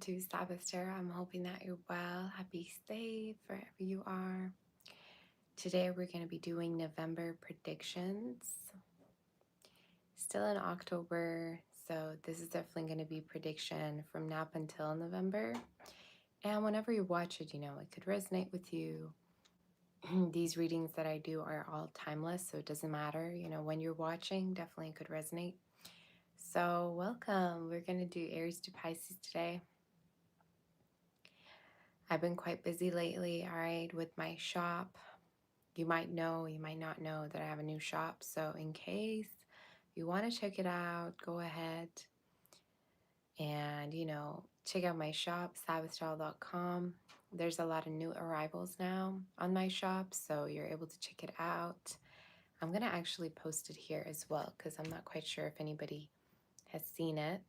to Sabbath Sarah. I'm hoping that you're well. Happy safe wherever you are. Today we're going to be doing November predictions. Still in October, so this is definitely going to be prediction from now up until November. And whenever you watch it, it could resonate with you. These readings that I do are all timeless, so it doesn't matter, when you're watching, definitely could resonate. So welcome. We're going to do Aries to Pisces today. I've been quite busy lately, all right, with my shop. You might know, you might not know that I have a new shop. So in case you want to check it out, go ahead and, check out my shop, sabbathstyle.com. There's a lot of new arrivals now on my shop, so you're able to check it out. I'm going to actually post it here as well because I'm not quite sure if anybody has seen it.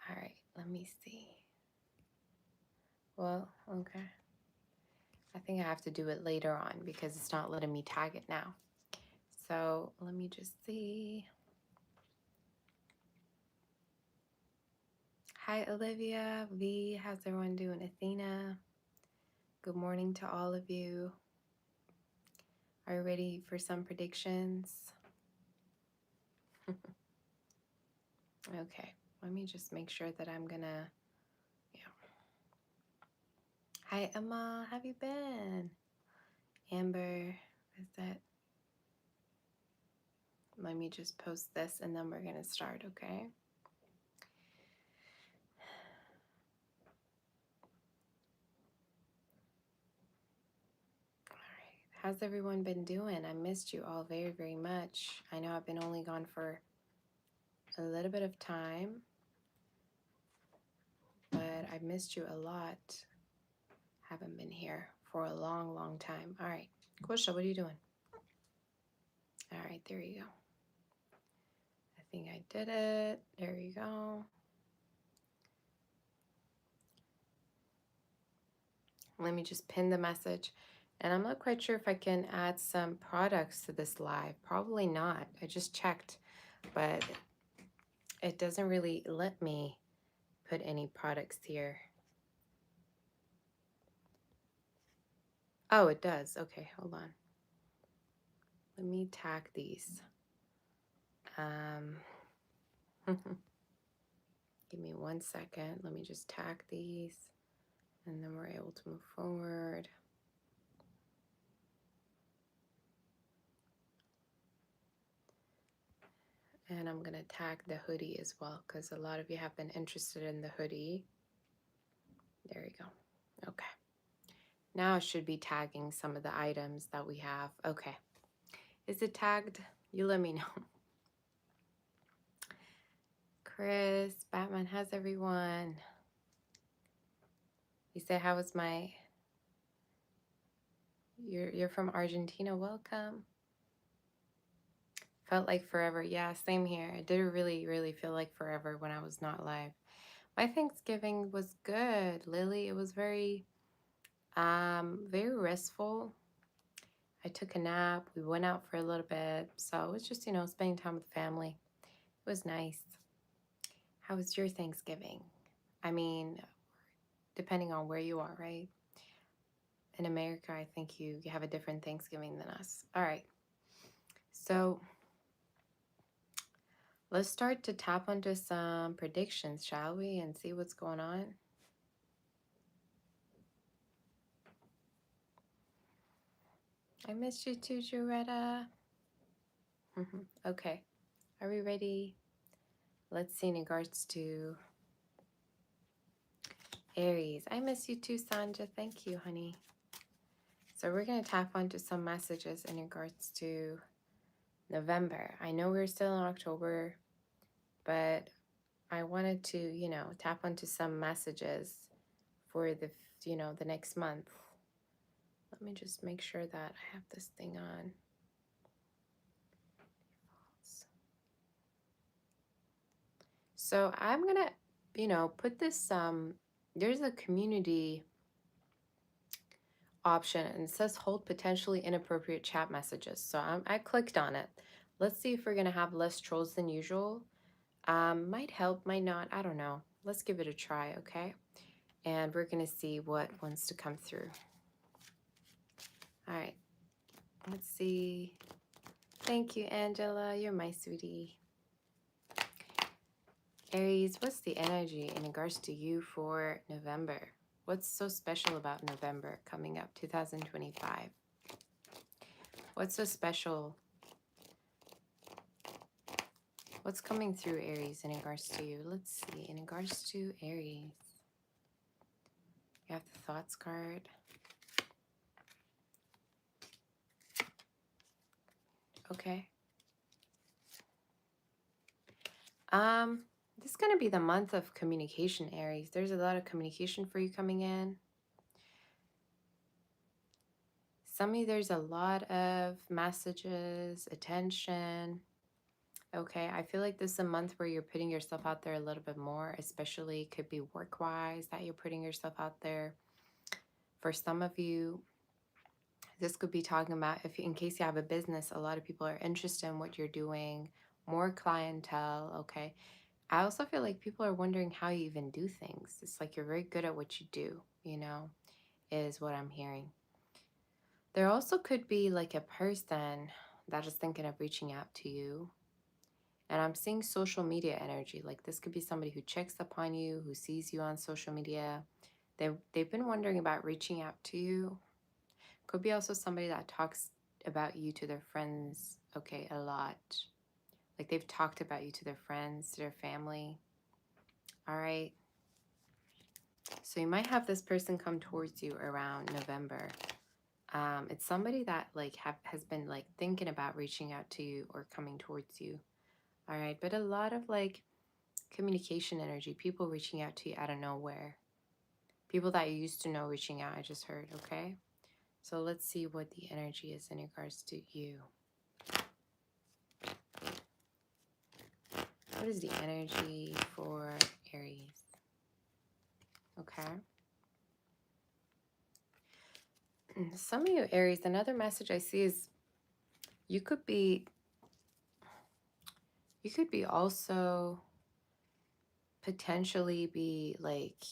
All right, let me see. Well, okay. I think I have to do it later on because it's not letting me tag it now. So let me just see. Hi, Olivia, V, how's everyone doing? Athena, good morning to all of you. Are you ready for some predictions? Okay, let me just make sure that I'm gonna, Hi, Emma, how have you been? Amber, is that? Let me just post this and then we're gonna start, okay? How's everyone been doing? I missed you all very, very much. I know I've been only gone for a little bit of time, but I missed you a lot. Haven't been here for a long, long time. All right, Kosha, what are you doing? All right, there you go. I think I did it. There you go. Let me just pin the message. And I'm not quite sure if I can add some products to this live. Probably not. I just checked, but it doesn't really let me put any products here. Oh, it does. Okay, hold on. Let me tag these. Give me 1 second. Let me just tag these, and then we're able to move forward. And I'm going to tag the hoodie as well because a lot of you have been interested in the hoodie. There you go. Okay. Now I should be tagging some of the items that we have. Okay. Is it tagged? You let me know. Chris, Batman, how's everyone? You say, how was my... You're from Argentina. Welcome. Felt like forever. Yeah, same here. It did really, really feel like forever when I was not live. My Thanksgiving was good, Lily. It was very, very restful. I took a nap. We went out for a little bit. So it was just, spending time with family. It was nice. How was your Thanksgiving? I mean, depending on where you are, right? In America, I think you have a different Thanksgiving than us. All right. So let's start to tap onto some predictions, shall we? And see what's going on. I missed you too, Joretta. Okay. Are we ready? Let's see in regards to Aries. I miss you too, Sandra. Thank you, honey. So we're going to tap onto some messages in regards to November. I know we're still in October, but I wanted to, tap onto some messages for the, the next month. Let me just make sure that I have this thing on. So I'm going to, put this, there's a community option and it says hold potentially inappropriate chat messages. So I clicked on it. Let's see if we're going to have less trolls than usual. Might help, might not. I don't know. let's give it a try, okay? And we're going to see what wants to come through. All right, let's see. Thank you, Angela. You're my sweetie. Aries, what's the energy in regards to you for November? What's so special about November coming up, 2025? What's so special? What's coming through, Aries, in regards to you? Let's see. In regards to Aries, you have the Thoughts card. Okay. This is going to be the month of communication, Aries. There's a lot of communication for you coming in. Some of you, there's a lot of messages, attention. Okay, I feel like this is a month where you're putting yourself out there a little bit more, especially could be work-wise that you're putting yourself out there. For some of you, this could be talking about if in case you have a business, a lot of people are interested in what you're doing, more clientele, okay? I also feel like people are wondering how you even do things. It's like you're very good at what you do, is what I'm hearing. There also could be like a person that is thinking of reaching out to you. And I'm seeing social media energy. Like this could be somebody who checks upon you, who sees you on social media. They've been wondering about reaching out to you. Could be also somebody that talks about you to their friends, okay, a lot. Like they've talked about you to their friends, to their family. All right. So you might have this person come towards you around November. It's somebody that like has been like thinking about reaching out to you or coming towards you. All right. But a lot of like communication energy, people reaching out to you out of nowhere. People that you used to know reaching out, I just heard, okay? So let's see what the energy is in regards to you. What is the energy for Aries? Okay. Some of you Aries, another message I see is you could be also potentially be like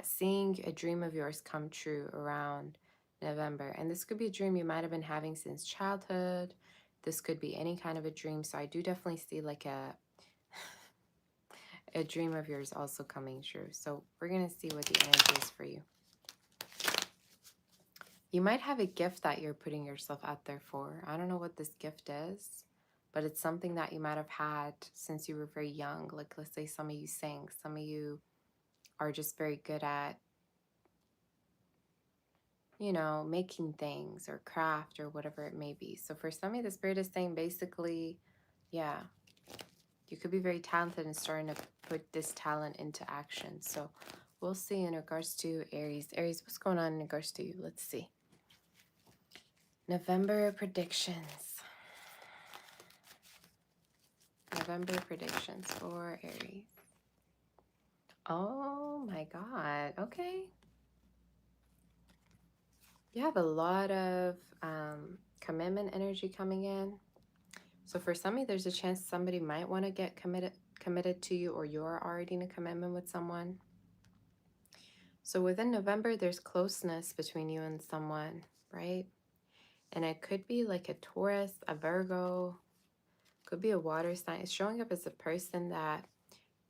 seeing a dream of yours come true around November. And this could be a dream you might have been having since childhood. This could be any kind of a dream. So I do definitely see like a dream of yours also coming true. So we're going to see what the energy is for you. You might have a gift that you're putting yourself out there for. I don't know what this gift is, but it's something that you might have had since you were very young. Like let's say some of you sing, some of you are just very good at making things or craft or whatever it may be. So for some of you, the spirit is saying basically, yeah, you could be very talented and starting to put this talent into action. So we'll see in regards to Aries. Aries, what's going on in regards to you? Let's see. November predictions. November predictions for Aries. Oh my God. Okay. You have a lot of commitment energy coming in. So for some of you, there's a chance somebody might want to get committed to you, or you're already in a commitment with someone. So within November, there's closeness between you and someone, right? And it could be like a Taurus, a Virgo, could be a water sign. It's showing up as a person that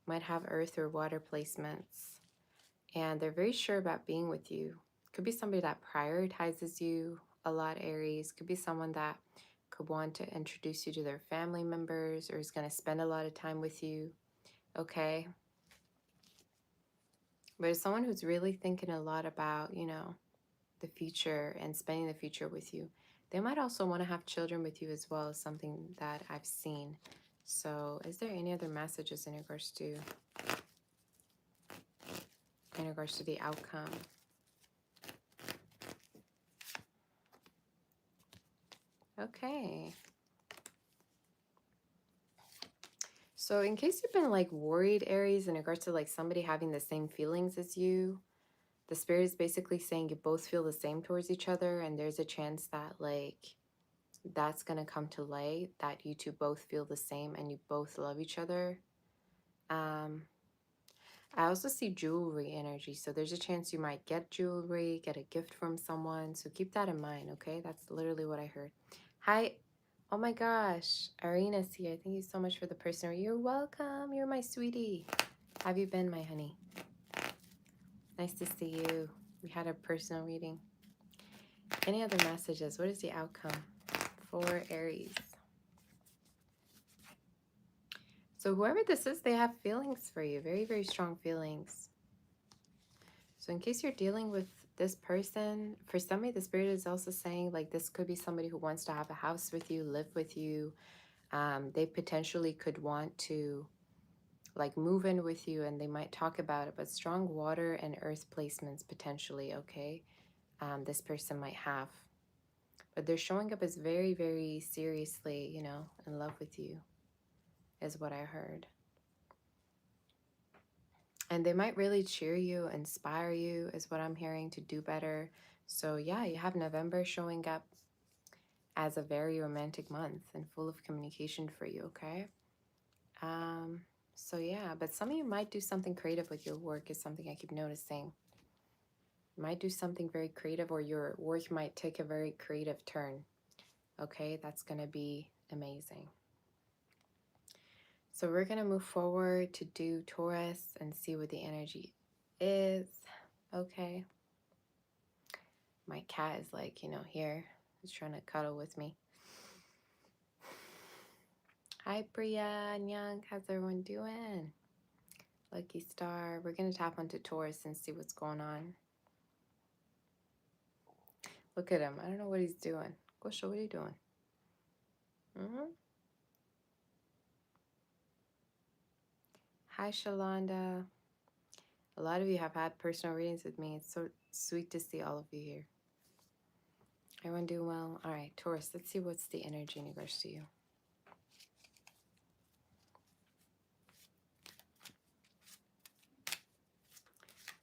might have earth or water placements. And they're very sure about being with you. Could be somebody that prioritizes you a lot, Aries. Could be someone that could want to introduce you to their family members or is going to spend a lot of time with you, okay? But it's someone who's really thinking a lot about, the future and spending the future with you. They might also want to have children with you as well, as something that I've seen. So is there any other messages in regards to the outcome? Okay. So in case you've been like worried, Aries, in regards to like somebody having the same feelings as you, the spirit is basically saying you both feel the same towards each other, and there's a chance that like that's going to come to light, that you two both feel the same and you both love each other. I also see jewelry energy. So there's a chance you might get jewelry, get a gift from someone. So keep that in mind, okay? That's literally what I heard. Hi. Oh my gosh. Arena's here. Thank you so much for the personal. You're welcome. You're my sweetie. How have you been, my honey? Nice to see you. We had a personal reading. Any other messages? What is the outcome for Aries? So whoever this is, they have feelings for you. Very, very strong feelings. So in case you're dealing with this person, for somebody, the spirit is also saying like this could be somebody who wants to have a house with you, live with you. They potentially could want to like move in with you, and they might talk about it, but strong water and earth placements potentially, okay? This person might have. But they're showing up as very, very seriously, you know, in love with you, is what I heard. And they might really cheer you, inspire you, is what I'm hearing, to do better. So yeah, you have November showing up as a very romantic month and full of communication for you, okay? So yeah, but some of you might do something creative with your work, is something I keep noticing. You might do something very creative, or your work might take a very creative turn, okay? That's going to be amazing. So we're going to move forward to do Taurus and see what the energy is, okay? My cat is like, you know, here. He's trying to cuddle with me. Hi, Priya and Young. How's everyone doing? Lucky Star. We're going to tap onto Taurus and see what's going on. Look at him. I don't know what he's doing. Gosha, what are you doing? Hi, Shalonda. A lot of you have had personal readings with me. It's so sweet to see all of you here. Everyone doing well? All right, Taurus, let's see what's the energy in regards to you.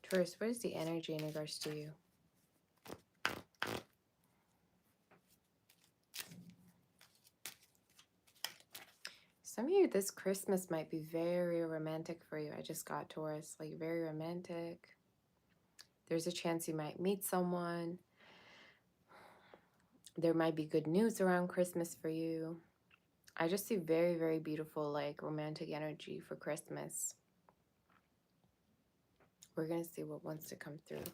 Taurus, what is the energy in regards to you? Some of you, this Christmas might be very romantic for you. I just got Taurus, like very romantic. There's a chance you might meet someone. There might be good news around Christmas for you. I just see very, very beautiful, like romantic energy for Christmas. We're going to see what wants to come through.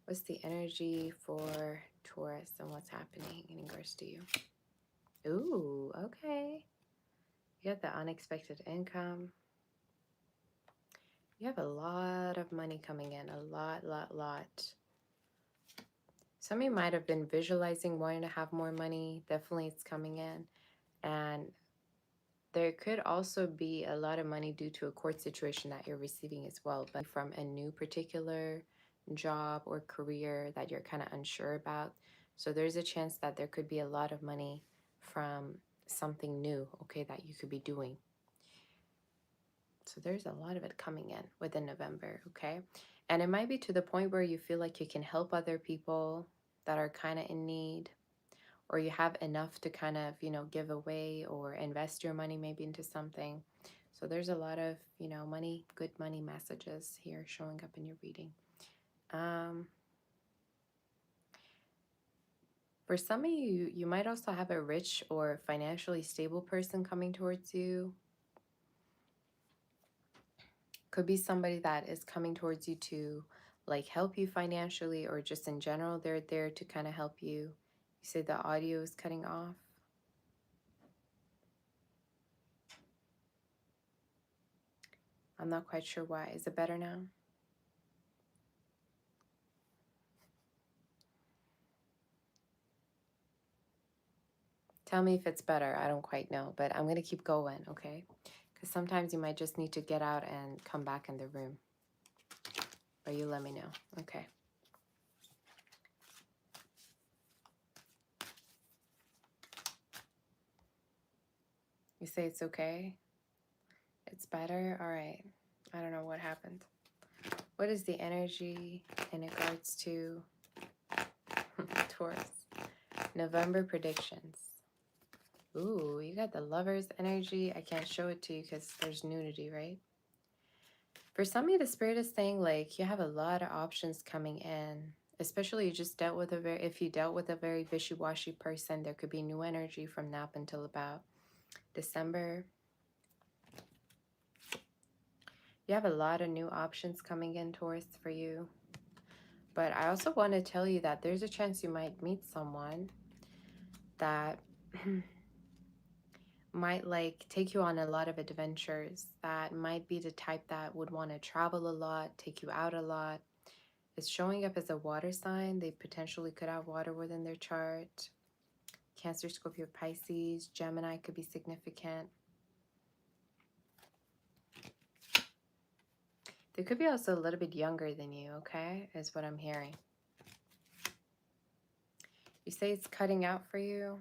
What's the energy for Taurus and what's happening in regards to you? Ooh, okay. You got the unexpected income. You have a lot of money coming in. A lot. Some of you might have been visualizing wanting to have more money. Definitely it's coming in. And there could also be a lot of money due to a court situation that you're receiving as well, but from a new particular job or career that you're kind of unsure about. So there's a chance that there could be a lot of money from something new, okay, that you could be doing. So there's a lot of it coming in within November, okay? And it might be to the point where you feel like you can help other people that are kind of in need, or you have enough to kind of, you know, give away or invest your money maybe into something. So there's a lot of, you know, money, good money messages here showing up in your reading. For some of you, you might also have a rich or financially stable person coming towards you. Could be somebody that is coming towards you to like help you financially, or just in general, they're there to kind of help you. You say the audio is cutting off. I'm not quite sure why. Is it better now? Tell me if it's better. I don't quite know, but I'm going to keep going, okay? Because sometimes you might just need to get out and come back in the room. But you let me know. Okay. You say it's okay? It's better? All right. I don't know what happened. What is the energy in regards to Taurus? November predictions. Ooh, you got the Lover's energy. I can't show it to you because there's nudity, right? For some of you, the spirit is saying like you have a lot of options coming in. Especially you just dealt with a very, if you dealt with a very wishy-washy person, there could be new energy from now up until about December. You have a lot of new options coming in, Taurus, for you. But I also want to tell you that there's a chance you might meet someone that might like take you on a lot of adventures, that might be the type that would want to travel a lot, take you out a lot. It's showing up as a water sign. They potentially could have water within their chart. Cancer, Scorpio, Pisces, Gemini could be significant. They could be also a little bit younger than you, okay, is what I'm hearing. You say it's cutting out for you.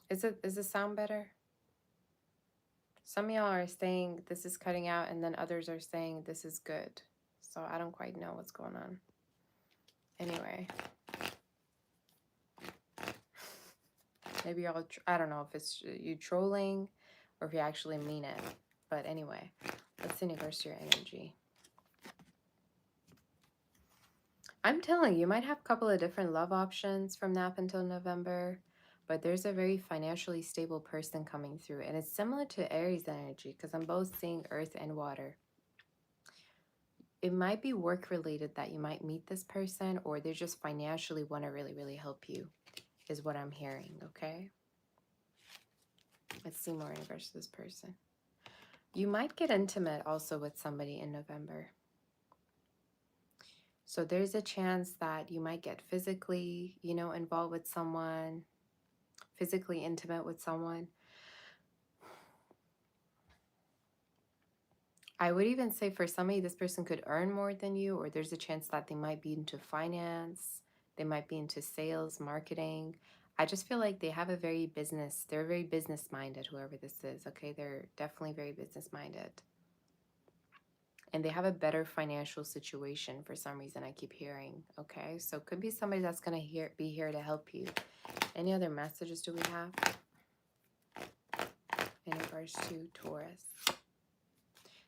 Is it sound better? Some of y'all are saying this is cutting out, and then others are saying this is good. So I don't quite know what's going on. Anyway. Maybe y'all, I don't know if it's you trolling or if you actually mean it. But anyway, let's universe your energy. I'm telling you, you might have a couple of different love options from now up until November, but there's a very financially stable person coming through. And it's similar to Aries energy because I'm both seeing earth and water. It might be work related that you might meet this person, or they just financially want to really, really help you, is what I'm hearing, okay? Let's see more in regards to this person. You might get intimate also with somebody in November. So there's a chance that you might get physically, involved with someone, physically intimate with someone. I would even say for somebody, this person could earn more than you, or there's a chance that they might be into finance, they might be into sales, marketing. I just feel like they have they're very business minded, whoever this is, okay? They're definitely very business minded. And they have a better financial situation for some reason, I keep hearing, okay? So it could be somebody that's going to be here to help you. Any other messages do we have in regards to Taurus?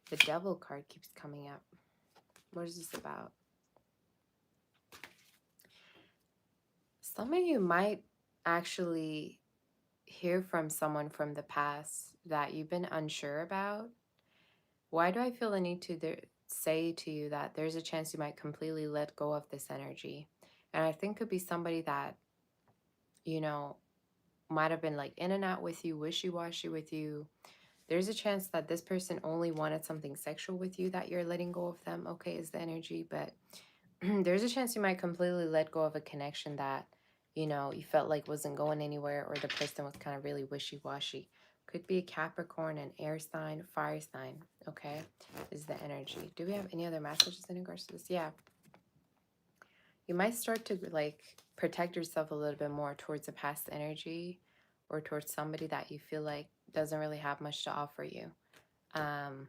The Devil card keeps coming up. What is this about? Some of you might actually hear from someone from the past that you've been unsure about. Why do I feel the need to say to you that there's a chance you might completely let go of this energy? And I think it could be somebody that, might have been like in and out with you, wishy-washy with you. There's a chance that this person only wanted something sexual with you, that you're letting go of them, okay, is the energy. But there's a chance you might completely let go of a connection that, you felt like wasn't going anywhere, or the person was kind of really wishy-washy. Could be a Capricorn, an air sign, fire sign, okay, is the energy. Do we have any other messages in regards to this? Yeah. You might start to like protect yourself a little bit more towards a past energy, or towards somebody that you feel like doesn't really have much to offer you. And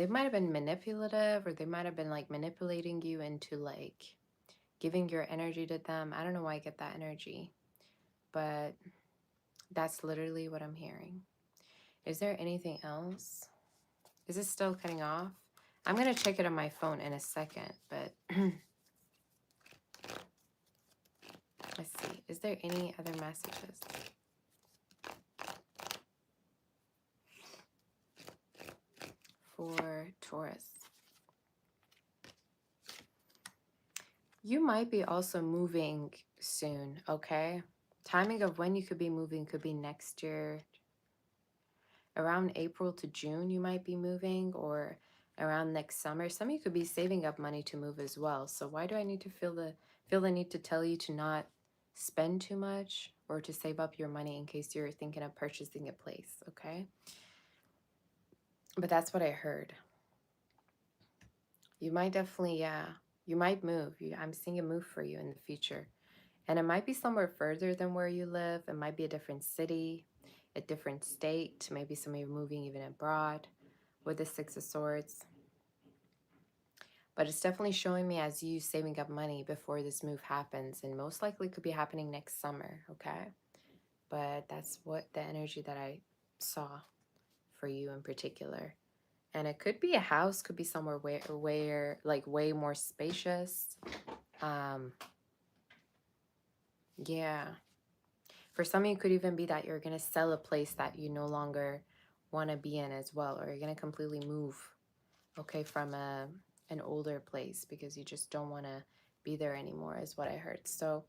they might have been manipulative, or they might have been like manipulating you into like giving your energy to them. I don't know why I get that energy, but that's literally what I'm hearing. Is there anything else? Is it still cutting off? I'm going to check it on my phone in a second, but let's see. Is there any other messages? For Taurus. You might be also moving soon, okay? Timing of when you could be moving could be next year. Around April to June, you might be moving, or around next summer. Some of you could be saving up money to move as well. So why do I need to feel the need to tell you to not spend too much, or to save up your money in case you're thinking of purchasing a place, okay? But that's what I heard. You might definitely, yeah, you might move. I'm seeing a move for you in the future. And it might be somewhere further than where you live. It might be a different city, a different state. Maybe some of you are moving even abroad with the Six of Swords. But it's definitely showing me as you saving up money before this move happens. And most likely could be happening next summer, okay? But that's what the energy that I saw for you in particular. And it could be a house, could be somewhere where like way more spacious. Yeah. For some, it could even be that you're going to sell a place that you no longer want to be in as well, or you're going to completely move, okay, from an older place because you just don't want to be there anymore, is what I heard. So,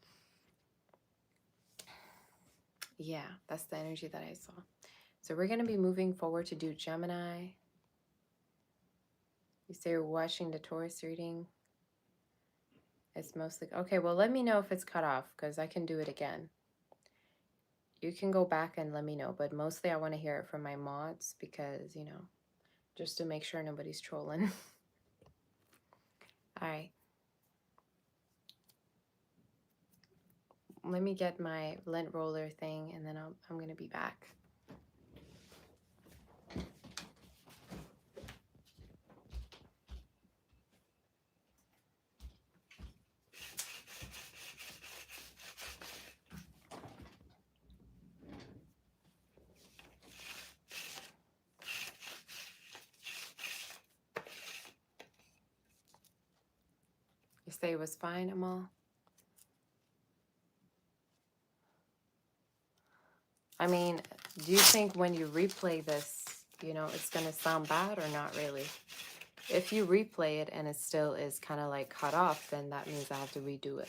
yeah, that's the energy that I saw. So we're going to be moving forward to do Gemini. You say you're watching the Taurus reading. It's mostly, okay, well, let me know if it's cut off because I can do it again. You can go back and let me know, but mostly I want to hear it from my mods because, you know, just to make sure nobody's trolling. All right. Let me get my lint roller thing and then I'm going to be back. You say it was fine, Amal? I mean, do you think when you replay this, you know, it's going to sound bad or not really? If you replay it and it still is kind of like cut off, then that means I have to redo it.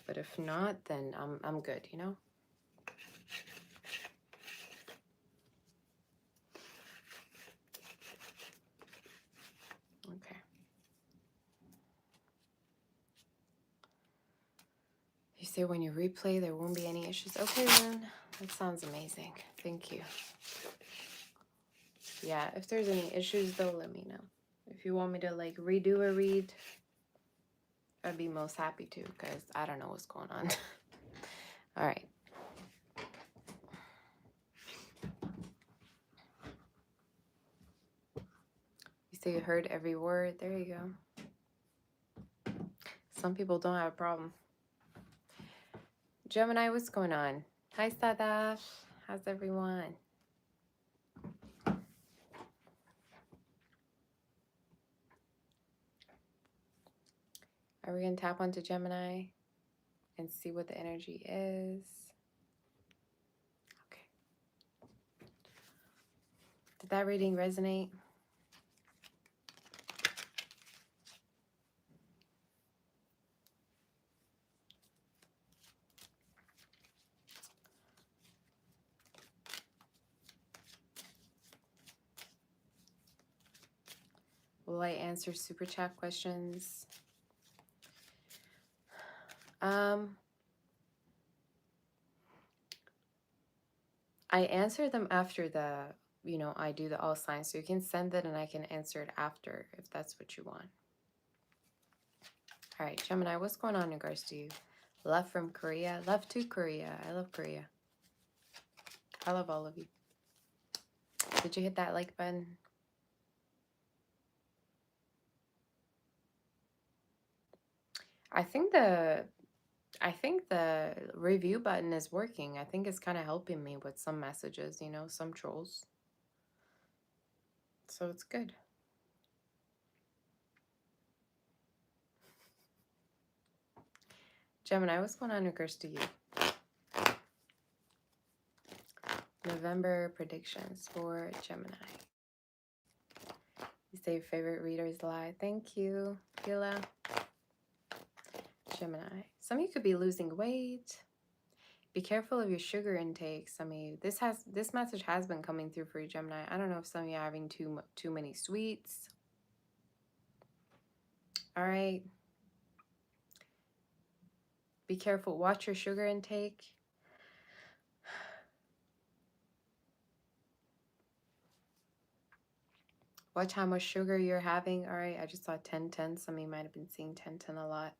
But if not, then I'm good, you know? Okay. You say when you replay, there won't be any issues. Okay, then. That sounds amazing. Thank you. Yeah, if there's any issues, though, let me know. If you want me to, like, redo a read, I'd be most happy to, because I don't know what's going on. All right. You say you heard every word. There you go. Some people don't have a problem. Gemini, what's going on? Hi, Sadaf. How's everyone? Are we going to tap onto Gemini and see what the energy is? Okay. Did that reading resonate? Will I answer super chat questions? I answer them after you know, I do the all signs. So you can send it and I can answer it after if that's what you want. All right, Gemini, what's going on in regards to you? Love from Korea. Love to Korea. I love Korea. I love all of you. Did you hit that like button? I think the review button is working. I think it's kind of helping me with some messages, you know, some trolls. So it's good. Gemini, what's going on in regards to you? November predictions for Gemini. You say your favorite readers lie. Thank you, Gila. Gemini. Some of you could be losing weight. Be careful of your sugar intake. Some of you. This message has been coming through for you, Gemini. I don't know if some of you are having too many sweets. All right. Be careful. Watch your sugar intake. Watch how much sugar you're having. All right. I just saw 10-10. Some of you might have been seeing 10-10 a lot.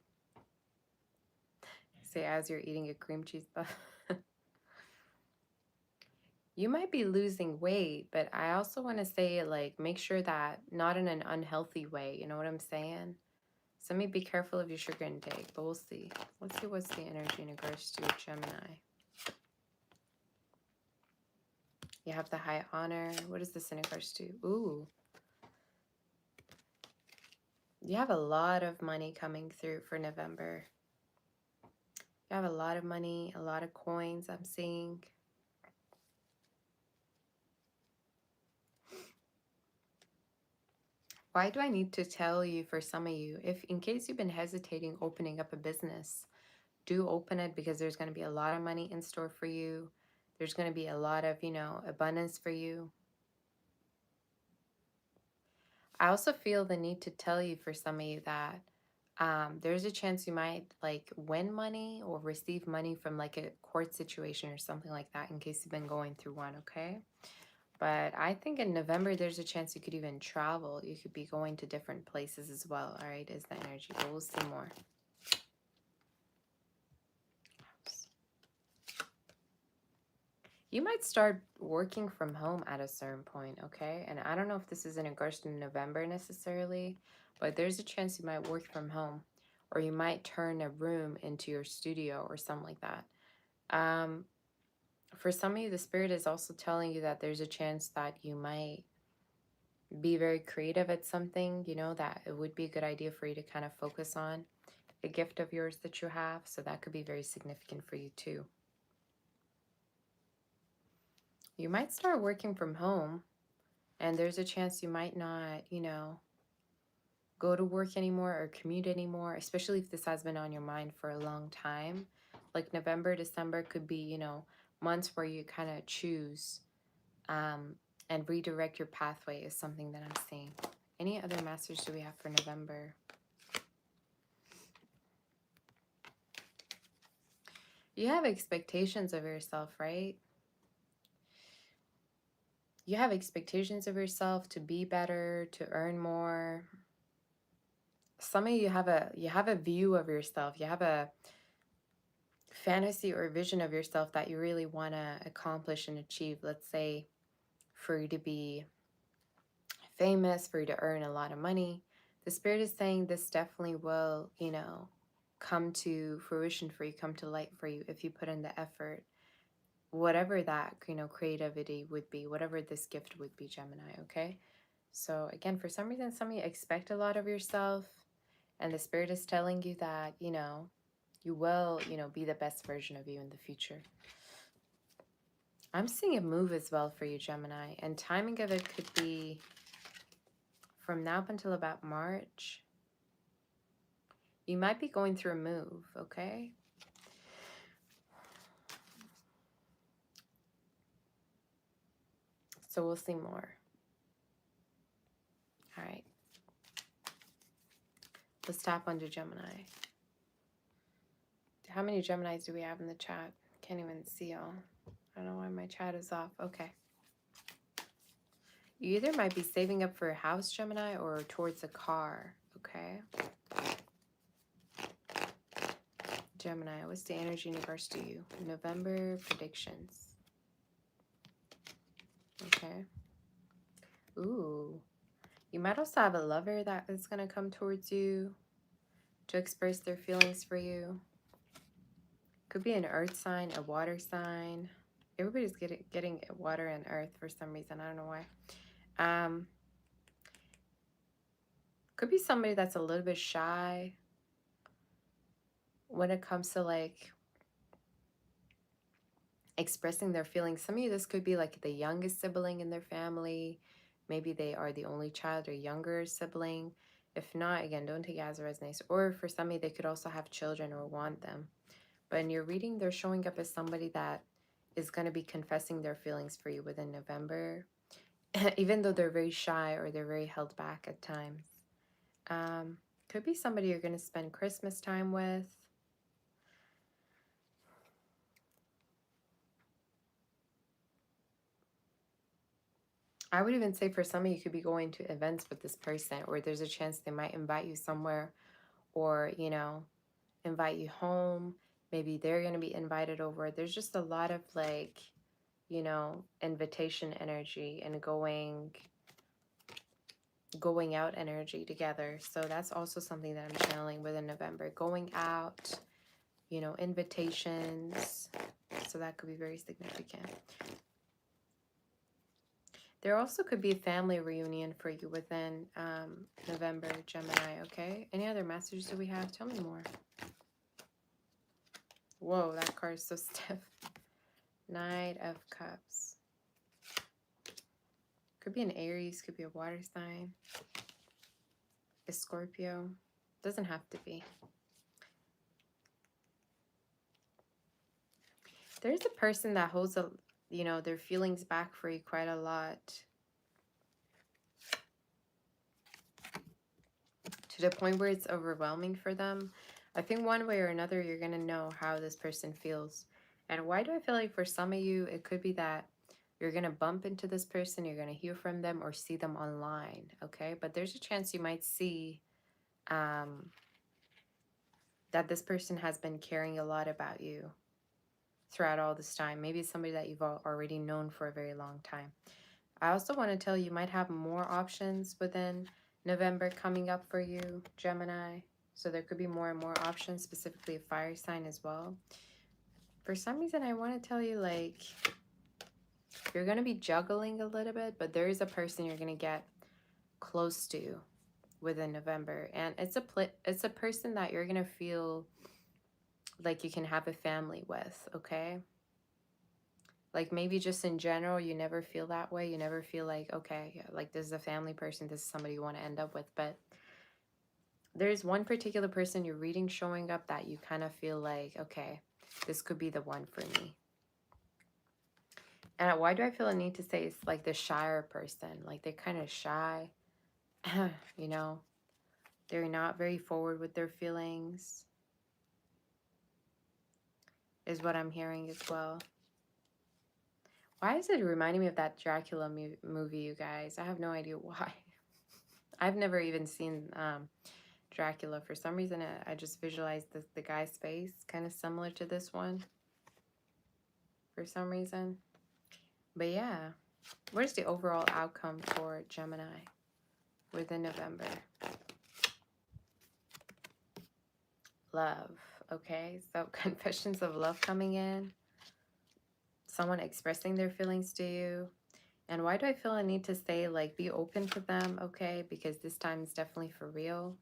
Say as you're eating a cream cheese puff. You might be losing weight, but I also want to say, like, make sure that not in an unhealthy way. You know what I'm saying? So be careful of your sugar intake, but we'll see. Let's see what's the energy in regards to Gemini. You have the high honor. What is this in regards to? Ooh. You have a lot of money coming through for November. You have a lot of money, a lot of coins I'm seeing. Why do I need to tell you for some of you, if in case you've been hesitating opening up a business, do open it because there's going to be a lot of money in store for you. There's going to be a lot of, abundance for you. I also feel the need to tell you for some of you that there's a chance you might like win money or receive money from like a court situation or something like that in case you've been going through one, okay? But I think in November, there's a chance you could even travel. You could be going to different places as well, all right, is the energy. But we'll see more. You might start working from home at a certain point, okay? And I don't know if this is in regards to November necessarily, but there's a chance you might work from home or you might turn a room into your studio or something like that. For some of you, the spirit is also telling you that there's a chance that you might be very creative at something, that it would be a good idea for you to kind of focus on a gift of yours that you have. So that could be very significant for you too. You might start working from home and there's a chance you might not, go to work anymore or commute anymore, especially if this has been on your mind for a long time. Like November, December could be, months where you kind of choose and redirect your pathway is something that I'm seeing. Any other message do we have for November? You have expectations of yourself, right? You have expectations of yourself to be better, to earn more. Some of you have a view of yourself. You have a fantasy or vision of yourself that you really want to accomplish and achieve. Let's say for you to be famous, for you to earn a lot of money. The spirit is saying this definitely will, come to fruition for you, come to light for you if you put in the effort. Whatever that, creativity would be, whatever this gift would be, Gemini, okay? So again, for some reason, some of you expect a lot of yourself and the spirit is telling you that, you will, be the best version of you in the future. I'm seeing a move as well for you, Gemini, and timing of it could be from now up until about March. You might be going through a move, okay? So we'll see more. All right. Let's tap onto Gemini. How many Geminis do we have in the chat? Can't even see y'all. I don't know why my chat is off. Okay. You either might be saving up for a house, Gemini, or towards a car, okay? Gemini, what's the energy in regards to you? November predictions. Okay. Ooh. You might also have a lover that is going to come towards you to express their feelings for you. Could be an earth sign, a water sign. Everybody's getting water and earth for some reason. I don't know why. Could be somebody that's a little bit shy when it comes to like expressing their feelings. Some of you, this could be like the youngest sibling in their family. Maybe they are the only child or younger sibling. If not, again, don't take it as a resonates. Or for some of you, they could also have children or want them. But in your reading, they're showing up as somebody that is going to be confessing their feelings for you within November, even though they're very shy or they're very held back at times. Could be somebody you're going to spend Christmas time with. I would even say for some of you could be going to events with this person, or there's a chance they might invite you somewhere or, invite you home. Maybe they're going to be invited over. There's just a lot of like, invitation energy and going out energy together. So that's also something that I'm channeling within November. Going out, invitations. So that could be very significant. There also could be a family reunion for you within November, Gemini, okay? Any other messages do we have? Tell me more. Whoa, that card is so stiff. Knight of Cups. Could be an Aries, could be a water sign. A Scorpio. Doesn't have to be. There's a person that holds their feelings back for you quite a lot. To the point where it's overwhelming for them. I think one way or another, you're going to know how this person feels. And why do I feel like for some of you, it could be that you're going to bump into this person, you're going to hear from them or see them online, okay? But there's a chance you might see that this person has been caring a lot about you throughout all this time. Maybe it's somebody that you've already known for a very long time. I also want to tell you might have more options within November coming up for you, Gemini. So there could be more and more options, specifically a fire sign as well. For some reason, I want to tell you, like, you're going to be juggling a little bit, but there is a person you're going to get close to within November. And it's a person that you're going to feel like you can have a family with, okay? Like maybe just in general, you never feel that way. You never feel like, okay, yeah, like this is a family person. This is somebody you want to end up with. But there's one particular person you're reading showing up that you kind of feel like, okay, this could be the one for me. And why do I feel a need to say it's like the shyer person? Like they're kind of shy, you know? They're not very forward with their feelings, is what I'm hearing as well. Why is it reminding me of that Dracula movie, you guys? I have no idea why. I've never even seen Dracula. For some reason, I just visualized the guy's face kind of similar to this one for some reason. But yeah, where's the overall outcome for Gemini within November? Love. Okay, so confessions of love coming in. Someone expressing their feelings to you. And why do I feel a need to say, like, be open to them, okay? Because this time is definitely for real.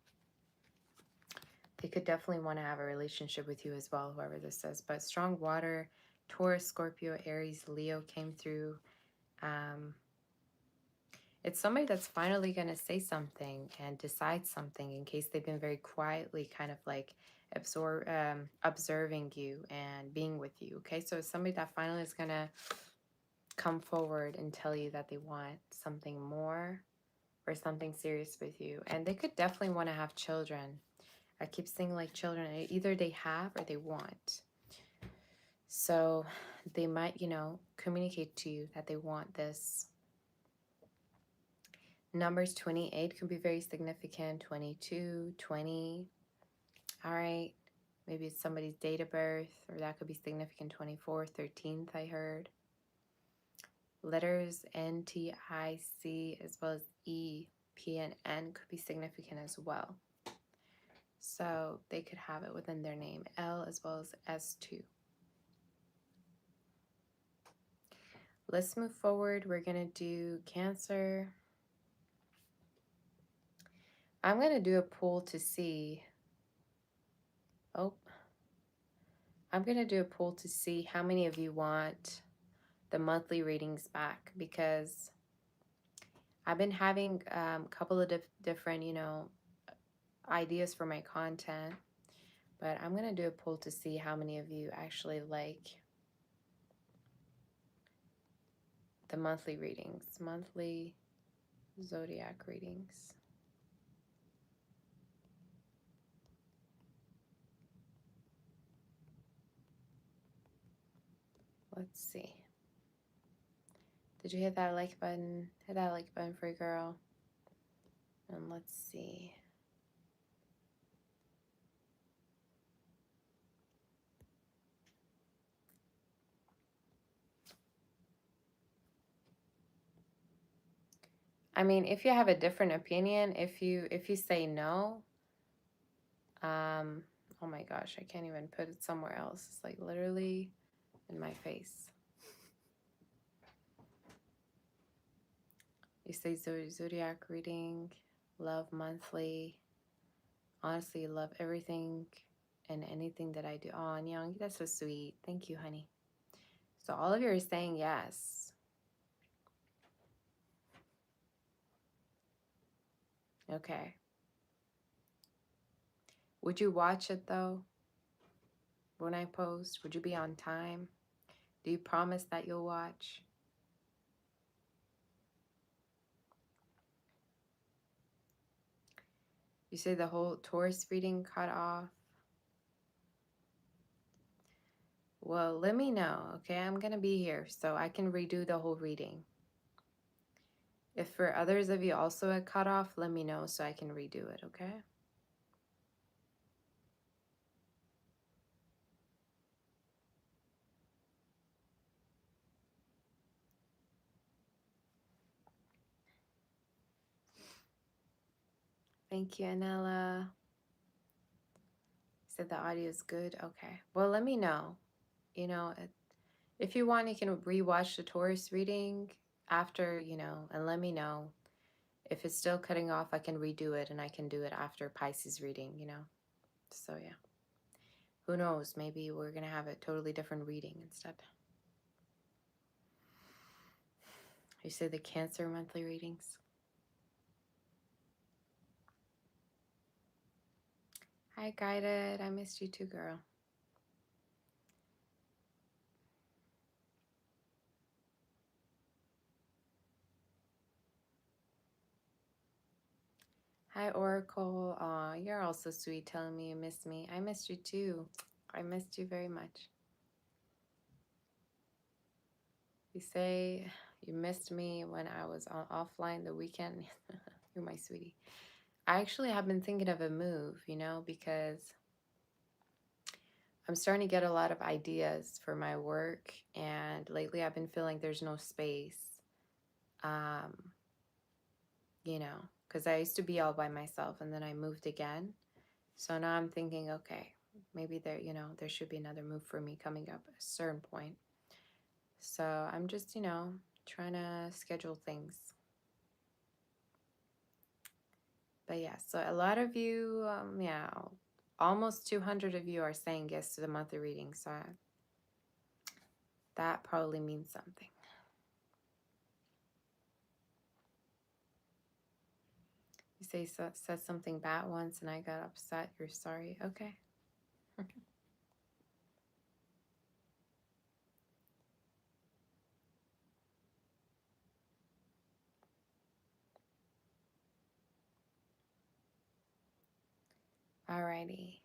They could definitely want to have a relationship with you as well, whoever this is. But strong water, Taurus, Scorpio, Aries, Leo came through. It's somebody that's finally going to say something and decide something in case they've been very quietly kind of like observing you and being with you, okay? So it's somebody that finally is going to come forward and tell you that they want something more or something serious with you. And they could definitely want to have children. I keep seeing like children, either they have or they want. So they might, communicate to you that they want this. Numbers 28 can be very significant. 22, 20. All right. Maybe it's somebody's date of birth, or that could be significant. 24, 13th, I heard. Letters N, T, I, C, as well as E, P, and N could be significant as well. So they could have it within their name. L as well as S2. Let's move forward. We're going to do Cancer. I'm going to do a poll to see. I'm going to do a poll to see how many of you want the monthly readings back, because I've been having a couple of different, ideas for my content, but I'm going to do a poll to see how many of you actually like the monthly readings, monthly zodiac readings. Let's see. Did you hit that like button? Hit that like button for a girl. And let's see. I mean, if you have a different opinion, if you say no, oh my gosh, I can't even put it somewhere else. It's like literally in my face. You say zodiac reading, love monthly. Honestly, love everything and anything that I do. Oh, Nyang, that's so sweet. Thank you, honey. So all of you are saying yes. Okay. Would you watch it though? When I post, would you be on time? Do you promise that you'll watch? You say the whole Taurus reading cut off. Well, let me know, okay? I'm going to be here so I can redo the whole reading. If for others of you also it cut off, let me know so I can redo it, okay? Thank you, Anella. Said the audio is good. Okay. Well, let me know. You know, if you want, you can rewatch the Taurus reading after, and let me know. If it's still cutting off, I can redo it and I can do it after Pisces reading. So, yeah. Who knows? Maybe we're going to have a totally different reading instead. You say the Cancer monthly readings. Hi, Guided. I missed you too, girl. Hi, Oracle. Aw, you're also sweet telling me you missed me. I missed you too. I missed you very much. You say you missed me when I was offline the weekend. You're my sweetie. I actually have been thinking of a move, because I'm starting to get a lot of ideas for my work, and lately I've been feeling there's no space. Um, because I used to be all by myself and then I moved again. So now I'm thinking, okay, maybe there should be another move for me coming up at a certain point. So I'm just, trying to schedule things. But yeah, so a lot of you, almost 200 of you are saying yes to the monthly reading. So that probably means something. You say said something bad once and I got upset. You're sorry. Okay. Alrighty.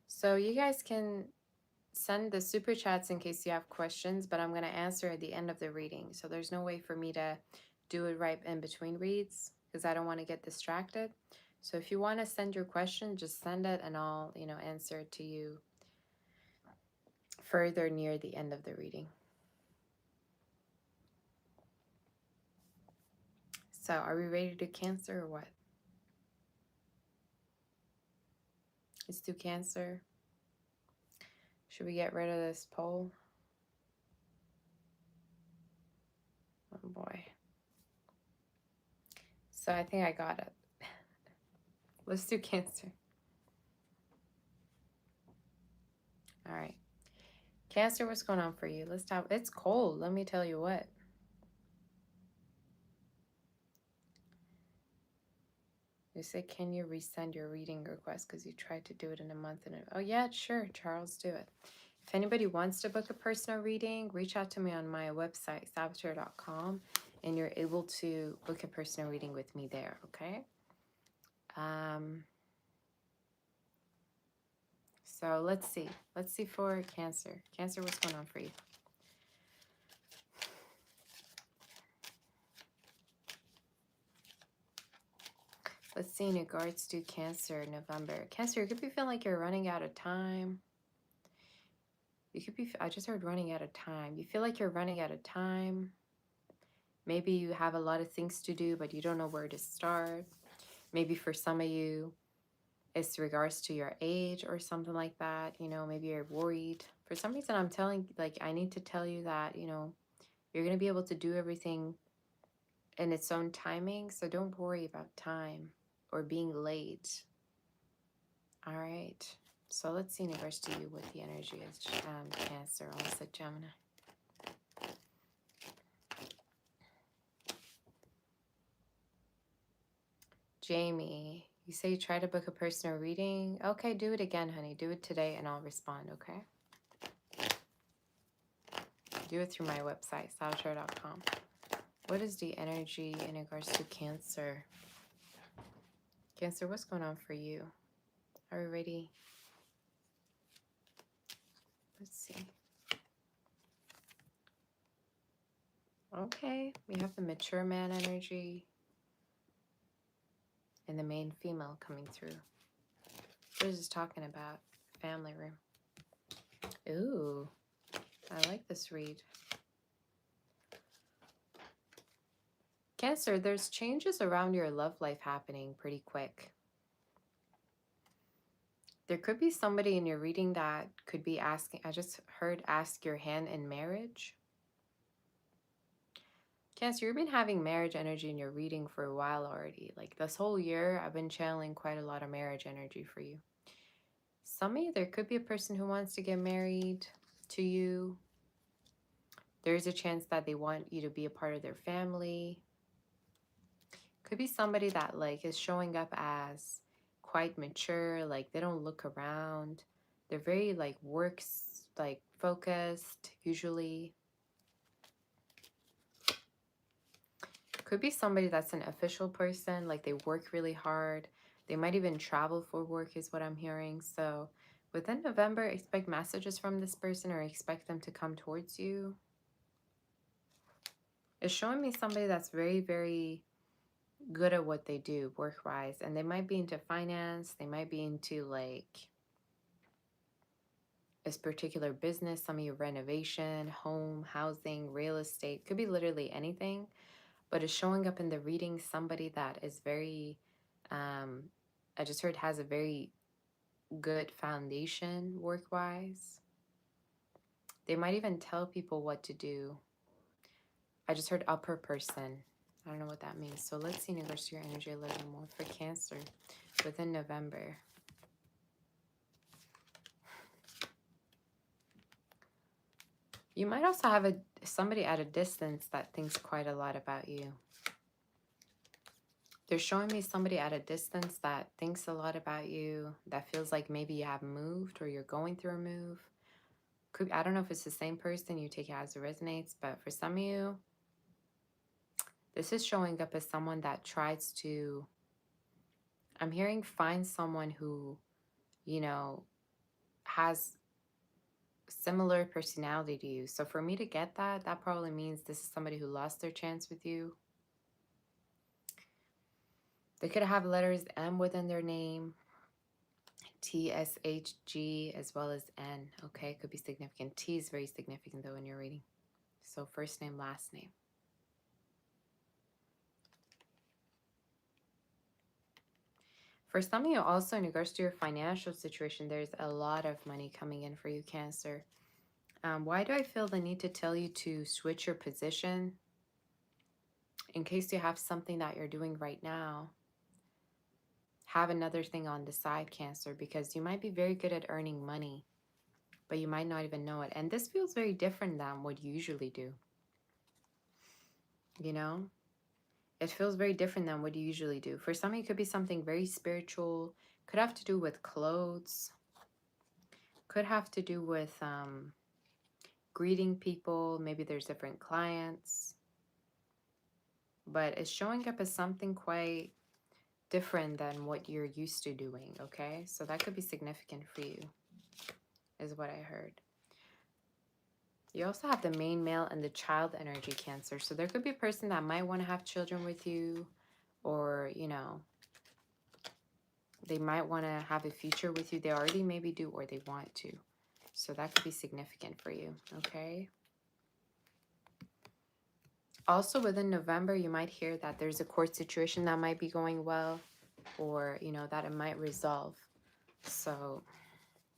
So you guys can send the super chats in case you have questions, but I'm going to answer at the end of the reading. So there's no way for me to do it right in between reads because I don't want to get distracted. So if you want to send your question, just send it and I'll, answer it to you further near the end of the reading. So are we ready to do Cancer or what? Let's do Cancer. Should we get rid of this poll? Oh boy. So I think I got it. Let's do Cancer. All right. Cancer, what's going on for you? Let's talk. It's cold. Let me tell you what. You say, can you resend your reading request because you tried to do it in a month? Oh, yeah, sure, Charles, do it. If anybody wants to book a personal reading, reach out to me on my website, saboteur.com, and you're able to book a personal reading with me there, okay? So let's see. Let's see for Cancer. Cancer, what's going on for you? Let's see in regards to Cancer, November. Cancer, you could be feeling like you're running out of time. You could be, I just heard running out of time. You feel like you're running out of time. Maybe you have a lot of things to do, but you don't know where to start. Maybe for some of you, it's regards to your age or something like that. Maybe you're worried. For some reason, I need to tell you that, you're going to be able to do everything in its own timing. So don't worry about time or being late. All right. So let's see in regards to you what the energy is. Cancer, also Gemini. Jamie, you say you try to book a personal reading. Okay, do it again, honey. Do it today and I'll respond, okay? Do it through my website, salshare.com. What is the energy in regards to Cancer? Cancer, what's going on for you? Are we ready? Let's see. Okay, we have the mature man energy and the main female coming through. What is this talking about? Family room. Ooh, I like this read. Cancer, there's changes around your love life happening pretty quick. There could be somebody in your reading that could be asking, I just heard ask your hand in marriage. Cancer, you've been having marriage energy in your reading for a while already. Like this whole year, I've been channeling quite a lot of marriage energy for you. Some of you, there could be a person who wants to get married to you. There's a chance that they want you to be a part of their family. Could be somebody that like is showing up as quite mature, like they don't look around. They're very like works, like focused usually. Could be somebody that's an official person, like they work really hard. They might even travel for work is what I'm hearing. So within November, expect messages from this person or expect them to come towards you. It's showing me somebody that's very, very good at what they do work-wise. And they might be into finance. They might be into like this particular business. Some of you renovation, home, housing, real estate. Could be literally anything. But it's showing up in the reading somebody that is very, I just heard has a very good foundation work-wise. They might even tell people what to do. I just heard upper person. I don't know what that means. So let's see in regards to your energy a little more for Cancer within November. You might also have somebody at a distance that thinks quite a lot about you. They're showing me somebody at a distance that thinks a lot about you, that feels like maybe you have moved or you're going through a move. I don't know if it's the same person, you take it as it resonates, but for some of you, this is showing up as someone that tries to, I'm hearing find someone who, you know, has similar personality to you. So for me to get that, that probably means this is somebody who lost their chance with you. They could have letters M within their name, T, S, H, G, as well as N. Okay, could be significant. T is very significant though in your reading. So first name, last name. For some of you also in regards to your financial situation, there's a lot of money coming in for you, Cancer. Why do I feel the need to tell you to switch your position? In case you have something that you're doing right now, have another thing on the side, Cancer, because you might be very good at earning money, but you might not even know it. And this feels very different than what you usually do. You know? It feels very different than what you usually do. For some, it could be something very spiritual. Could have to do with clothes. Could have to do with greeting people. Maybe there's different clients. But it's showing up as something quite different than what you're used to doing, okay? So that could be significant for you, is what I heard. You also have the main male and the child energy, Cancer. So there could be a person that might want to have children with you, or, you know, they might want to have a future with you. They already maybe do, or they want to. So that could be significant for you, okay? Also within November, you might hear that there's a court situation that might be going well, or, you know, that it might resolve. So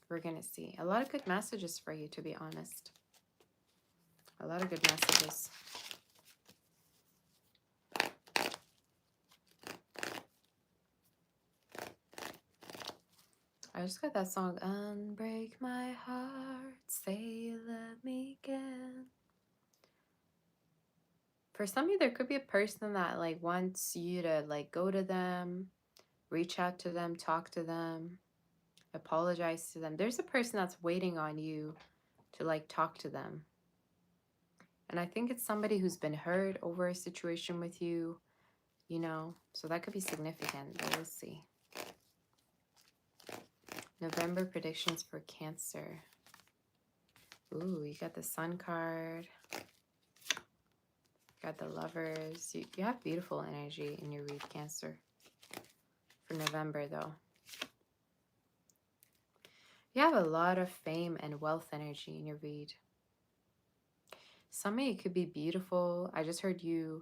we're going to see. A lot of good messages for you, to be honest. A lot of good messages. I just got that song, Unbreak My Heart, Say You Love Me Again. For some of you, there could be a person that like wants you to like go to them, reach out to them, talk to them, apologize to them. There's a person that's waiting on you to like talk to them. And I think it's somebody who's been hurt over a situation with you, you know, so that could be significant, but we'll see. November predictions for Cancer. Ooh, you got the Sun card. Got the Lovers. You have beautiful energy in your read, Cancer. For November, though. You have a lot of fame and wealth energy in your read. Some of you could be beautiful. I just heard you'll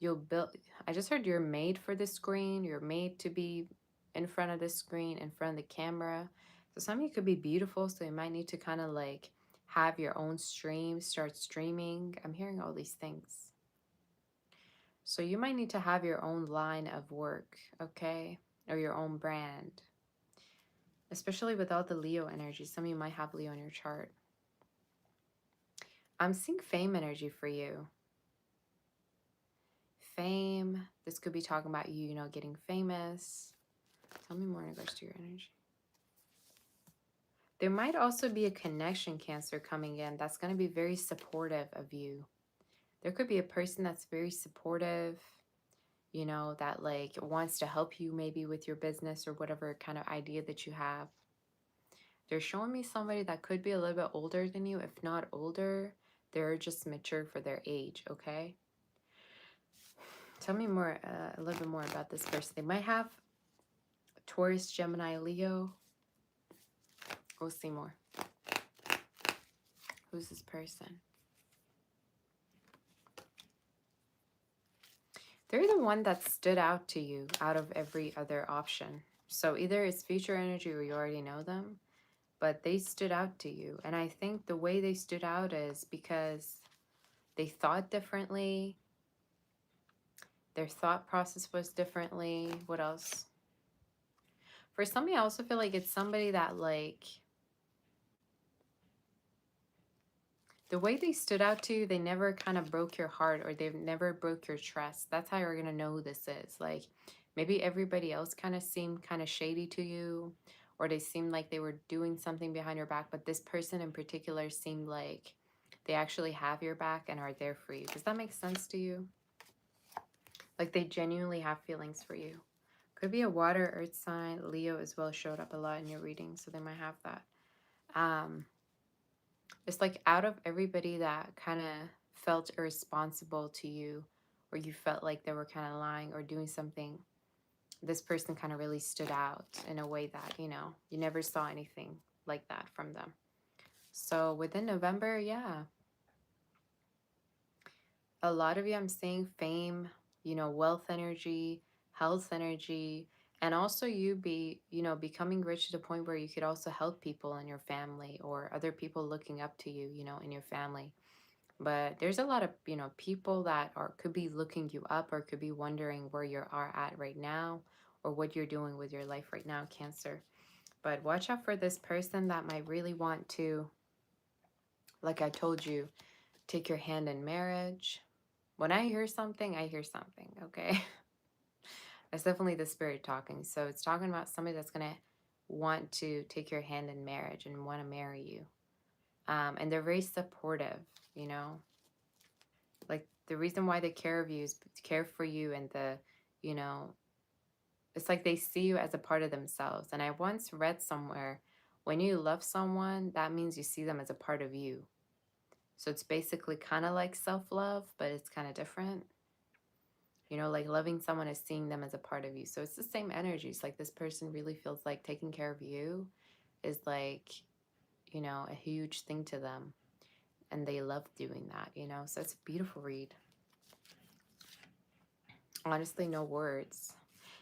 build. I just heard you're made for the screen. You're made to be in front of the screen, in front of the camera. So some of you could be beautiful, so you might need to kind of like have your own stream, start streaming. I'm hearing all these things. So you might need to have your own line of work, okay? Or your own brand. Especially with all the Leo energy. Some of you might have Leo in your chart. I'm seeing fame energy for you. Fame. This could be talking about you, you know, getting famous. Tell me more in regards to your energy. There might also be a connection, Cancer, coming in that's going to be very supportive of you. There could be a person that's very supportive, you know, that like wants to help you maybe with your business or whatever kind of idea that you have. They're showing me somebody that could be a little bit older than you. If not older, they're just mature for their age, okay? Tell me more, a little bit more about this person. They might have Taurus, Gemini, Leo. We'll see more. Who's this person? They're the one that stood out to you out of every other option. So either it's future energy or you already know them, but they stood out to you. And I think the way they stood out is because they thought differently. Their thought process was differently. What else? For some of you, I also feel like it's somebody that like, the way they stood out to you, they never kind of broke your heart or they've never broke your trust. That's how you're going to know who this is. Like maybe everybody else kind of seemed kind of shady to you or they seemed like they were doing something behind your back. But this person in particular seemed like they actually have your back and are there for you. Does that make sense to you? Like they genuinely have feelings for you. Could be a water, earth sign. Leo as well showed up a lot in your reading, so they might have that. It's like out of everybody that kind of felt irresponsible to you or you felt like they were kind of lying or doing something, this person kind of really stood out in a way that, you know, you never saw anything like that from them. So within November, yeah. A lot of you, I'm seeing fame, you know, wealth energy, health energy, and also you becoming rich to the point where you could also help people in your family or other people looking up to you, you know, in your family. But there's a lot of, you know, people that could be looking you up or could be wondering where you are at right now or what you're doing with your life right now, Cancer. But watch out for this person that might really want to, like I told you, take your hand in marriage. When I hear something, okay? That's definitely the spirit talking. So it's talking about somebody that's going to want to take your hand in marriage and want to marry you. And they're very supportive, you know? Like the reason why they care of you is to care for you and you know, it's like they see you as a part of themselves. And I once read somewhere, when you love someone, that means you see them as a part of you. So it's basically kind of like self-love, but it's kind of different. You know, like loving someone is seeing them as a part of you. So it's the same energy. It's like this person really feels like taking care of you is like, you know, a huge thing to them. And they love doing that, you know. So it's a beautiful read. Honestly, no words.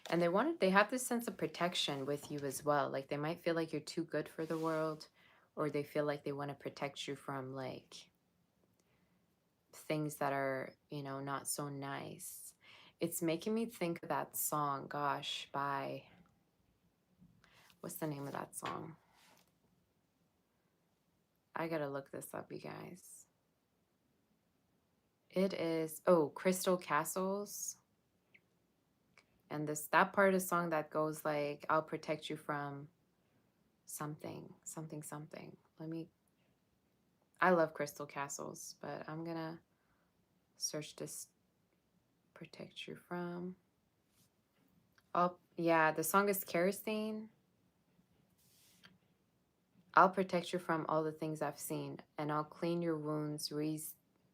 And they have this sense of protection with you as well. Like they might feel like you're too good for the world, or they feel like they want to protect you from like things that are, you know, not so nice. It's making me think of that song, gosh, by What's the name of that song? I gotta look this up, you guys. It is, oh, Crystal Castles. And that part of the song that goes like, I'll protect you from something, something, something. I love Crystal Castles, but I'm gonna search this protect you from. Oh, yeah, the song is Kerosene. I'll protect you from all the things I've seen, and I'll clean your wounds,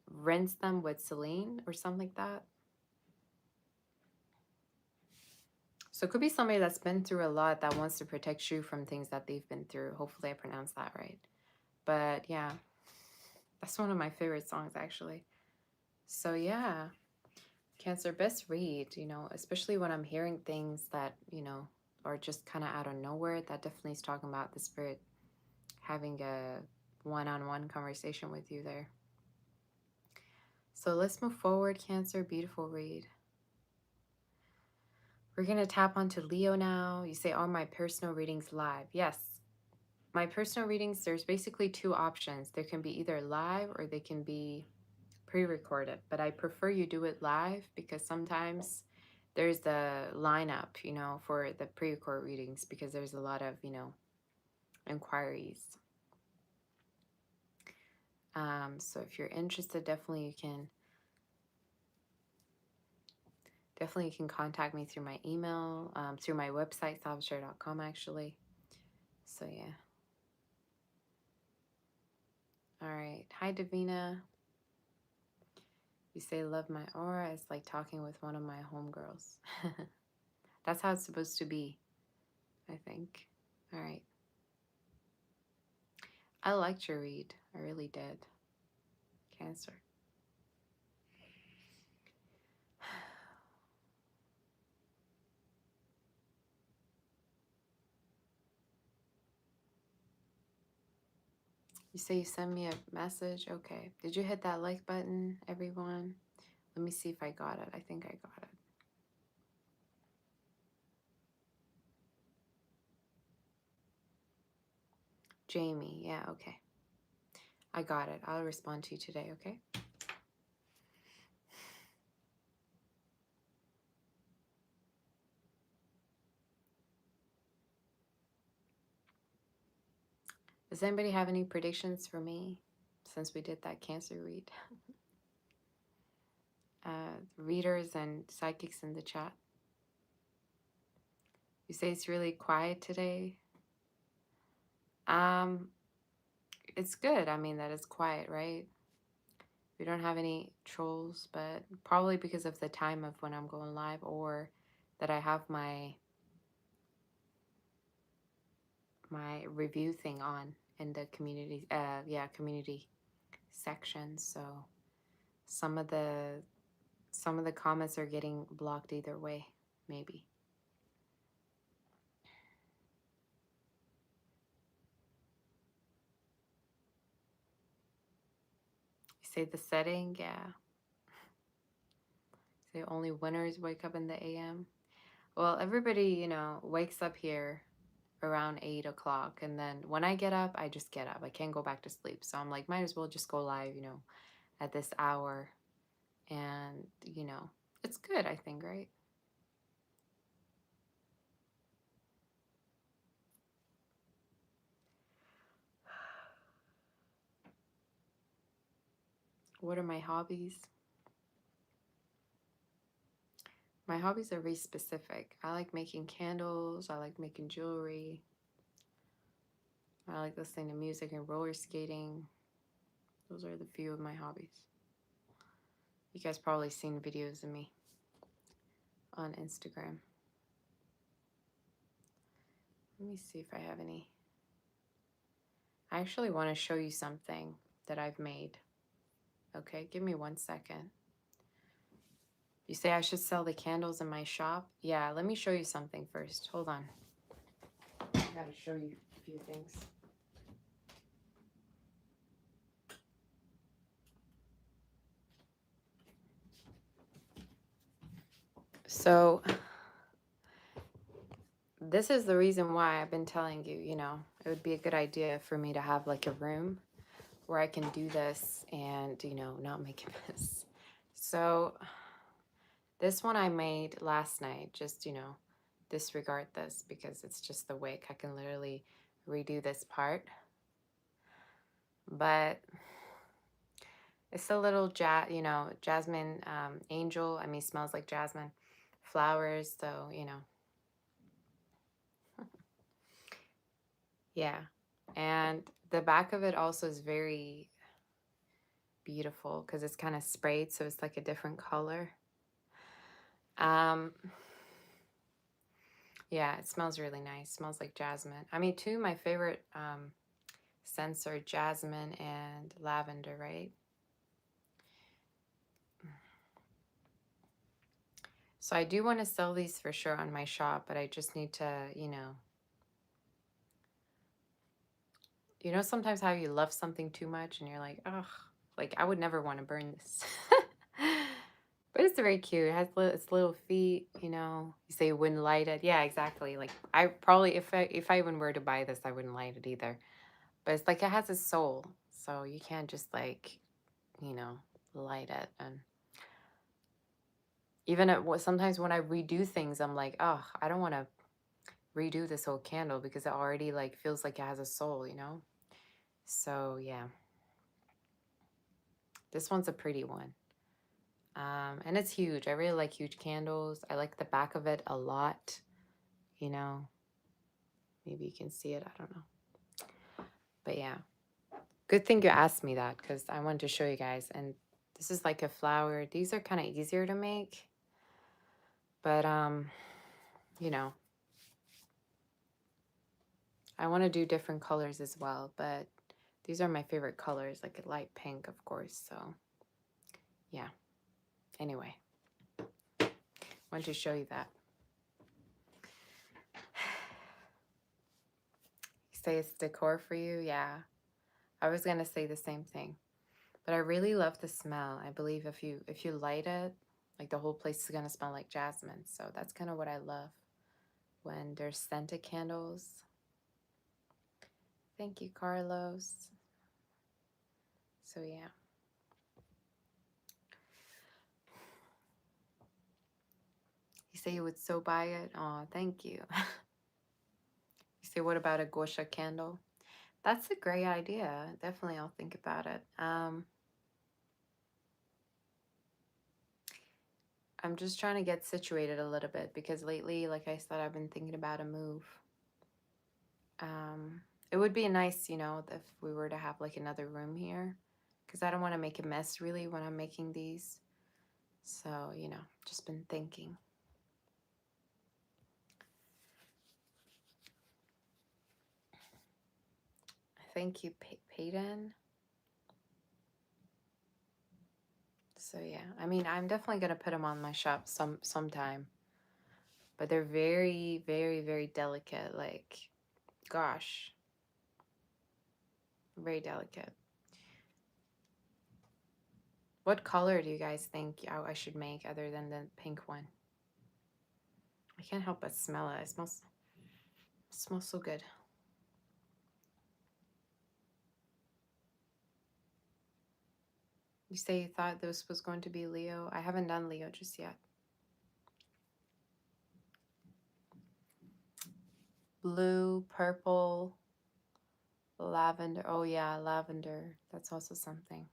rinse them with saline or something like that. So it could be somebody that's been through a lot that wants to protect you from things that they've been through. Hopefully I pronounced that right. But yeah, that's one of my favorite songs actually. So yeah, Cancer, best read, especially when I'm hearing things that, are just kind of out of nowhere. That definitely is talking about the spirit having a one-on-one conversation with you there. So let's move forward, Cancer. Beautiful read. We're going to tap onto Leo now. You say, are my personal readings live? Yes. My personal readings, there's basically two options. There can be either live or they can be pre-recorded. But I prefer you do it live because sometimes there's the lineup, for the pre-record readings because there's a lot of, inquiries. So if you're interested, definitely you can contact me through my email, through my website, salvatore.com actually. So yeah. All right. Hi, Davina. You say love my aura. It's like talking with one of my homegirls. That's how it's supposed to be, I think. All right. I liked your read. I really did. Cancer. You say you send me a message? Okay. Did you hit that like button, everyone? Let me see if I got it. I think I got it. Jamie. Yeah, okay. I got it. I'll respond to you today, okay? Does anybody have any predictions for me since we did that Cancer read? Readers and psychics in the chat. You say it's really quiet today. It's good. I mean, that it's quiet, right? We don't have any trolls, but probably because of the time of when I'm going live or that I have my review thing on in the community, community section. So some of the comments are getting blocked either way, maybe. You say the setting, yeah. Say only winners wake up in the AM. Well, everybody, wakes up here around 8 o'clock. And then when I get up, I just get up. I can't go back to sleep. So I'm like, might as well just go live, at this hour. And, it's good, I think, right? What are my hobbies? My hobbies are very specific. I like making candles. I like making jewelry. I like listening to music and roller skating. Those are the few of my hobbies. You guys probably seen videos of me on Instagram. Let me see if I have any. I actually want to show you something that I've made. Okay, give me 1 second. You say I should sell the candles in my shop? Yeah, let me show you something first. Hold on. I gotta show you a few things. So this is the reason why I've been telling you, it would be a good idea for me to have like a room where I can do this and, not make a mess. So this one I made last night, just, disregard this because it's just the wick. I can literally redo this part. But it's a little jasmine angel. I mean, smells like jasmine flowers. So, yeah. And the back of it also is very beautiful because it's kind of sprayed. So it's like a different color. Um, yeah, it smells really nice. Smells like jasmine. I mean, two of my favorite scents are jasmine and lavender, right? So I do want to sell these for sure on my shop, but I just need to, sometimes how you love something too much and you're like, ugh, like I would never want to burn this. But it's very cute. It has its little feet, You say you wouldn't light it. Yeah, exactly. Like I probably, if I even were to buy this, I wouldn't light it either. But it's like it has a soul, so you can't just like, you know, light it. And even sometimes when I redo things, I'm like, oh, I don't want to redo this whole candle because it already like feels like it has a soul. So yeah, this one's a pretty one. And it's huge. I really like huge candles. I like the back of it a lot. You know, maybe you can see it. I don't know. But yeah, good thing you asked me that because I wanted to show you guys. And this is like a flower. These are kind of easier to make. But, I want to do different colors as well. But these are my favorite colors, like a light pink, of course. So, yeah. Anyway, wanted to show you that. You say it's decor for you? Yeah. I was gonna say the same thing. But I really love the smell. I believe if you light it, like the whole place is gonna smell like jasmine. So that's kind of what I love when there's scented candles. Thank you, Carlos. So yeah. You say you would so buy it? Oh, thank you. You say, what about a Gosha candle? That's a great idea. Definitely, I'll think about it. I'm just trying to get situated a little bit because lately, like I said, I've been thinking about a move. It would be nice, if we were to have like another room here because I don't want to make a mess really when I'm making these. So, just been thinking. Thank you, Peyton. So yeah, I mean, I'm definitely gonna put them on my shop sometime, but they're very, very, very delicate. Like, gosh, very delicate. What color do you guys think I should make other than the pink one? I can't help but smell it. It smells so good. You say you thought this was going to be Leo. I haven't done Leo just yet. Blue, purple, lavender. Oh yeah, lavender. That's also something.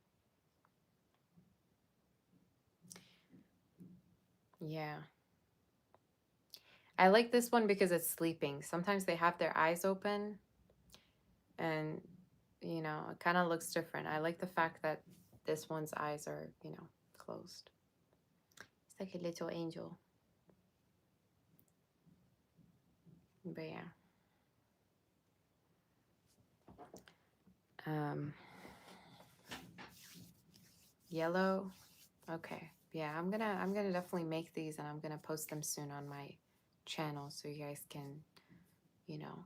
Yeah. I like this one because it's sleeping. Sometimes they have their eyes open and, it kind of looks different. I like the fact that this one's eyes are, closed. It's like a little angel. But yeah. Yellow. Okay. Yeah, I'm gonna definitely make these and I'm gonna post them soon on my channel so you guys can,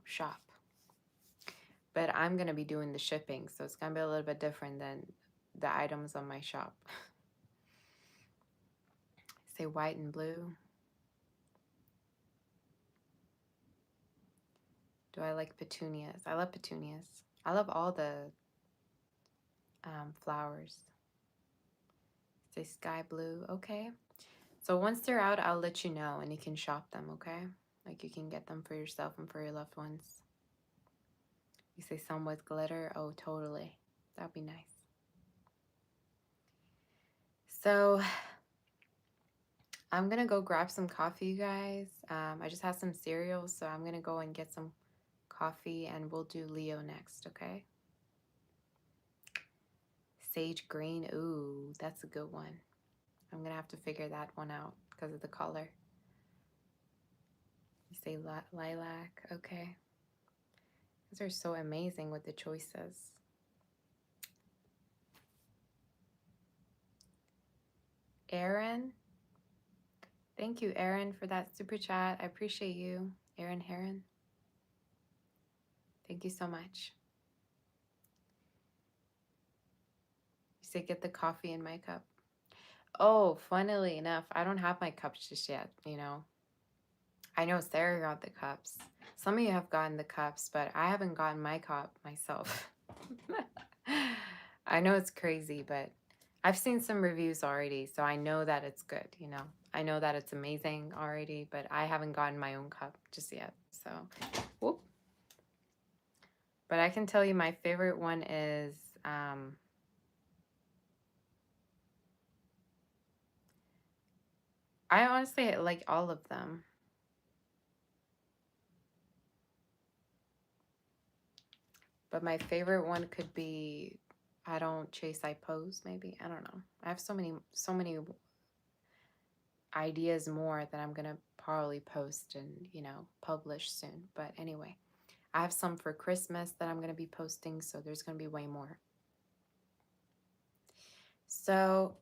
shop. But I'm gonna be doing the shipping, so it's gonna be a little bit different than the items on my shop. Say white and blue. Do I like petunias? I love petunias. I love all the flowers. Say sky blue. Okay. So once they're out, I'll let you know and you can shop them, okay? Like you can get them for yourself and for your loved ones. You say some with glitter. Oh, totally. That'd be nice. So I'm gonna go grab some coffee, you guys. I just had some cereal, so I'm gonna go and get some coffee and we'll do Leo next, okay? Sage green. Ooh, that's a good one. I'm gonna have to figure that one out because of the color. You say lilac. Okay. These are so amazing with the choices. Aaron. Thank you, Aaron, for that super chat. I appreciate you, Aaron Heron. Thank you so much. You say get the coffee in my cup. Oh, funnily enough, I don't have my cups just yet, you know. I know Sarah got the cups. Some of you have gotten the cups, but I haven't gotten my cup myself. I know it's crazy, but I've seen some reviews already, so I know that it's good, you know. I know that it's amazing already, but I haven't gotten my own cup just yet. So, whoop. But I can tell you my favorite one is I honestly like all of them. But my favorite one could be I don't chase, I pose, maybe. I don't know. I have so many ideas more that I'm gonna probably post and, you know, publish soon. But anyway, I have some for Christmas that I'm gonna be posting, so there's gonna be way more. So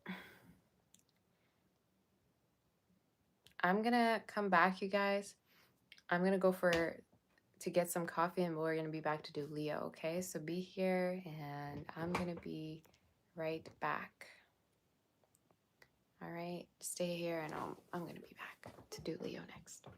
I'm gonna come back, you guys. I'm gonna go to get some coffee and we're gonna be back to do Leo, okay? So be here and I'm gonna be right back. All right, stay here and I'm gonna be back to do Leo next.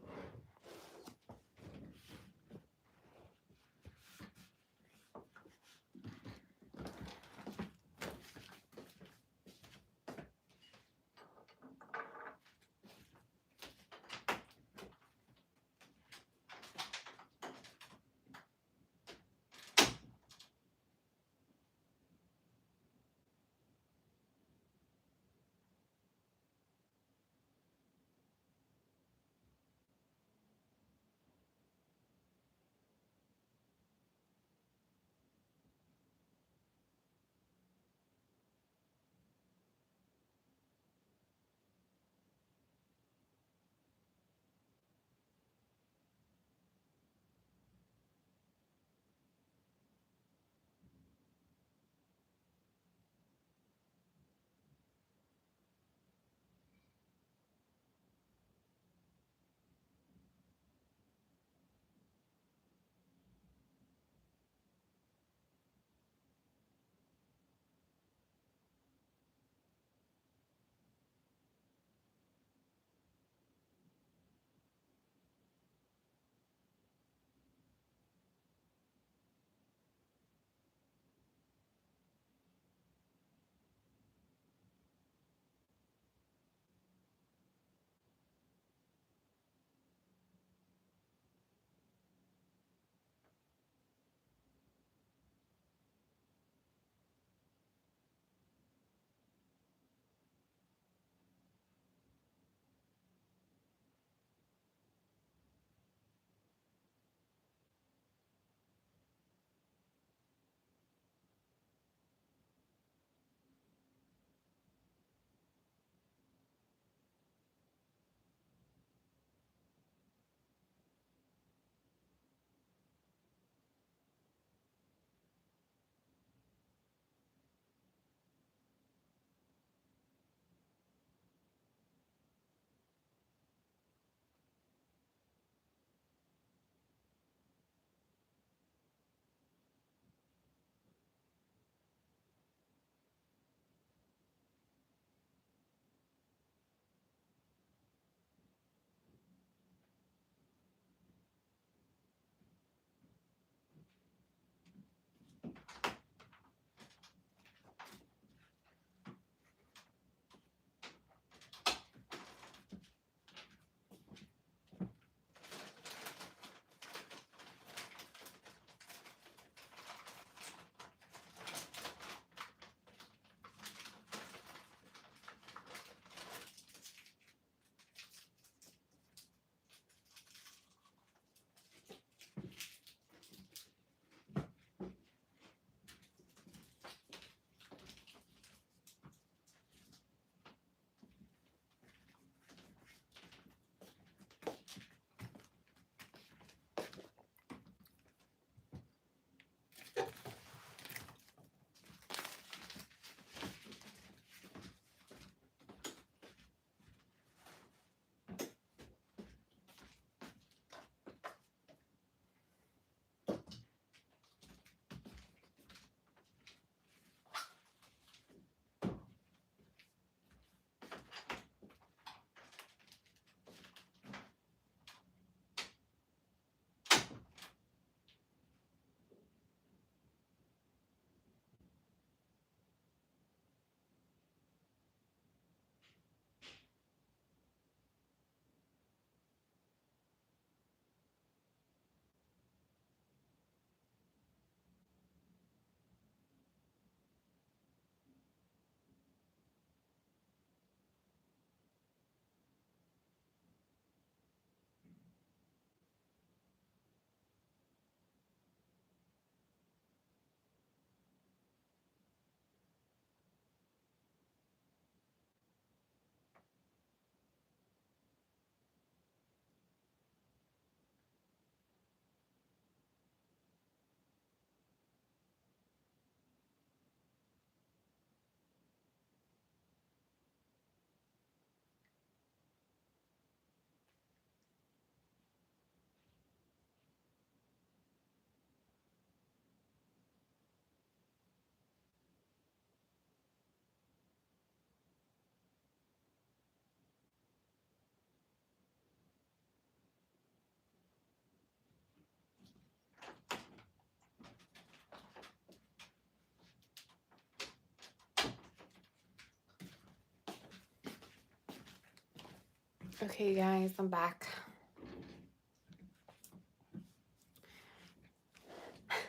Okay, guys, I'm back.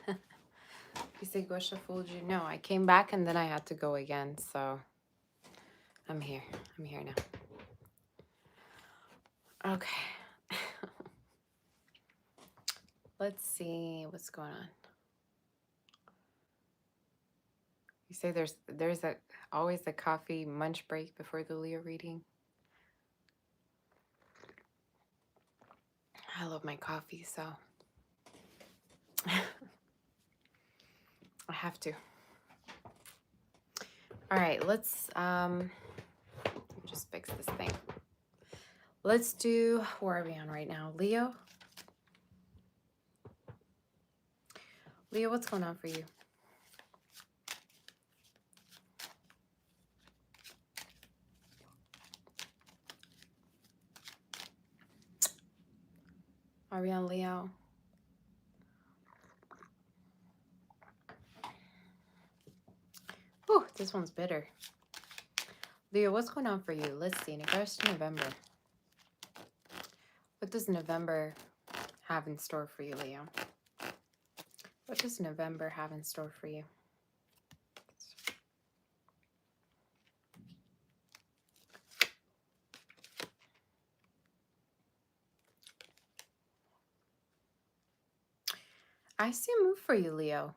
You say Gosha fooled you? No, I came back and then I had to go again. So I'm here. I'm here now. Okay. Let's see what's going on. You say there's always a coffee munch break before the Leo reading. I love my coffee, so I have to. All right, let's just fix this thing. Let's do, where are we on right now? Leo? Leo, what's going on for you? Are we on Leo? Whew, this one's bitter. Leo, what's going on for you? Let's see, in regards to November. What does November have in store for you, Leo? What does November have in store for you? I see a move for you, Leo.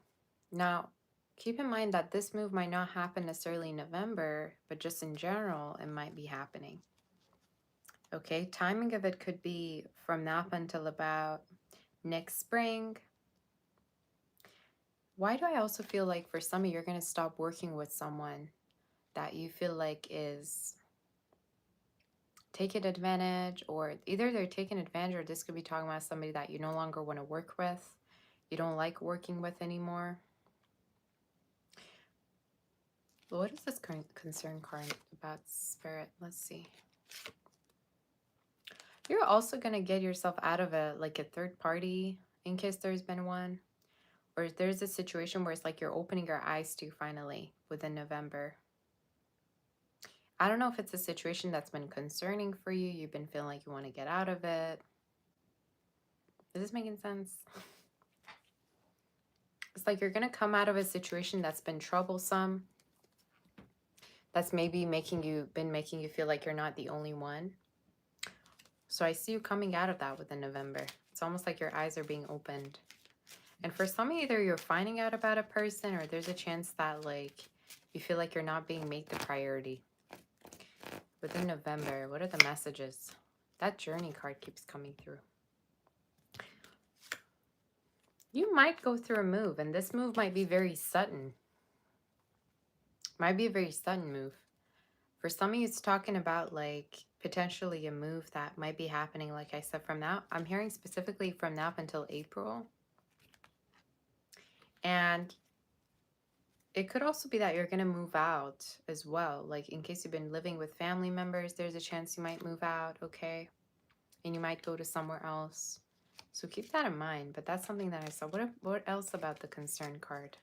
Now, keep in mind that this move might not happen necessarily in November, but just in general, it might be happening. Okay, timing of it could be from now up until about next spring. Why do I also feel like for some of you, you're going to stop working with someone that you feel like is taking advantage, or either they're taking advantage or this could be talking about somebody that you no longer want to work with, you don't like working with anymore. What is this concern card about, Spirit? Let's see. You're also going to get yourself out of a third party, in case there's been one, or there's a situation where it's like you're opening your eyes to finally within November. I don't know if it's a situation that's been concerning for you. You've been feeling like you want to get out of it. Is this making sense? It's like you're going to come out of a situation that's been troublesome. That's maybe making you feel like you're not the only one. So I see you coming out of that within November. It's almost like your eyes are being opened. And for some, either you're finding out about a person or there's a chance that like you feel like you're not being made the priority. Within November, what are the messages? That Journey card keeps coming through. You might go through a move, and this move might be very sudden. Might be a very sudden move. For some of you, it's talking about like potentially a move that might be happening, like I said, from now. I'm hearing specifically from now up until April. And it could also be that you're going to move out as well. Like in case you've been living with family members, there's a chance you might move out, okay? And you might go to somewhere else. So keep that in mind. But that's something that I saw. What else about the concern card?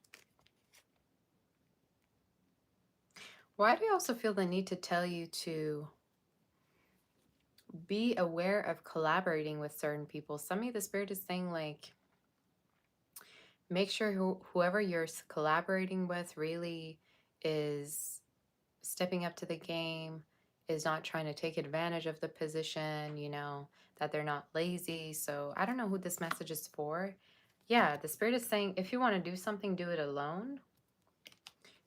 Why do I also feel the need to tell you to be aware of collaborating with certain people? Some of you, the Spirit is saying like, make sure whoever you're collaborating with really is stepping up to the game, is not trying to take advantage of the position, you know, that they're not lazy. So I don't know who this message is for. Yeah, the Spirit is saying if you want to do something, do it alone,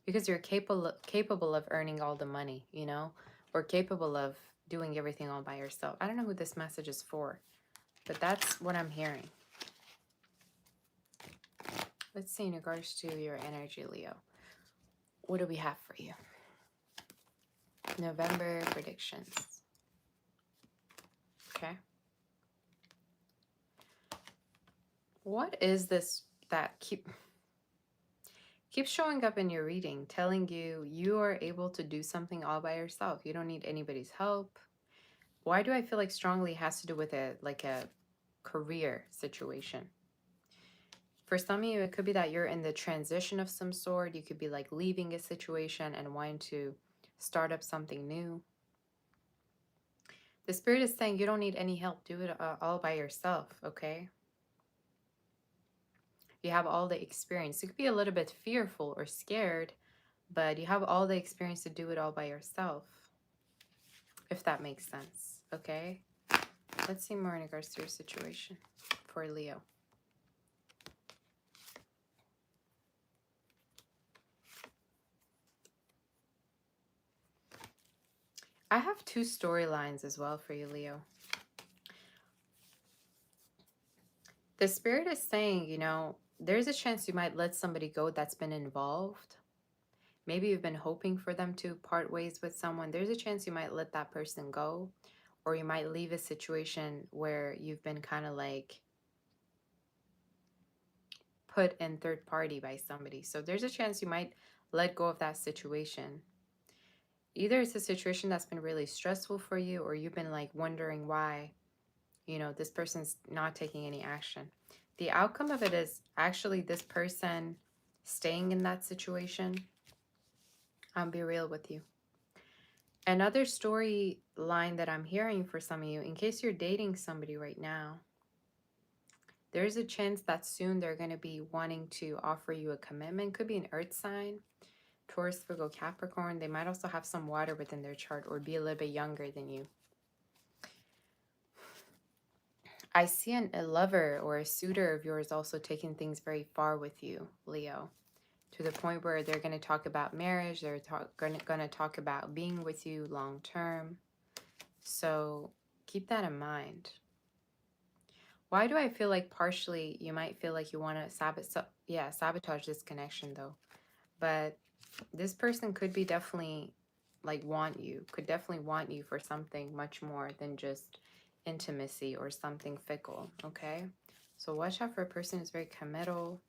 because you're capable of earning all the money, you know, or capable of doing everything all by yourself. I don't know who this message is for, but that's what I'm hearing. Let's see in regards to your energy, Leo. What do we have for you? November predictions. Okay. What is this that keeps showing up in your reading, telling you you are able to do something all by yourself? You don't need anybody's help. Why do I feel like strongly it has to do with a career situation? For some of you, it could be that you're in the transition of some sort. You could be like leaving a situation and wanting to start up something new. The spirit is saying you don't need any help. Do it all by yourself, okay? You have all the experience. You could be a little bit fearful or scared, but you have all the experience to do it all by yourself, if that makes sense, okay? Let's see more in regards to your situation for Leo. I have two storylines as well for you, Leo. The spirit is saying, you know, there's a chance you might let somebody go that's been involved. Maybe you've been hoping for them to part ways with someone. There's a chance you might let that person go, or you might leave a situation where you've been kind of like put in third party by somebody. So there's a chance you might let go of that situation. Either it's a situation that's been really stressful for you, or you've been like wondering why, you know, this person's not taking any action. The outcome of it is actually this person staying in that situation. I'll be real with you. Another storyline that I'm hearing for some of you, in case you're dating somebody right now, there's a chance that soon they're going to be wanting to offer you a commitment. Could be an earth sign, Taurus, Virgo, Capricorn. They might also have some water within their chart or be a little bit younger than you. I see a lover or a suitor of yours also taking things very far with you, Leo, to the point where they're going to talk about marriage. They're going to talk about being with you long term. So keep that in mind. Why do I feel like partially you might feel like you want to sabotage this connection though? But this person could be definitely like could definitely want you for something much more than just intimacy or something fickle, okay? So watch out for a person who's very committal.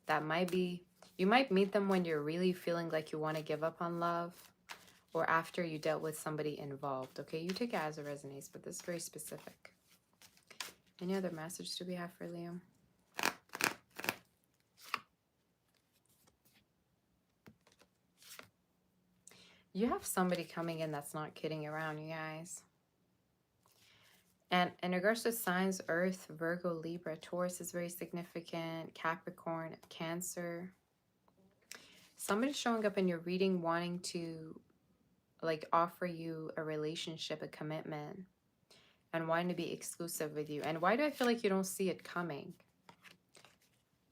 That might be, you might meet them when you're really feeling like you want to give up on love or after you dealt with somebody involved, okay? You take it as it resonates, but this is very specific. Any other message do we have for Leo? You have somebody coming in that's not kidding around, you guys. And in regards to signs, Earth, Virgo, Libra, Taurus is very significant. Capricorn, Cancer. Somebody's showing up in your reading wanting to like offer you a relationship, a commitment, and wanting to be exclusive with you. And why do I feel like you don't see it coming?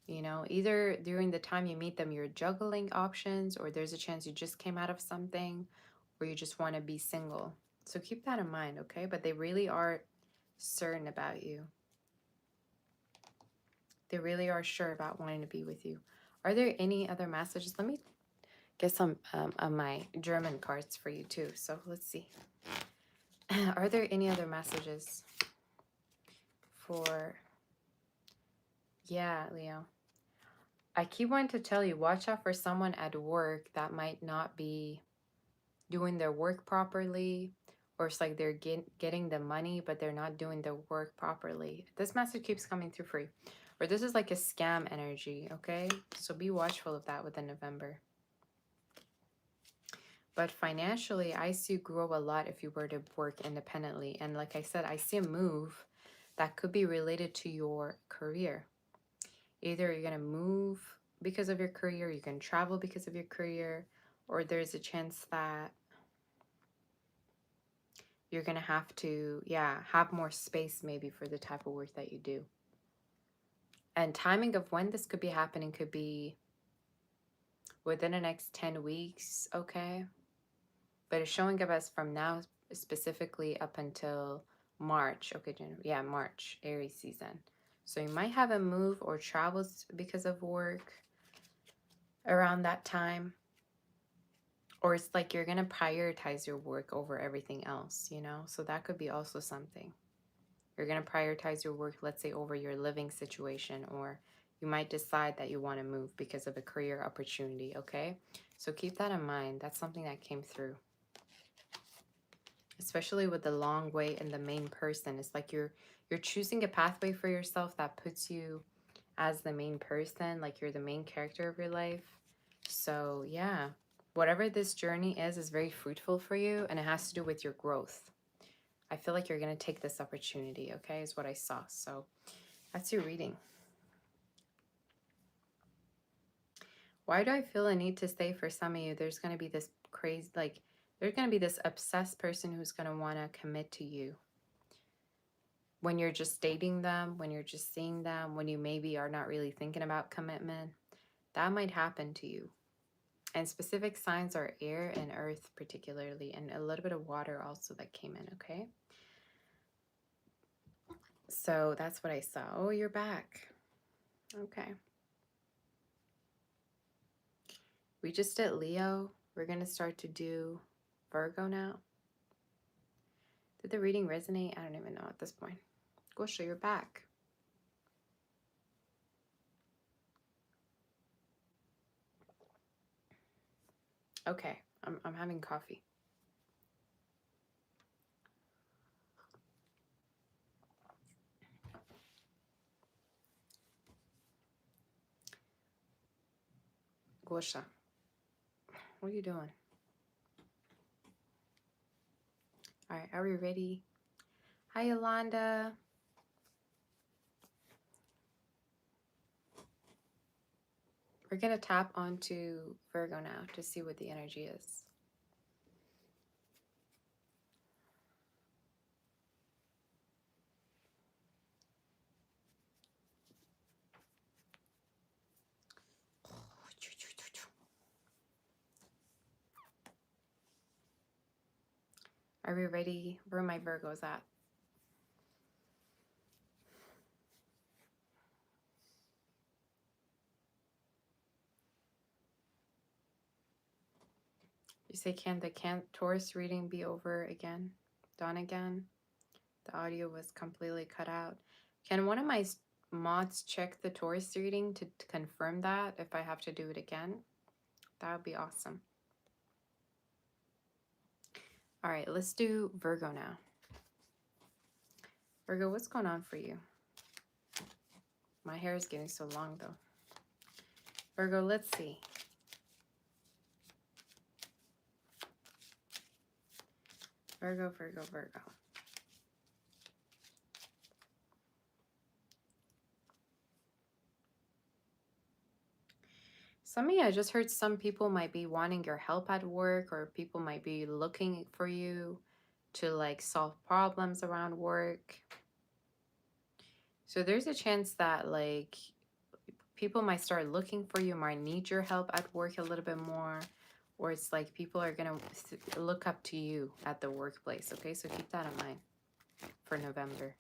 You know, either during the time you meet them, you're juggling options, or there's a chance you just came out of something, or you just want to be single. So keep that in mind, okay? But they really are certain about you. They really are sure about wanting to be with you. Are there any other messages? Let me get some of my German cards for you too. So let's see. Are there any other messages for, yeah, Leo? I keep wanting to tell you, watch out for someone at work that might not be doing their work properly, or it's like they're getting the money, but they're not doing their work properly. This message keeps coming through free. Or this is like a scam energy, okay? So be watchful of that within November. But financially, I see you grow a lot if you were to work independently. And like I said, I see a move that could be related to your career. Either you're going to move because of your career, you can travel because of your career, or there's a chance that you're going to have to, have more space maybe for the type of work that you do. And timing of when this could be happening could be within the next 10 weeks, okay? But it's showing up as from now specifically up until March. Okay, March, Aries season. So you might have a move or travels because of work around that time. Or it's like you're going to prioritize your work over everything else, you know? So that could be also something. You're going to prioritize your work, let's say, over your living situation, or you might decide that you want to move because of a career opportunity, okay? So keep that in mind. That's something that came through. Especially with the long way and the main person. It's like you're choosing a pathway for yourself that puts you as the main person, like you're the main character of your life. So yeah, whatever this journey is very fruitful for you, and it has to do with your growth. I feel like you're going to take this opportunity, okay, is what I saw. So that's your reading. Why do I feel a need to stay for some of you? There's going to be this crazy, like, there's going to be this obsessed person who's going to want to commit to you. When you're just dating them, when you're just seeing them, when you maybe are not really thinking about commitment, that might happen to you. And specific signs are air and earth particularly, and a little bit of water also that came in, okay? So that's what I saw. Oh, you're back. Okay. We just did Leo. We're going to start to do Virgo now. Did the reading resonate? I don't even know at this point. Go show your back. Okay, I'm having coffee. Gosha, what are you doing? All right, are we ready? Hi, Yolanda. We're going to tap onto Virgo now to see what the energy is. Are we ready? Where are my Virgos at? You say, can the Taurus reading be over again? Done again? The audio was completely cut out. Can one of my mods check the Taurus reading to confirm that if I have to do it again? That would be awesome. All right, let's do Virgo now. Virgo, what's going on for you? My hair is getting so long though. Virgo, let's see. Virgo, Virgo, Virgo. Some of you, I just heard some people might be wanting your help at work, or people might be looking for you to like solve problems around work. So there's a chance that like people might start looking for you, might need your help at work a little bit more, or it's like people are going to look up to you at the workplace. Okay, so keep that in mind for November.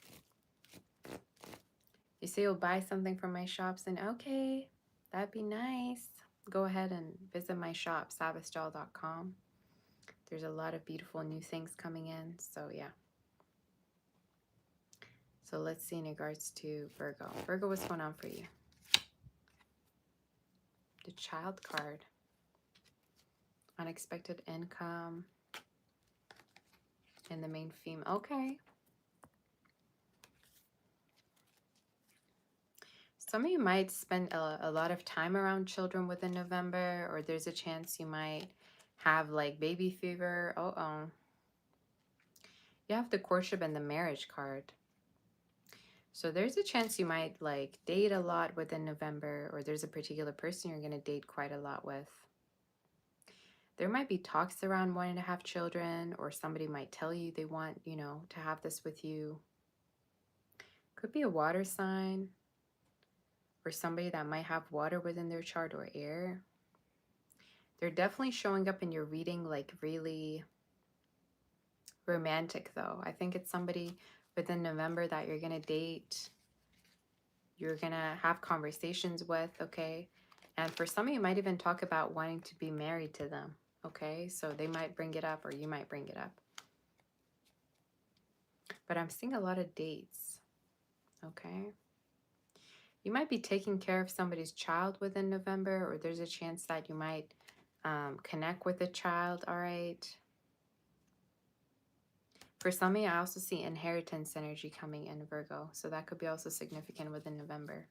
You say you'll buy something from my shops, and okay, that'd be nice. Go ahead and visit my shop, sabbathdoll.com. There's a lot of beautiful new things coming in, so yeah. So let's see in regards to Virgo. Virgo, what's going on for you? The Child card. Unexpected income. And the main theme. Okay. Some of you might spend a lot of time around children within November, or there's a chance you might have like baby fever. You have the courtship and the marriage card. So there's a chance you might like date a lot within November, or there's a particular person you're going to date quite a lot with. There might be talks around wanting to have children, or somebody might tell you they want, you know, to have this with you. Could be a water sign, or somebody that might have water within their chart, or air. They're definitely showing up in your reading like really romantic though. I think it's somebody within November that you're going to date, you're going to have conversations with, okay? And for some of you might even talk about wanting to be married to them, okay? So they might bring it up, or you might bring it up. But I'm seeing a lot of dates, okay? You might be taking care of somebody's child within November, or there's a chance that you might connect with a child, all right? For some of you, I also see inheritance energy coming in, Virgo. So that could be also significant within November.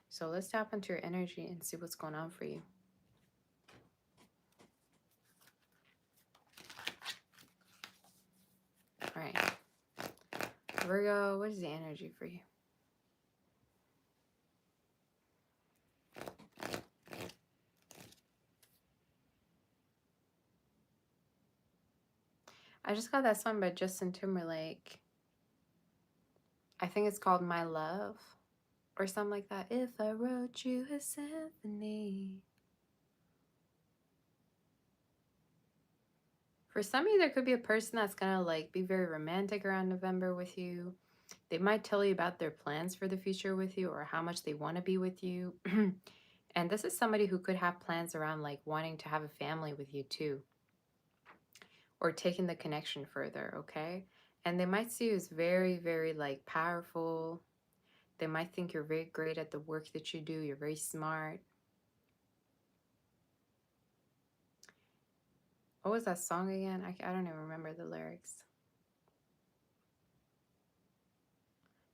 So let's tap into your energy and see what's going on for you. All right. Virgo, what is the energy for you? I just got that song by Justin Timberlake. I think it's called My Love or something like that. If I wrote you a symphony. For some of you, there could be a person that's gonna like be very romantic around November with you. They might tell you about their plans for the future with you or how much they want to be with you. And this is somebody who could have plans around like wanting to have a family with you too, or taking the connection further, okay? And they might see you as very, very like powerful. They might think you're very great at the work that you do. You're very smart. What was that song again? I don't even remember the lyrics.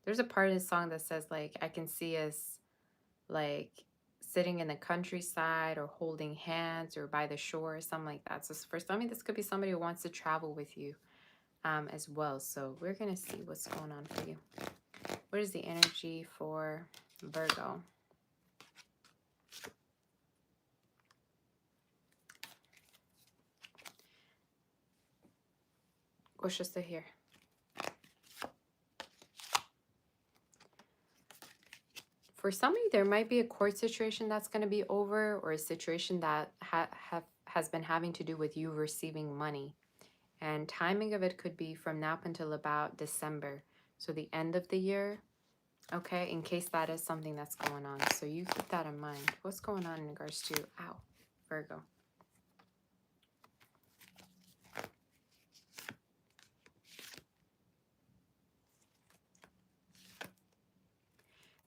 There's a part of the song that says like, I can see us like sitting in the countryside or holding hands or by the shore or something like that. So for some of you, this could be somebody who wants to travel with you as well. So we're going to see what's going on for you. What is the energy for Virgo? What's just here? For some of you, there might be a court situation that's going to be over, or a situation that has been having to do with you receiving money. And timing of it could be from now up until about December. So the end of the year, okay, in case that is something that's going on. So you keep that in mind. What's going on in regards to, Virgo?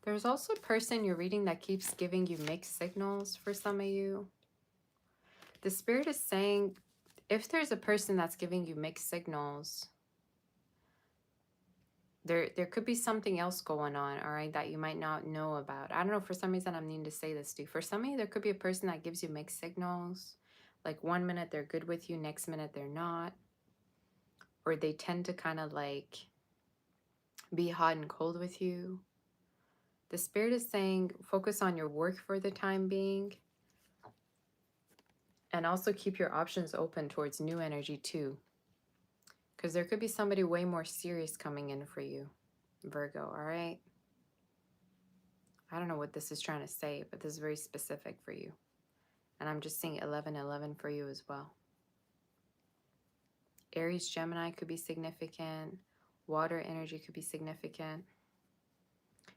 There's also a person you're reading that keeps giving you mixed signals for some of you. The Spirit is saying, if there's a person that's giving you mixed signals, there could be something else going on, all right, that you might not know about. I don't know, for some reason I'm needing to say this to you. For some of you, there could be a person that gives you mixed signals. Like one minute they're good with you, next minute they're not. Or they tend to kind of like be hot and cold with you. The Spirit is saying focus on your work for the time being. And also keep your options open towards new energy too. Because there could be somebody way more serious coming in for you, Virgo, all right? I don't know what this is trying to say, but this is very specific for you. And I'm just seeing 1111 for you as well. Aries, Gemini could be significant. Water energy could be significant.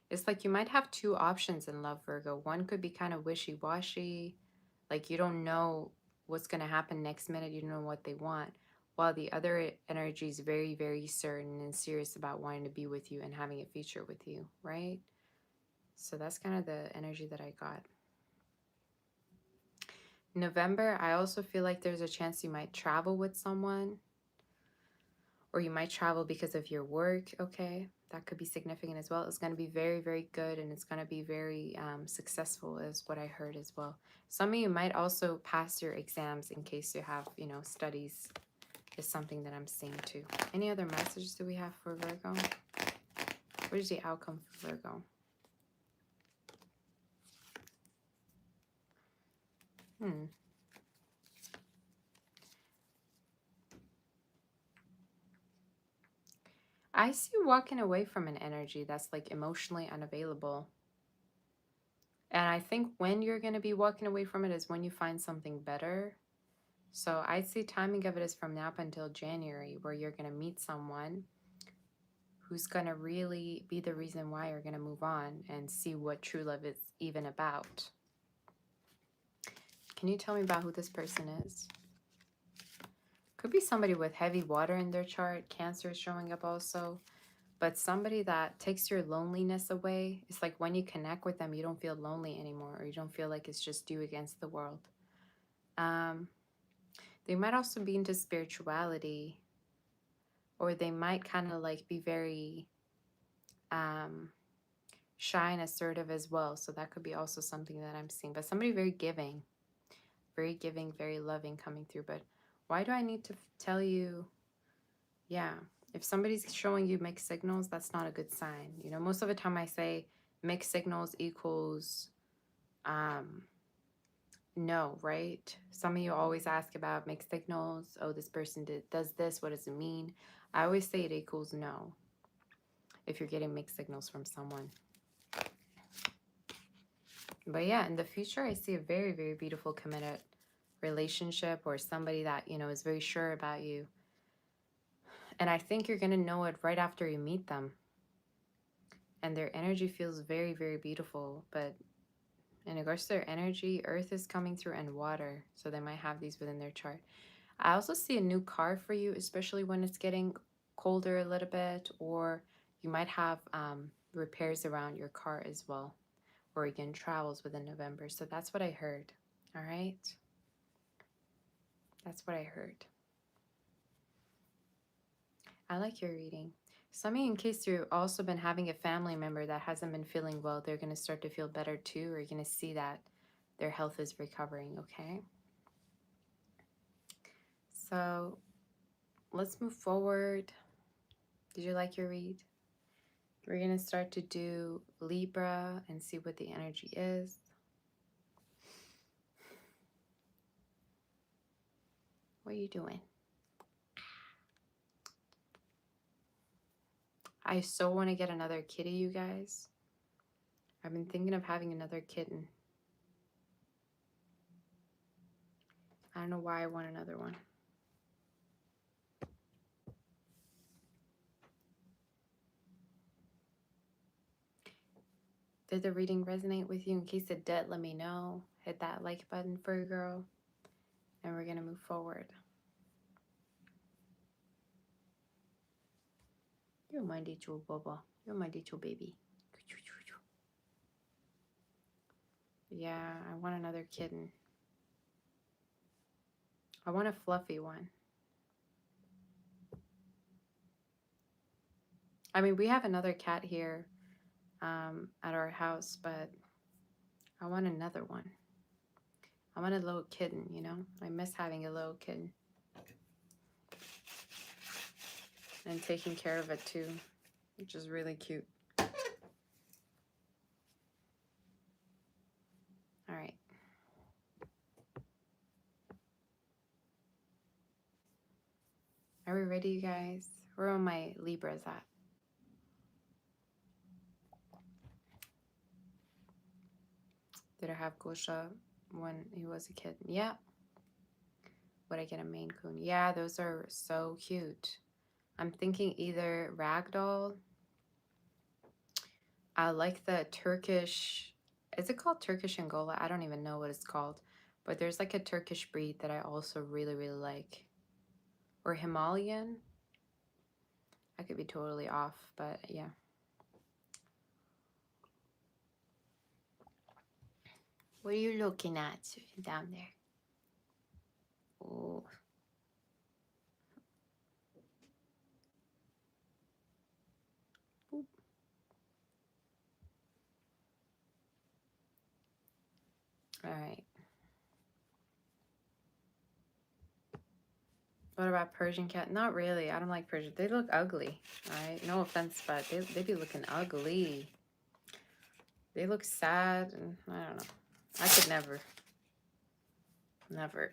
It's like you might have two options in love, Virgo. One could be kind of wishy-washy. Like you don't know what's going to happen next minute. You don't know what they want. While the other energy is very, very certain and serious about wanting to be with you and having a future with you, right? So that's kind of the energy that I got. November, I also feel like there's a chance you might travel with someone. Or you might travel because of your work, okay? That could be significant as well. It's going to be very, very good, and it's going to be very successful is what I heard as well. Some of you might also pass your exams in case you have, you know, studies is something that I'm seeing too. Any other messages do we have for Virgo? What is the outcome for Virgo? I see you walking away from an energy that's like emotionally unavailable. And I think when you're going to be walking away from it is when you find something better. So I'd say timing of it is from now up until January, where you're going to meet someone who's going to really be the reason why you're going to move on and see what true love is even about. Can you tell me about who this person is? Could be somebody with heavy water in their chart. Cancer is showing up also. But somebody that takes your loneliness away. It's like when you connect with them, you don't feel lonely anymore, or you don't feel like it's just you against the world. They might also be into spirituality, or they might kind of like be very shy and assertive as well. So that could be also something that I'm seeing. But somebody very giving, very loving coming through. But why do I need to tell you? Yeah, If somebody's showing you mixed signals, that's not a good sign. You know, most of the time I say mixed signals equals um, no, right? Some of you always ask about mixed signals. Oh, this person does this. What does it mean? I always say it equals no if you're getting mixed signals from someone. But yeah, in the future, I see a very, very beautiful committed relationship or somebody that, you know, is very sure about you. And I think you're going to know it right after you meet them. And their energy feels very, very beautiful. But in regards to their energy, earth is coming through and water. So they might have these within their chart. I also see a new car for you, especially when it's getting colder a little bit, or you might have repairs around your car as well, or again, travels within November. So that's what I heard. All right. That's what I heard. I like your reading. Some of you, in case you've also been having a family member that hasn't been feeling well, they're going to start to feel better too, or you're going to see that their health is recovering, okay? So let's move forward. Did you like your read? We're going to start to do Libra and see what the energy is. What are you doing? I so want to get another kitty, you guys. I've been thinking of having another kitten. I don't know why I want another one. Did the reading resonate with you? In case it did, let me know. Hit that like button for a girl. And we're going to move forward. You're my little bubba. You're my little baby. Yeah, I want another kitten. I want a fluffy one. I mean, we have another cat here at our house, but I want another one. I want a little kitten, you know? I miss having a little kitten. And taking care of it too, which is really cute. All right. Are we ready, you guys? Where are my Libras at? Did I have Gosha when he was a kid? Yeah. Would I get a Maine Coon? Yeah, those are so cute. I'm thinking either Ragdoll. I like the Turkish. Is it called Turkish Angola? I don't even know what it's called. But there's like a Turkish breed that I also really, really like. Or Himalayan. I could be totally off, but yeah. What are you looking at down there? Oh. Boop. All right. What about Persian cat? Not really. I don't like Persian. They look ugly. All right. No offense, but they be looking ugly. They look sad, and I don't know. I could never. Never.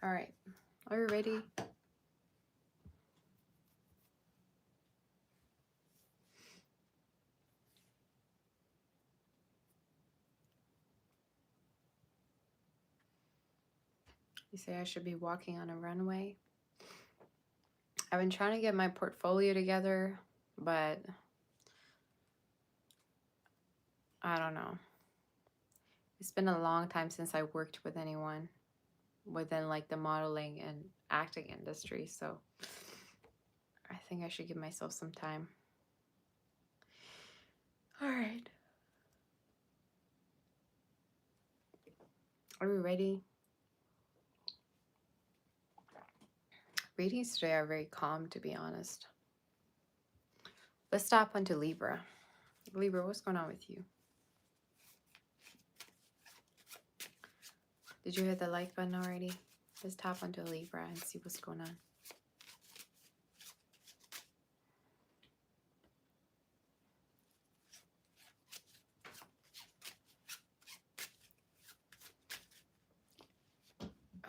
All right. Are you ready? You say I should be walking on a runway. I've been trying to get my portfolio together, but I don't know. It's been a long time since I worked with anyone within like the modeling and acting industry, so I think I should give myself some time. All right. Are we ready? Readings today are very calm, to be honest. Let's stop onto Libra. Libra, what's going on with you? Did you hit the like button already? Let's tap onto a Libra and see what's going on.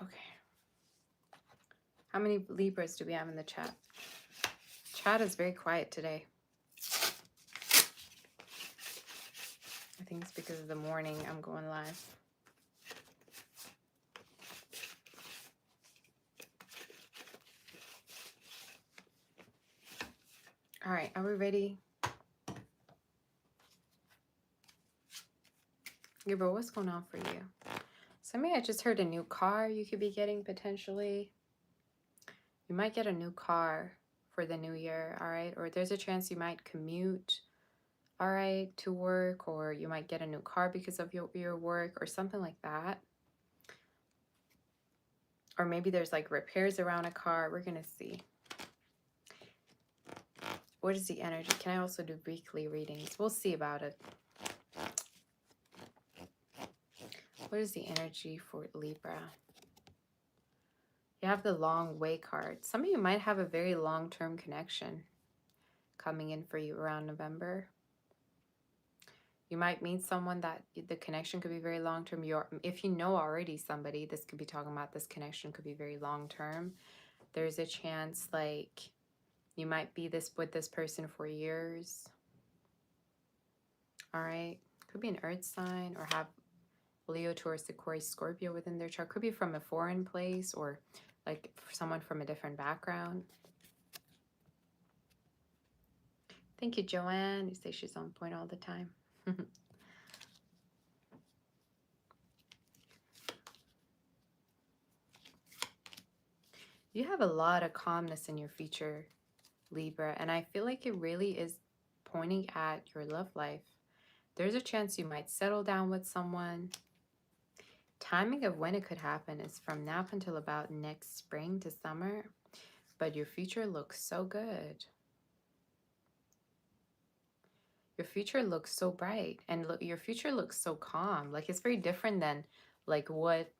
Okay. How many Libras do we have in the chat? Chat is very quiet today. I think it's because of the morning I'm going live. All right, are we ready? Libra, what's going on for you? Some of you, I just heard a new car you could be getting potentially. You might get a new car for the new year, all right? Or there's a chance you might commute, all right, to work, or you might get a new car because of your work or something like that. Or maybe there's like repairs around a car. We're going to see. What is the energy? Can I also do weekly readings? We'll see about it. What is the energy for Libra? You have the long way card. Some of you might have a very long-term connection coming in for you around November. You might meet someone that the connection could be very long-term. If you know already somebody, this could be talking about this connection could be very long-term. There's a chance like you might be with this person for years. All right. Could be an earth sign or have Leo, Taurus, Aquarius, Scorpio within their chart. Could be from a foreign place or like someone from a different background. Thank you, Joanne. You say she's on point all the time. You have a lot of calmness in your future, Libra, and I feel like it really is pointing at your love life. There's a chance you might settle down with someone. Timing of when it could happen is from now up until about next spring to summer, but your future looks so good. Your future looks so bright, and your future looks so calm. Like it's very different than like what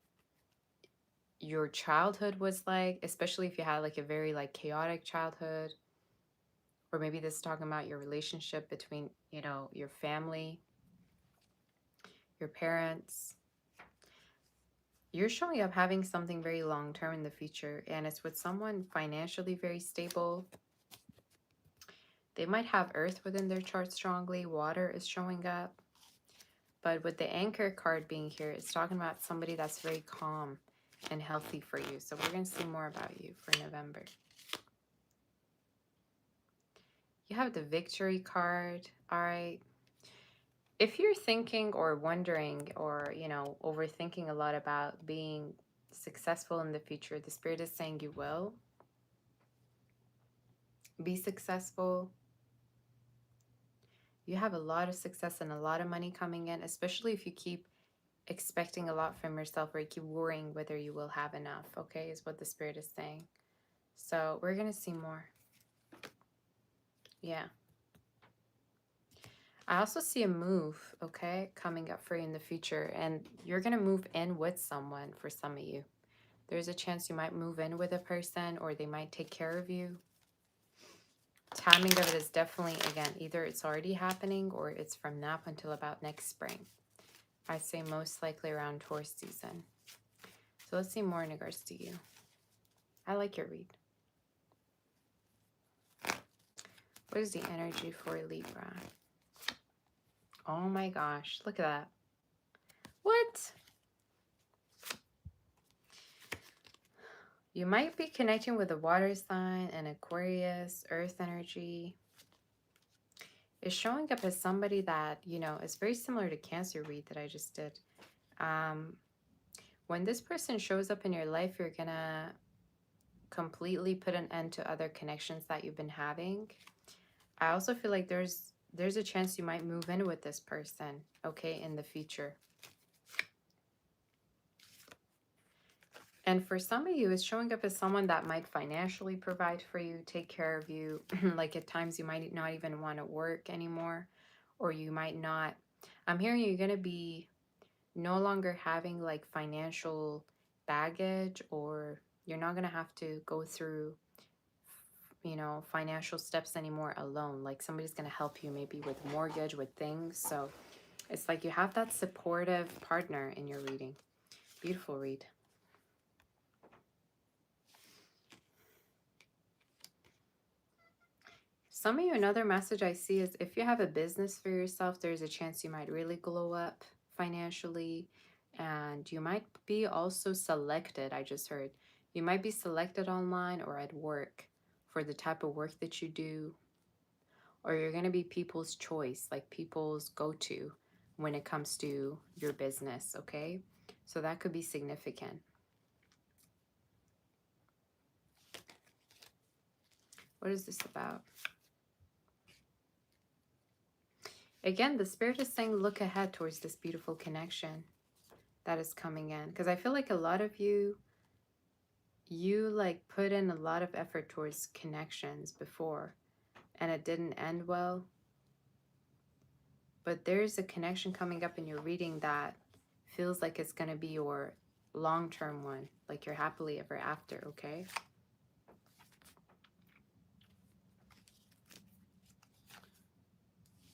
your childhood was like, especially if you had like a very like chaotic childhood. Or maybe this is talking about your relationship between, you know, your family, your parents. You're showing up having something very long-term in the future, and it's with someone financially very stable. They might have earth within their chart strongly. Water is showing up. But with the anchor card being here, it's talking about somebody that's very calm and healthy for you. So we're going to see more about you for November. You have the victory card. All right. If you're thinking or wondering or, you know, overthinking a lot about being successful in the future, the Spirit is saying you will be successful. You have a lot of success and a lot of money coming in, especially if you keep expecting a lot from yourself or you keep worrying whether you will have enough, okay, is what the Spirit is saying. So we're going to see more. Yeah. I also see a move, okay, coming up for you in the future, and you're going to move in with someone for some of you. There's a chance you might move in with a person or they might take care of you. Timing of it is definitely, again, either it's already happening or it's from now until about next spring. I say most likely around Taurus season. So let's see more in regards to you. I like your read. What is the energy for Libra? Oh my gosh, look at that. What? You might be connecting with a water sign, an Aquarius, earth energy. It's showing up as somebody that, you know, is very similar to Cancer read that I just did. When this person shows up in your life, you're going to completely put an end to other connections that you've been having. I also feel like there's a chance you might move in with this person, okay, in the future. And for some of you, it's showing up as someone that might financially provide for you, take care of you. Like at times you might not even want to work anymore, or you might not. I'm hearing you're going to be no longer having like financial baggage, or you're not going to have to go through, you know, financial steps anymore alone. Like somebody's going to help you maybe with mortgage, with things. So it's like you have that supportive partner in your reading. Beautiful read. Some of you, another message I see is if you have a business for yourself, there's a chance you might really glow up financially. And you might be also selected, I just heard. You might be selected online or at work for the type of work that you do. Or you're going to be people's choice, like people's go-to when it comes to your business, okay? So that could be significant. What is this about? Again, the Spirit is saying look ahead towards this beautiful connection that is coming in. Because I feel like a lot of you like put in a lot of effort towards connections before and it didn't end well. But there's a connection coming up in your reading that feels like it's going to be your long-term one, like you're happily ever after, okay?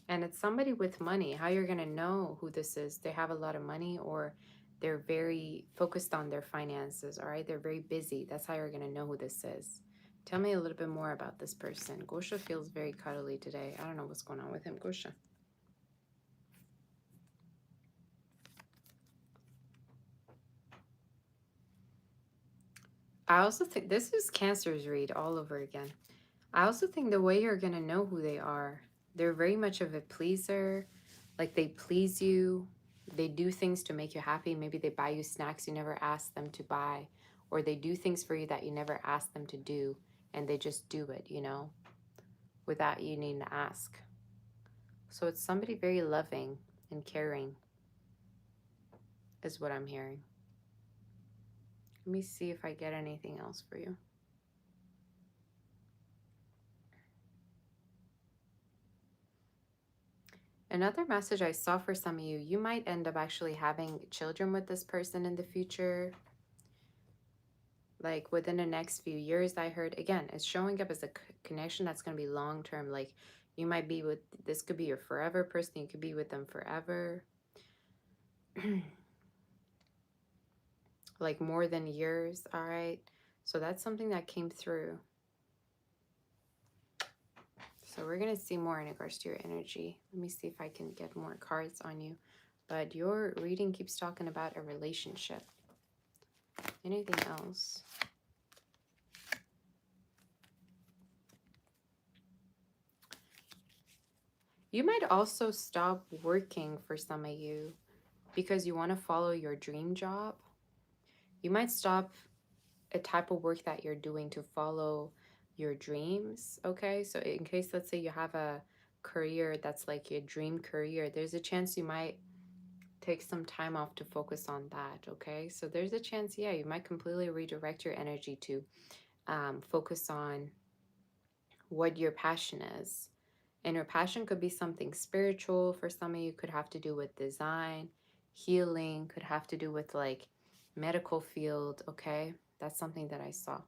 And it's somebody with money. How you're going to know who this is? They have a lot of money, or they're very focused on their finances, all right? They're very busy. That's how you're going to know who this is. Tell me a little bit more about this person. Gosha feels very cuddly today. I don't know what's going on with him, Gosha. I also think this is Cancer's read all over again. I also think the way you're going to know who they are, they're very much of a pleaser. Like they please you. They do things to make you happy. Maybe they buy you snacks you never asked them to buy. Or they do things for you that you never asked them to do. And they just do it, you know, without you needing to ask. So it's somebody very loving and caring is what I'm hearing. Let me see if I get anything else for you. Another message I saw for some of you, you might end up actually having children with this person in the future. Like within the next few years, I heard, again, it's showing up as a connection that's going to be long-term. Like you might be with, this could be your forever person. You could be with them forever. Like more than years, all right? So that's something that came through. So we're going to see more in regards to your energy. Let me see if I can get more cards on you. But your reading keeps talking about a relationship. Anything else? You might also stop working for some of you because you want to follow your dream job. You might stop a type of work that you're doing to follow your dreams, okay? So in case, let's say you have a career that's like your dream career, there's a chance you might take some time off to focus on that, okay? So there's a chance, yeah, you might completely redirect your energy to focus on what your passion is. And your passion could be something spiritual. For some of you, could have to do with design, healing, could have to do with like medical field, okay? That's something that I saw.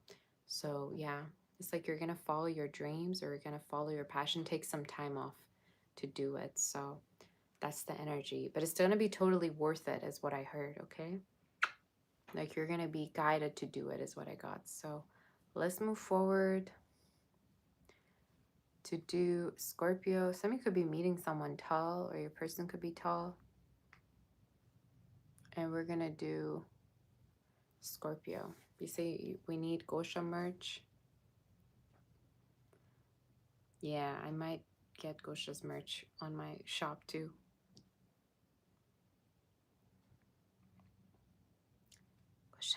So yeah, it's like you're going to follow your dreams or you're going to follow your passion. Take some time off to do it. So that's the energy. But it's going to be totally worth it is what I heard, okay? Like you're going to be guided to do it is what I got. So let's move forward to do Scorpio. Some of you could be meeting someone tall, or your person could be tall. And we're going to do Scorpio. You say we need Gosha merch. Yeah, I might get Gosha's merch on my shop too. Gosha.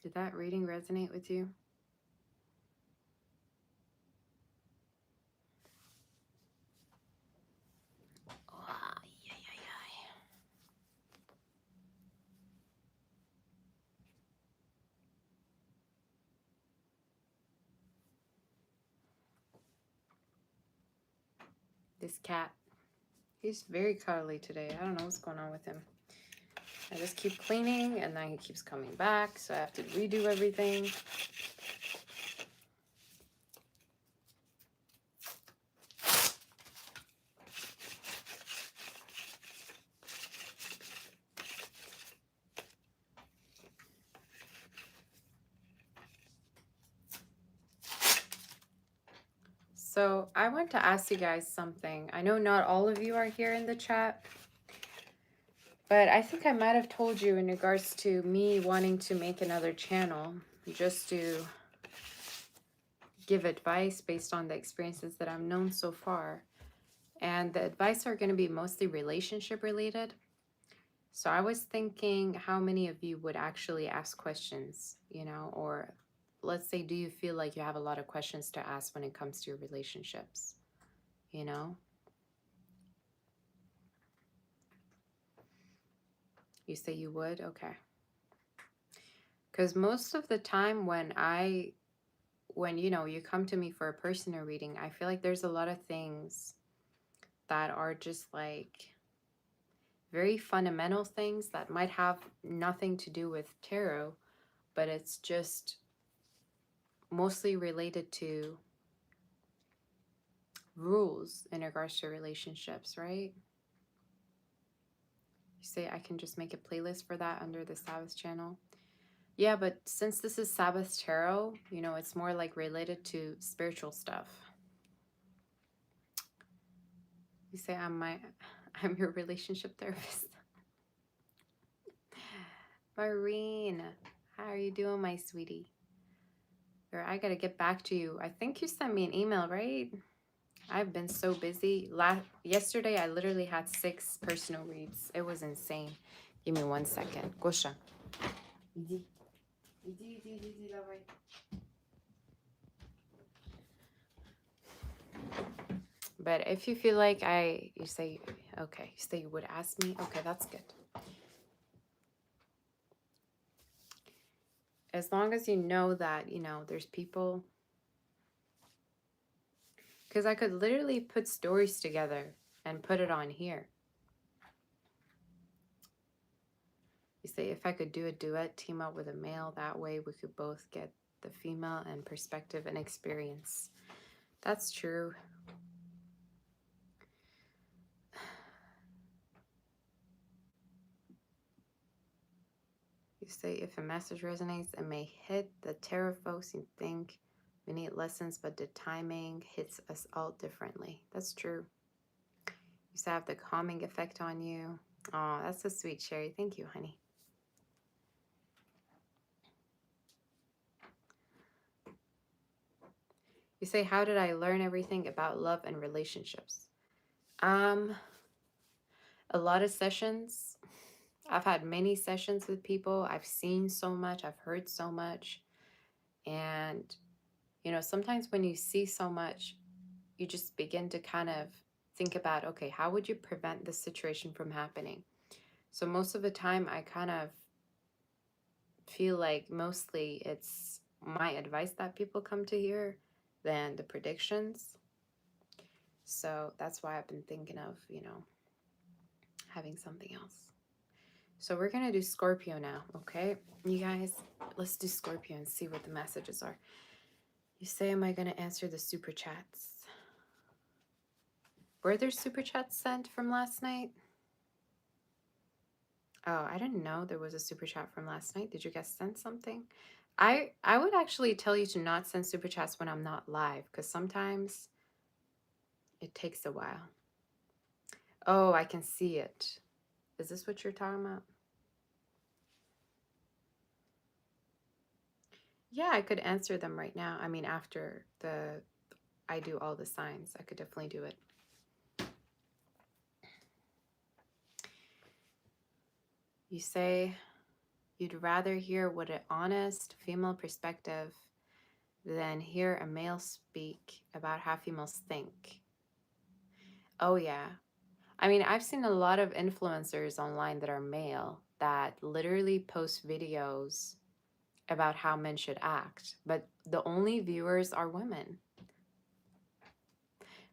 Did that reading resonate with you? Oh, yeah, yeah, yeah. This cat. He's very cuddly today. I don't know what's going on with him. I just keep cleaning and then he keeps coming back, so I have to redo everything. So I want to ask you guys something. I know not all of you are here in the chat, but I think I might have told you in regards to me wanting to make another channel just to give advice based on the experiences that I've known so far. And the advice are going to be mostly relationship related. So I was thinking how many of you would actually ask questions, you know, or let's say, do you feel like you have a lot of questions to ask when it comes to your relationships, you know? You say you would? Okay. Because most of the time when, you know, you come to me for a personal reading, I feel like there's a lot of things that are just like very fundamental things that might have nothing to do with tarot, but it's just mostly related to rules in regards to relationships, right? You say I can just make a playlist for that under the Sabbath channel. Yeah, but since this is Sabbath tarot, you know, it's more like related to spiritual stuff. You say I'm your relationship therapist. Maureen, how are you doing, my sweetie? Or I gotta get back to you. I think you sent me an email, right? I've been so busy. Yesterday, I literally had 6 personal reads. It was insane. Give me 1 second. Gosha. But if you feel like you say, okay, you say you would ask me. Okay, that's good. As long as you know that, you know, there's people. Because I could literally put stories together and put it on here. You say, if I could do a duet, team up with a male, that way we could both get the female and perspective and experience. That's true. You say, if a message resonates, it may hit the tarot folks you think we need lessons, but the timing hits us all differently. That's true. You say, have the calming effect on you. Oh, that's so sweet, Sherry. Thank you, honey. You say, how did I learn everything about love and relationships? A lot of sessions. I've had many sessions with people. I've seen so much. I've heard so much. And, you know, sometimes when you see so much, you just begin to kind of think about, okay, how would you prevent this situation from happening? So most of the time, I kind of feel like mostly it's my advice that people come to hear than the predictions. So that's why I've been thinking of, you know, having something else. So we're going to do Scorpio now, okay? You guys, let's do Scorpio and see what the messages are. You say, am I going to answer the super chats? Were there super chats sent from last night? Oh, I didn't know there was a super chat from last night. Did you guys send something? I would actually tell you to not send super chats when I'm not live, because sometimes it takes a while. Oh, I can see it. Is this what you're talking about? Yeah, I could answer them right now. I mean, after I do all the signs, I could definitely do it. You say you'd rather hear what an honest female perspective than hear a male speak about how females think. Oh, yeah. I mean, I've seen a lot of influencers online that are male that literally post videos about how men should act, but the only viewers are women.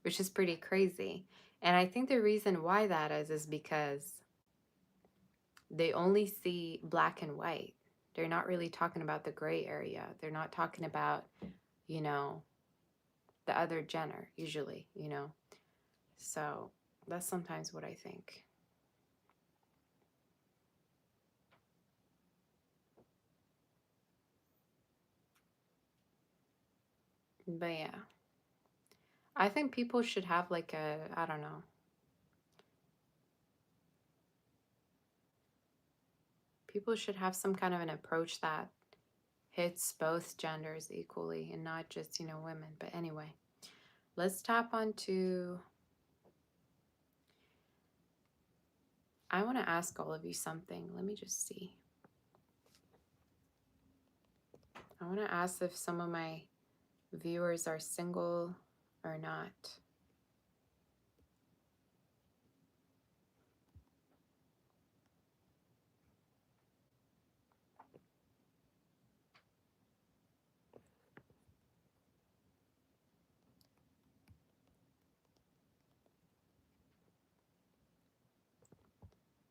which is pretty crazy. And I think the reason why that is because they only see black and white. They're not really talking about the gray area. They're not talking about, you know, the other gender, usually, you know. So that's sometimes what I think. But yeah, I think people should have like a, I don't know, people should have some kind of an approach that hits both genders equally and not just, you know, women. But anyway, let's tap onto, I want to ask all of you something. Let me just see. I want to ask if some of my viewers are single or not.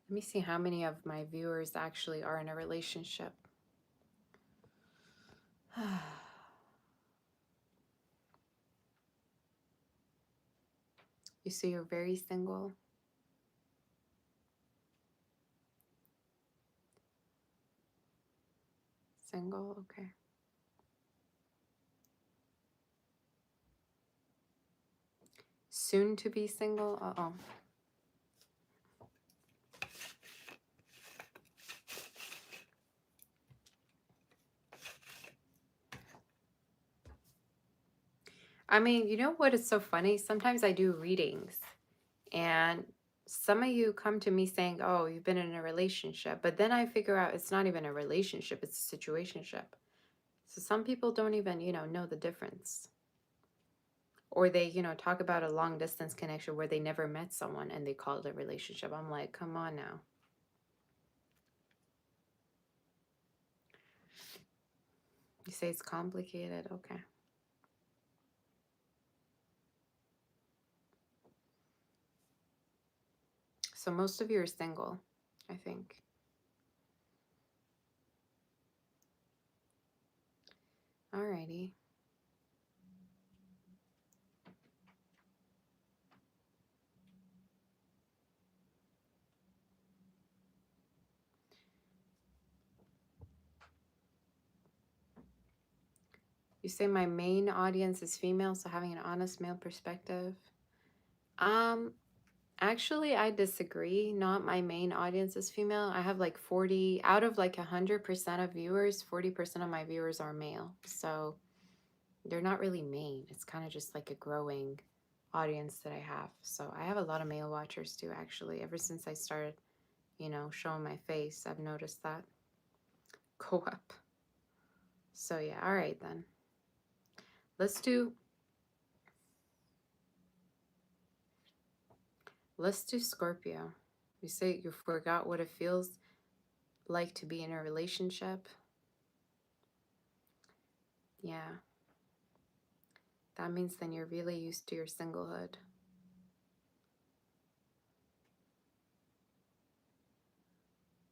Let me see how many of my viewers actually are in a relationship. You see, you're very single. Single, okay. Soon to be single. Uh-oh. I mean, you know what is so funny? Sometimes I do readings and some of you come to me saying, oh, you've been in a relationship. But then I figure out it's not even a relationship, it's a situationship. So some people don't even, you know the difference. Or they, talk about a long distance connection where they never met someone and they call it a relationship. I'm like, come on now. You say it's complicated. Okay. So most of you are single, I think. Alrighty. You say my main audience is female, so having an honest male perspective. Um, Actually, I disagree. Not my main audience is female. I have like 40 out of like 100% of viewers, 40% of my viewers are male. So they're not really main. It's kind of just like a growing audience that I have. So I have a lot of male watchers too, actually. Ever since I started, showing my face, I've noticed that go up. So yeah, all right then. Let's do Scorpio. You say you forgot what it feels like to be in a relationship. Yeah. That means then you're really used to your singlehood.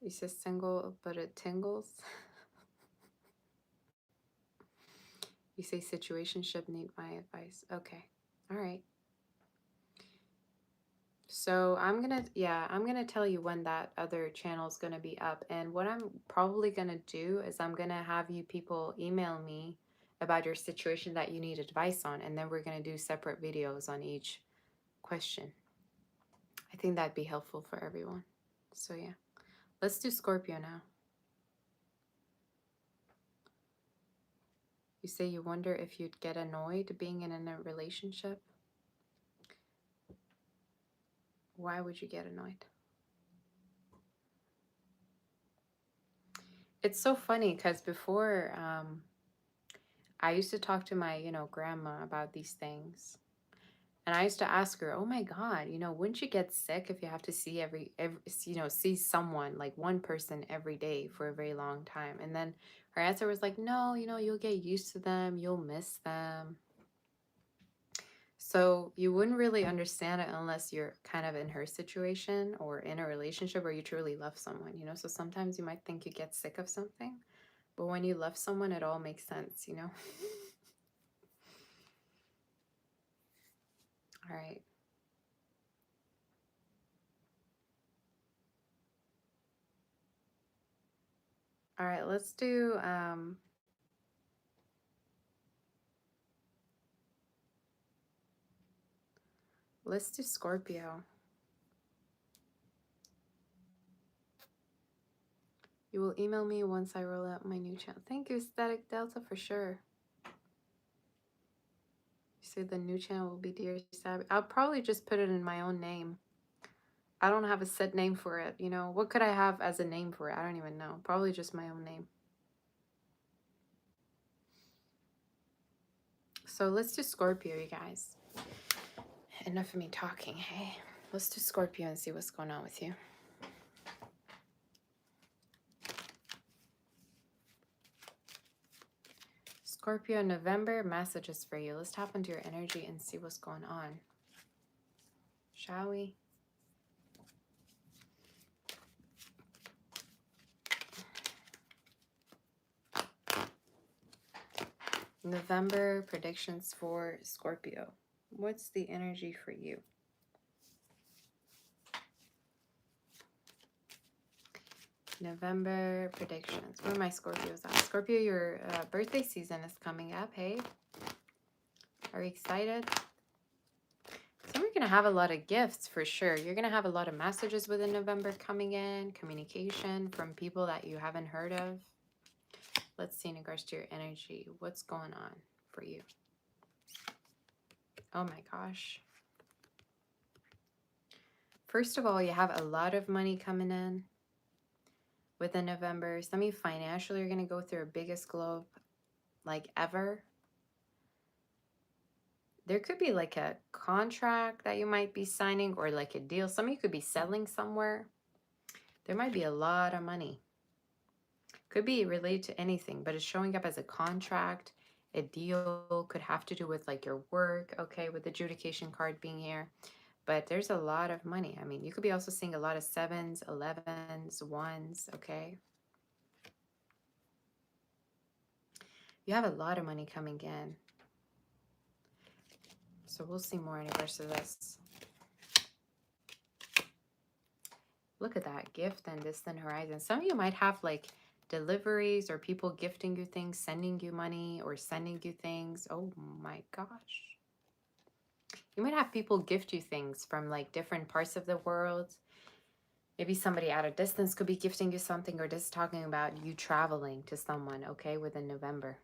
You say single, but it tingles. You say situationship, need my advice. Okay. All right. So I'm gonna tell you when that other channel is gonna be up. And what I'm probably gonna do is I'm gonna have you people email me about your situation that you need advice on, and then we're gonna do separate videos on each question. I think that'd be helpful for everyone. So yeah, let's do Scorpio now. You say you wonder if you'd get annoyed being in a relationship. Why would you get annoyed? It's so funny because before I used to talk to my, grandma about these things. And I used to ask her, "Oh my God, wouldn't you get sick if you have to see see someone like one person every day for a very long time?" And then her answer was like, "No, you'll get used to them, you'll miss them." So you wouldn't really understand it unless you're kind of in her situation or in a relationship where you truly love someone, you know? So sometimes you might think you get sick of something, but when you love someone, it all makes sense, you know? All right. All right, let's do Scorpio. You will email me once I roll out my new channel. Thank you, Static Delta, for sure. You say the new channel will be Dear Sabby. I'll probably just put it in my own name. I don't have a set name for it, you know? What could I have as a name for it? I don't even know. Probably just my own name. So let's do Scorpio, you guys. Enough of me talking, hey? Let's do Scorpio and see what's going on with you. Scorpio, November messages for you. Let's tap into your energy and see what's going on. Shall we? November predictions for Scorpio. What's the energy for you? November predictions. Where are my Scorpios at? Scorpio, your birthday season is coming up. Hey, are you excited? So we're going to have a lot of gifts for sure. You're going to have a lot of messages within November coming in, communication from people that you haven't heard of. Let's see in regards to your energy. What's going on for you? Oh my gosh. First of all, you have a lot of money coming in within November. Some of you financially are going to go through a biggest globe like ever. There could be like a contract that you might be signing or like a deal. Some of you could be selling somewhere. There might be a lot of money. Could be related to anything, but it's showing up as a contract, a deal, could have to do with like your work, okay, with the adjudication card being here. But there's a lot of money. I mean, you could be also seeing a lot of 7s, 11s, 1s, okay? You have a lot of money coming in. So we'll see more in regards to this. Look at that, gift and distant horizon. Some of you might have like deliveries or people gifting you things, sending you money or sending you things. Oh my gosh. You might have people gift you things from like different parts of the world. Maybe somebody at a distance could be gifting you something, or just talking about you traveling to someone, okay, within November.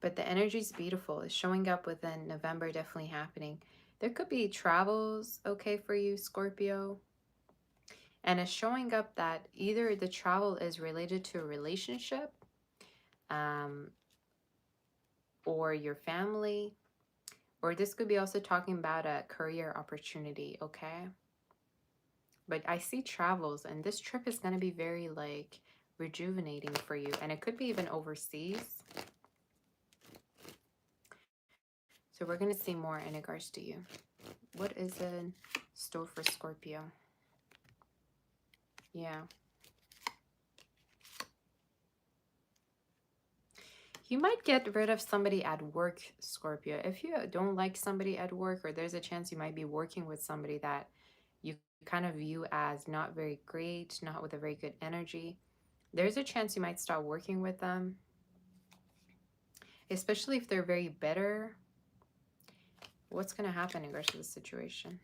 But the energy is beautiful. It's showing up within November, definitely happening. There could be travels, okay, for you, Scorpio. And it's showing up that either the travel is related to a relationship or your family, or this could be also talking about a career opportunity, okay? But I see travels, and this trip is going to be very like rejuvenating for you, and it could be even overseas. So we're going to see more in regards to you. What is in store for Scorpio? Yeah. You might get rid of somebody at work, Scorpio. If you don't like somebody at work, or there's a chance you might be working with somebody that you kind of view as not very great, not with a very good energy, there's a chance you might start working with them, especially if they're very bitter. What's going to happen in regards to the situation?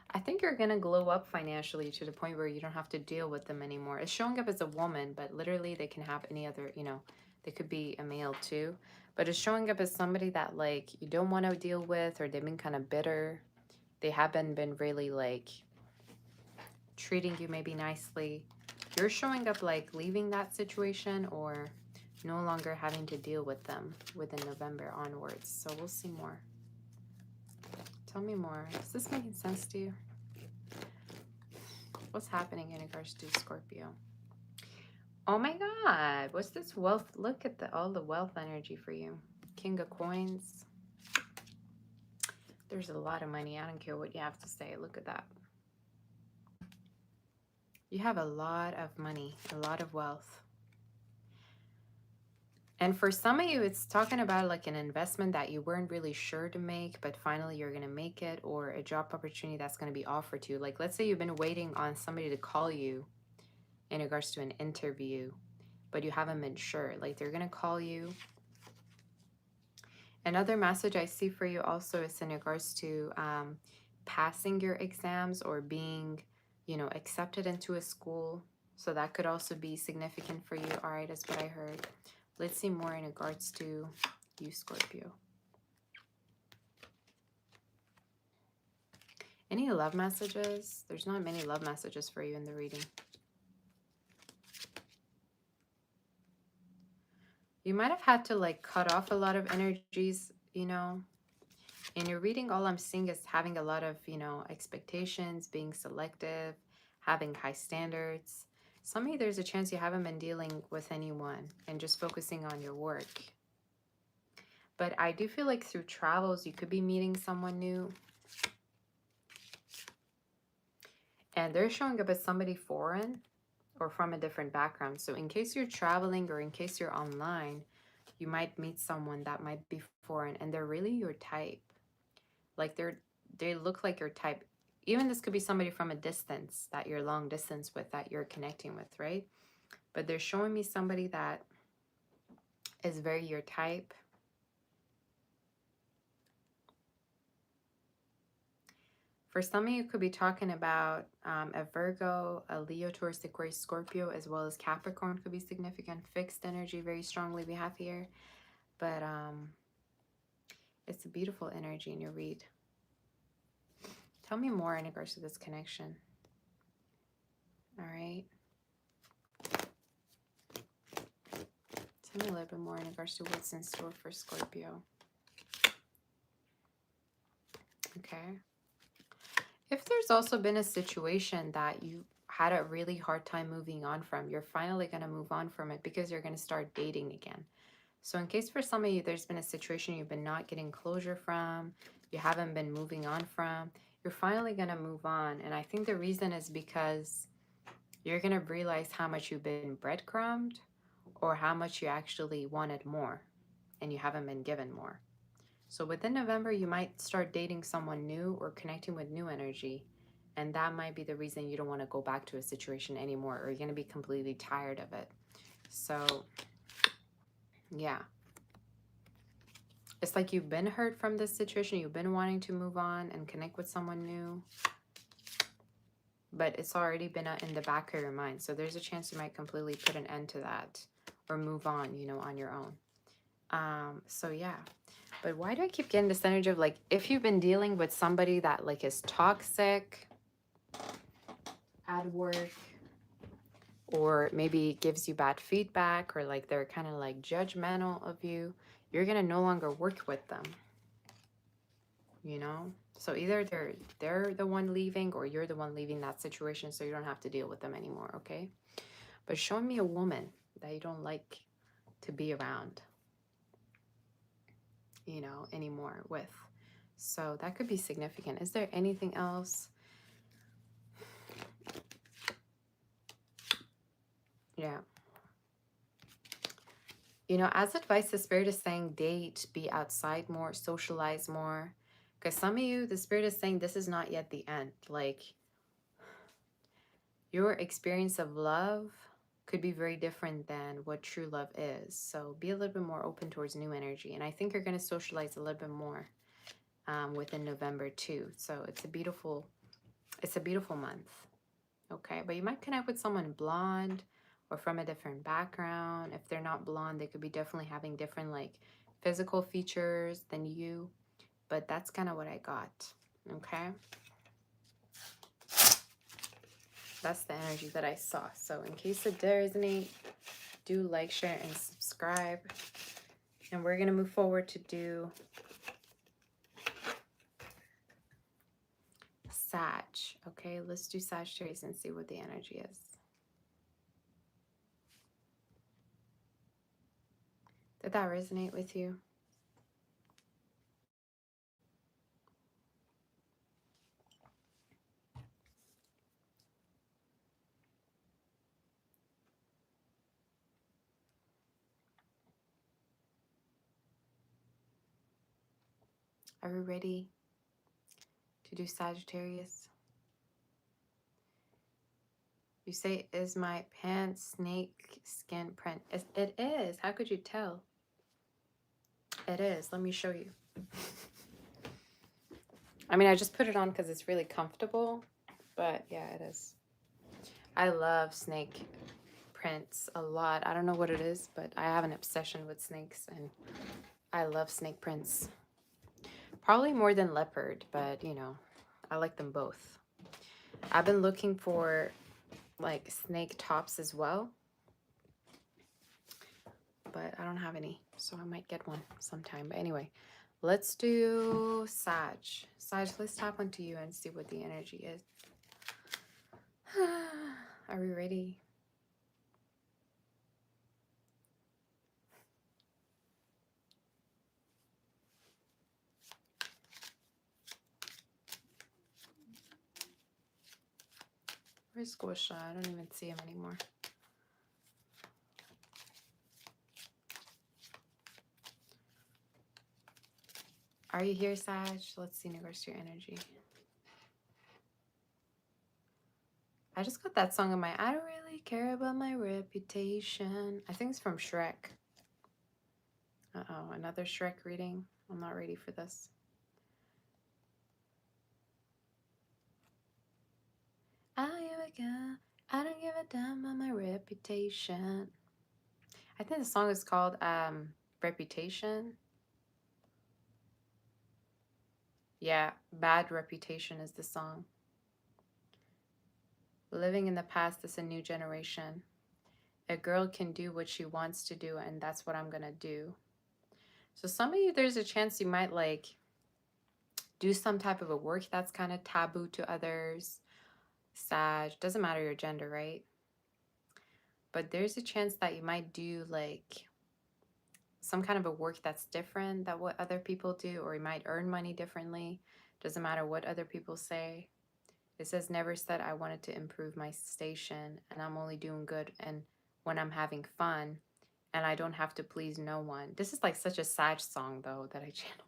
I think you're going to glow up financially to the point where you don't have to deal with them anymore. It's showing up as a woman, but literally they can have any other, you know, they could be a male too. But it's showing up as somebody that like you don't want to deal with, or they've been kind of bitter. They haven't been really like treating you maybe nicely. You're showing up like leaving that situation or no longer having to deal with them within November onwards. So we'll see more. Tell me more. Is this making sense to you? What's happening in regards to Scorpio? Oh my God. What's this wealth? Look at all the wealth energy for you. King of Coins. There's a lot of money. I don't care what you have to say. Look at that. You have a lot of money, a lot of wealth. And for some of you, it's talking about like an investment that you weren't really sure to make, but finally you're going to make it, or a job opportunity that's going to be offered to you. Like, let's say you've been waiting on somebody to call you in regards to an interview, but you haven't been sure. Like, they're going to call you. Another message I see for you also is in regards to passing your exams or being, you know, accepted into a school. So that could also be significant for you. All right, that's what I heard. Let's see more in regards to you, Scorpio. Any love messages? There's not many love messages for you in the reading. You might have had to like cut off a lot of energies, you know. In your reading, all I'm seeing is having a lot of, you know, expectations, being selective, having high standards. Some of you, there's a chance you haven't been dealing with anyone and just focusing on your work. But I do feel like through travels, you could be meeting someone new. And they're showing up as somebody foreign or from a different background. So in case you're traveling or in case you're online, you might meet someone that might be foreign and they're really your type. Like they look like your type. Even this could be somebody from a distance that you're long distance with, that you're connecting with, right? But they're showing me somebody that is very your type. For some of you, could be talking about a Virgo, a Leo, Taurus, Aquarius, Scorpio, as well as Capricorn could be significant. Fixed energy very strongly we have here. But it's a beautiful energy in your read. Tell me more in regards to this connection. All right. Tell me a little bit more in regards to what's in store for Scorpio. Okay. If there's also been a situation that you had a really hard time moving on from, you're finally going to move on from it because you're going to start dating again. So in case for some of you, there's been a situation you've been not getting closure from, you haven't been moving on from, you're finally going to move on. And I think the reason is because you're going to realize how much you've been breadcrumbed or how much you actually wanted more and you haven't been given more. So within November, you might start dating someone new or connecting with new energy. And that might be the reason you don't want to go back to a situation anymore, or you're going to be completely tired of it. So yeah. It's like you've been hurt from this situation. You've been wanting to move on and connect with someone new. But it's already been in the back of your mind. So there's a chance you might completely put an end to that or move on, you know, on your own. So yeah. But why do I keep getting this energy of like, if you've been dealing with somebody that like is toxic at work, or maybe gives you bad feedback, or like they're kind of like judgmental of you, you're going to no longer work with them, you know? So either they're the one leaving or you're the one leaving that situation, so you don't have to deal with them anymore, okay? But show me a woman that you don't like to be around, you know, anymore with. So that could be significant. Is there anything else? Yeah. You know, as advice, the Spirit is saying date, be outside more, socialize more. Because some of you, the Spirit is saying this is not yet the end. Like, your experience of love could be very different than what true love is. So be a little bit more open towards new energy. And I think you're going to socialize a little bit more within November too. So it's a beautiful month. Okay, but you might connect with someone blonde or from a different background. If they're not blonde, they could be definitely having different like physical features than you. But that's kind of what I got. Okay. That's the energy that I saw. So in case it does resonate, do like, share, and subscribe. And we're going to move forward to do Sag. Okay, let's do Sagittarius and see what the energy is. Did that resonate with you? Are we ready to do Sagittarius? You say, is my pants snake skin print? It is. How could you tell? It is. Let me show you. I mean, I just put it on because it's really comfortable. But yeah, it is. I love snake prints a lot. I don't know what it is, but I have an obsession with snakes and I love snake prints. Probably more than leopard, but you know, I like them both. I've been looking for like snake tops as well, but I don't have any, so I might get one sometime. But anyway, let's do Sag. Sag, let's tap onto you and see what the energy is. Are we ready? Where's Squisha? I don't even see him anymore. Are you here, Sag? Let's see in regards to your energy. I just got that song in my, I don't really care about my reputation. I think it's from Shrek. Uh-oh, another Shrek reading. I'm not ready for this. I don't give a damn about my reputation. I think the song is called Reputation. Yeah, Bad Reputation is the song. Living in the past is a new generation. A girl can do what she wants to do, and that's what I'm gonna do. So some of you, there's a chance you might like do some type of a work that's kind of taboo to others. Sag, doesn't matter your gender, right? But there's a chance that you might do like some kind of a work that's different than what other people do, or you might earn money differently. Doesn't matter what other people say. It says, never said I wanted to improve my station, and I'm only doing good and when I'm having fun, and I don't have to please no one. This is like such a Sag song though that I channel.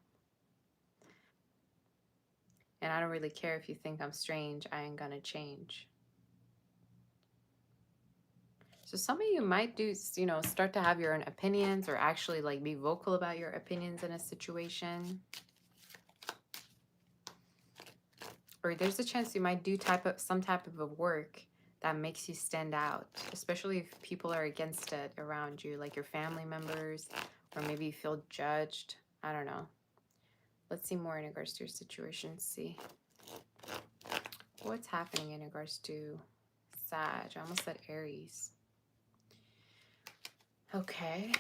And I don't really care if you think I'm strange, I ain't gonna change. So some of you might do, you know, start to have your own opinions or actually like be vocal about your opinions in a situation. Or there's a chance you might do some type of a work that makes you stand out, especially if people are against it around you, like your family members, or maybe you feel judged. I don't know. Let's see more in regards to your situation. See what's happening in regards to Sag. I almost said Aries. Okay.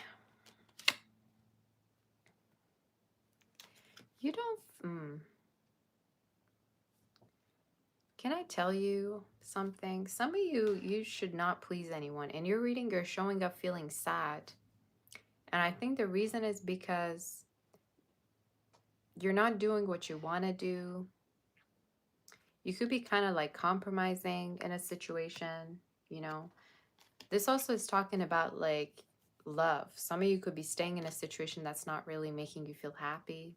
You don't... Can I tell you something? Some of you should not please anyone. In your reading, you're showing up feeling sad. And I think the reason is because you're not doing what you want to do. You could be kind of like compromising in a situation, you know. This also is talking about like love. Some of you could be staying in a situation that's not really making you feel happy.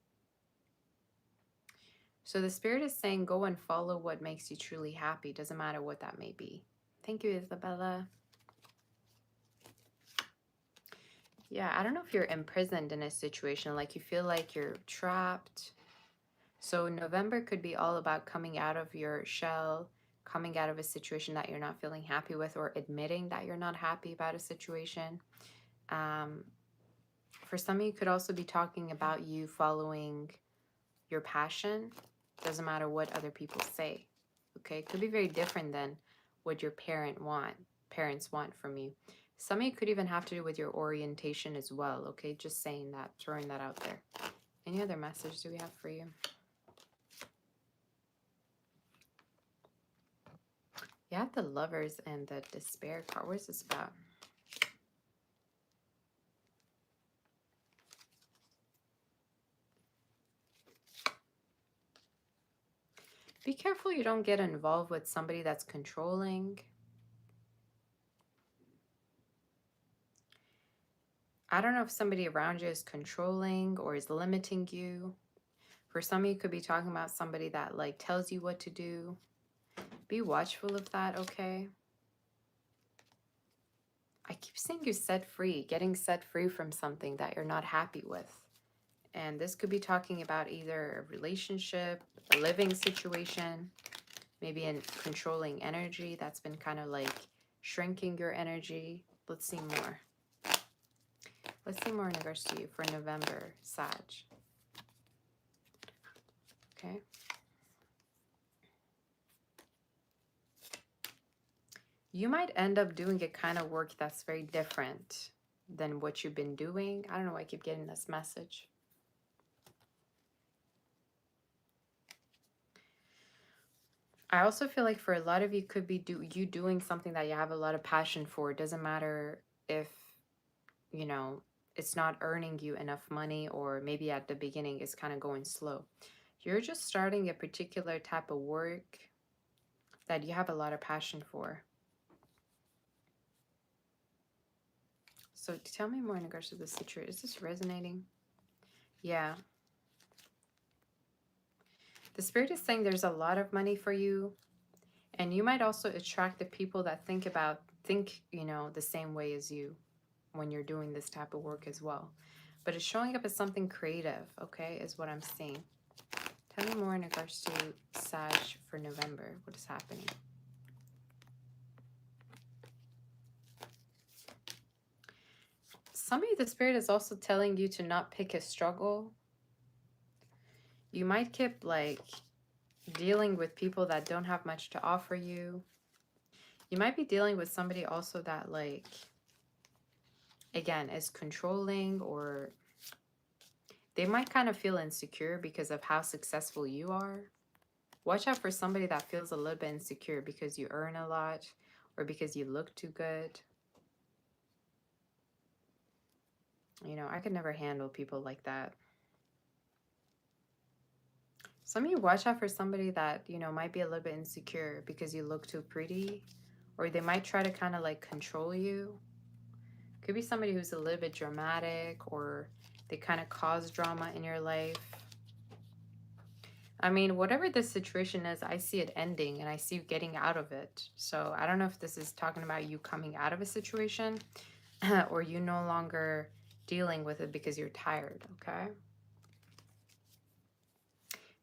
So the spirit is saying go and follow what makes you truly happy. Doesn't matter what that may be. Thank you, Isabella. Yeah, I don't know if you're imprisoned in a situation, like you feel like you're trapped. So November could be all about coming out of your shell, coming out of a situation that you're not feeling happy with, or admitting that you're not happy about a situation. For some of you, could also be talking about you following your passion. Doesn't matter what other people say. Okay, it could be very different than what your parents want from you. Some of you could even have to do with your orientation as well. Okay, just saying that, throwing that out there. Any other message do we have for you? You have the Lovers and the Despair card. Where's this about? Be careful you don't get involved with somebody that's controlling. I don't know if somebody around you is controlling or is limiting you. For some of you, could be talking about somebody that like tells you what to do. Be watchful of that, okay? I keep seeing you set free, getting set free from something that you're not happy with. And this could be talking about either a relationship, a living situation, maybe a controlling energy that's been kind of like shrinking your energy. Let's see more. Let's see more in regards to you for November, Sag. Okay. You might end up doing a kind of work that's very different than what you've been doing. I don't know why I keep getting this message. I also feel like for a lot of you, could be you doing something that you have a lot of passion for. It doesn't matter if, you know, it's not earning you enough money, or maybe at the beginning it's kind of going slow. You're just starting a particular type of work that you have a lot of passion for. So tell me more in regards to the situation. Is this resonating? Yeah. The Spirit is saying there's a lot of money for you. And you might also attract the people that think, you know, the same way as you when you're doing this type of work as well. But it's showing up as something creative, okay, is what I'm seeing. Tell me more in regards to Sag for November. What is happening? Some of you, the Spirit is also telling you to not pick a struggle. You might keep like dealing with people that don't have much to offer you. You might be dealing with somebody also that like, again, is controlling, or they might kind of feel insecure because of how successful you are. Watch out for somebody that feels a little bit insecure because you earn a lot or because you look too good. You know, I could never handle people like that. Some of you, watch out for somebody that, you know, might be a little bit insecure because you look too pretty, or they might try to kind of like control you. Could be somebody who's a little bit dramatic, or they kind of cause drama in your life. I mean, whatever this situation is, I see it ending and I see you getting out of it. So I don't know if this is talking about you coming out of a situation or you no longer dealing with it because you're tired, okay?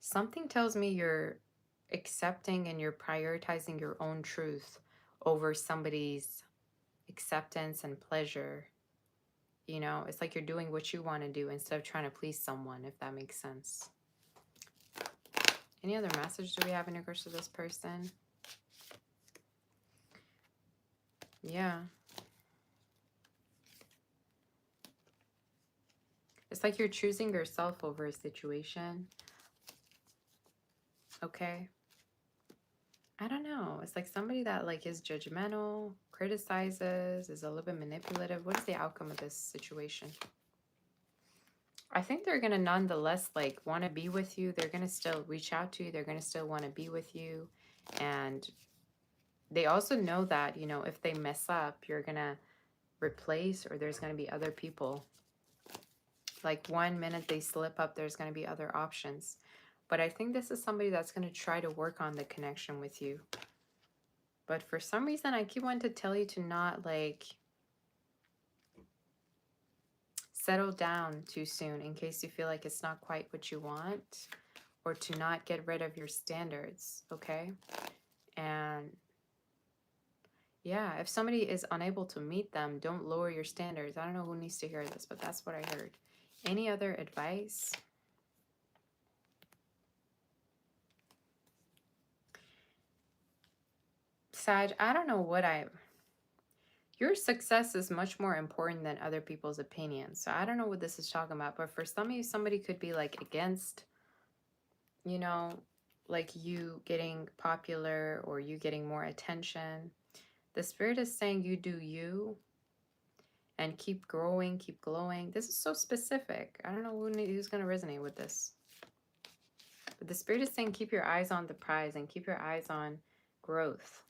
Something tells me you're accepting and you're prioritizing your own truth over somebody's acceptance and pleasure. You know, it's like you're doing what you want to do instead of trying to please someone, if that makes sense. Any other message do we have in regards to this person? Yeah. It's like you're choosing yourself over a situation. Okay. I don't know. It's like somebody that like is judgmental, criticizes, is a little bit manipulative. What is the outcome of this situation? I think they're going to nonetheless like want to be with you. They're going to still reach out to you. They're going to still want to be with you. And they also know that, you know, if they mess up, you're going to replace, or there's going to be other people. Like 1 minute they slip up, there's going to be other options. But I think this is somebody that's going to try to work on the connection with you. But for some reason, I keep wanting to tell you to not like settle down too soon in case you feel like it's not quite what you want, or to not get rid of your standards, okay? And yeah, if somebody is unable to meet them, don't lower your standards. I don't know who needs to hear this, but that's what I heard. Any other advice? Sag, I don't know what your success is much more important than other people's opinions. So I don't know what this is talking about, but for some of you, somebody could be like against, you know, like you getting popular or you getting more attention. The Spirit is saying you do you and keep growing, keep glowing. This is so specific. I don't know who's going to resonate with this. But the Spirit is saying keep your eyes on the prize and keep your eyes on growth.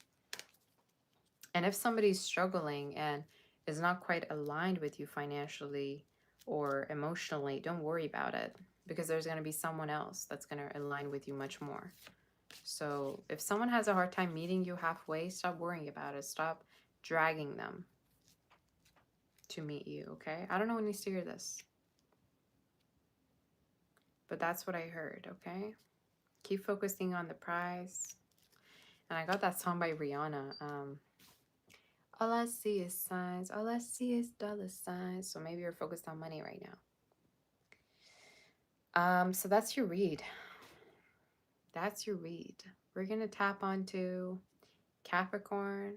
And if somebody's struggling and is not quite aligned with you financially or emotionally, don't worry about it. because there's going to be someone else that's going to align with you much more. So if someone has a hard time meeting you halfway, stop worrying about it. Stop dragging them to meet you, okay? I don't know who needs to hear this, but that's what I heard, okay? Keep focusing on the prize. And I got that song by Rihanna. All I see is signs. All I see is dollar signs. So maybe you're focused on money right now. So that's your read. That's your read. We're going to tap onto Capricorn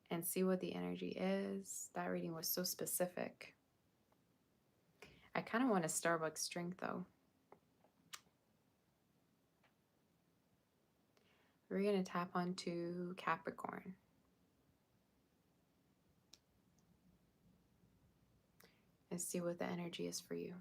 and see what the energy is. That reading was so specific. I kind of want a Starbucks drink though. We're going to tap onto Capricorn. And see what the energy is for you.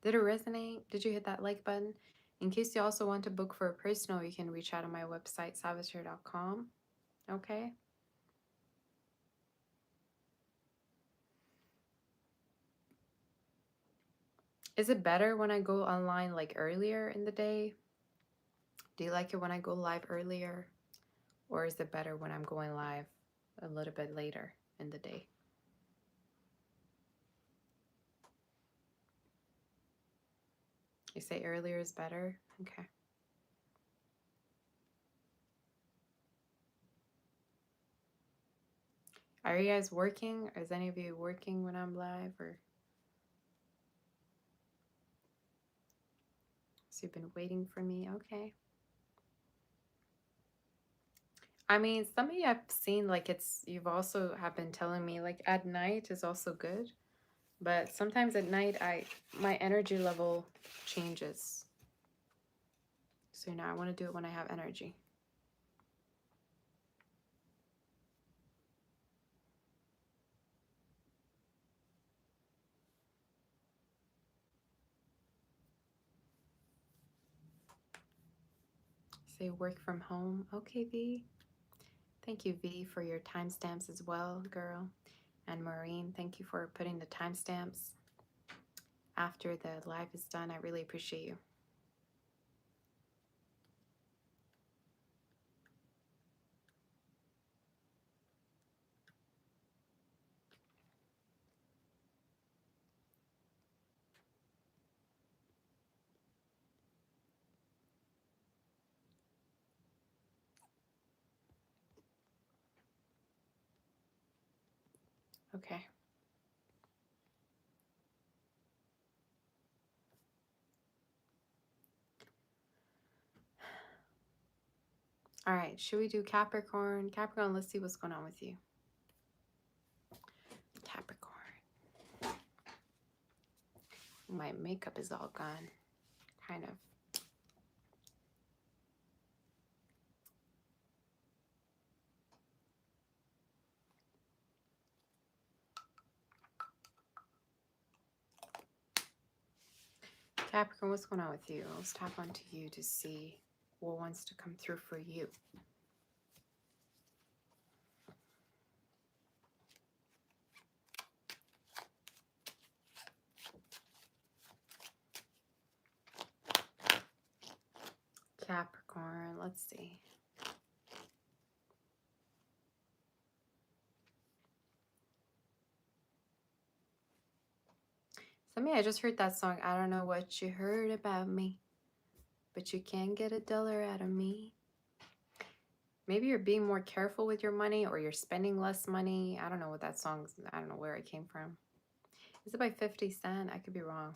Did it resonate? Did you hit that like button? In case you also want to book for a personal, you can reach out on my website, salvatore.com. Okay? Is it better when I go online like earlier in the day? Do you like it when I go live earlier? Or is it better when I'm going live a little bit later in the day? You say earlier is better? Okay. Are you guys working? Is any of you working when I'm live? Or so you've been waiting for me? Okay. I mean, some of you I've seen like you've also have been telling me like at night is also good. But sometimes at night my energy level changes. So now I want to do it when I have energy. Say work from home. Okay, V. Thank you, V, for your timestamps as well, girl. And Maureen, thank you for putting the timestamps after the live is done. I really appreciate you. Okay. All right, should we do Capricorn? Capricorn, let's see what's going on with you. Capricorn. My makeup is all gone, kind of. Capricorn, what's going on with you? Let's tap onto you to see what wants to come through for you. Capricorn, let's see. So me, I just heard that song. I don't know what you heard about me, but you can't get $1 out of me. Maybe you're being more careful with your money or you're spending less money. I don't know what that song's, I don't know where it came from. Is it by 50 Cent? I could be wrong.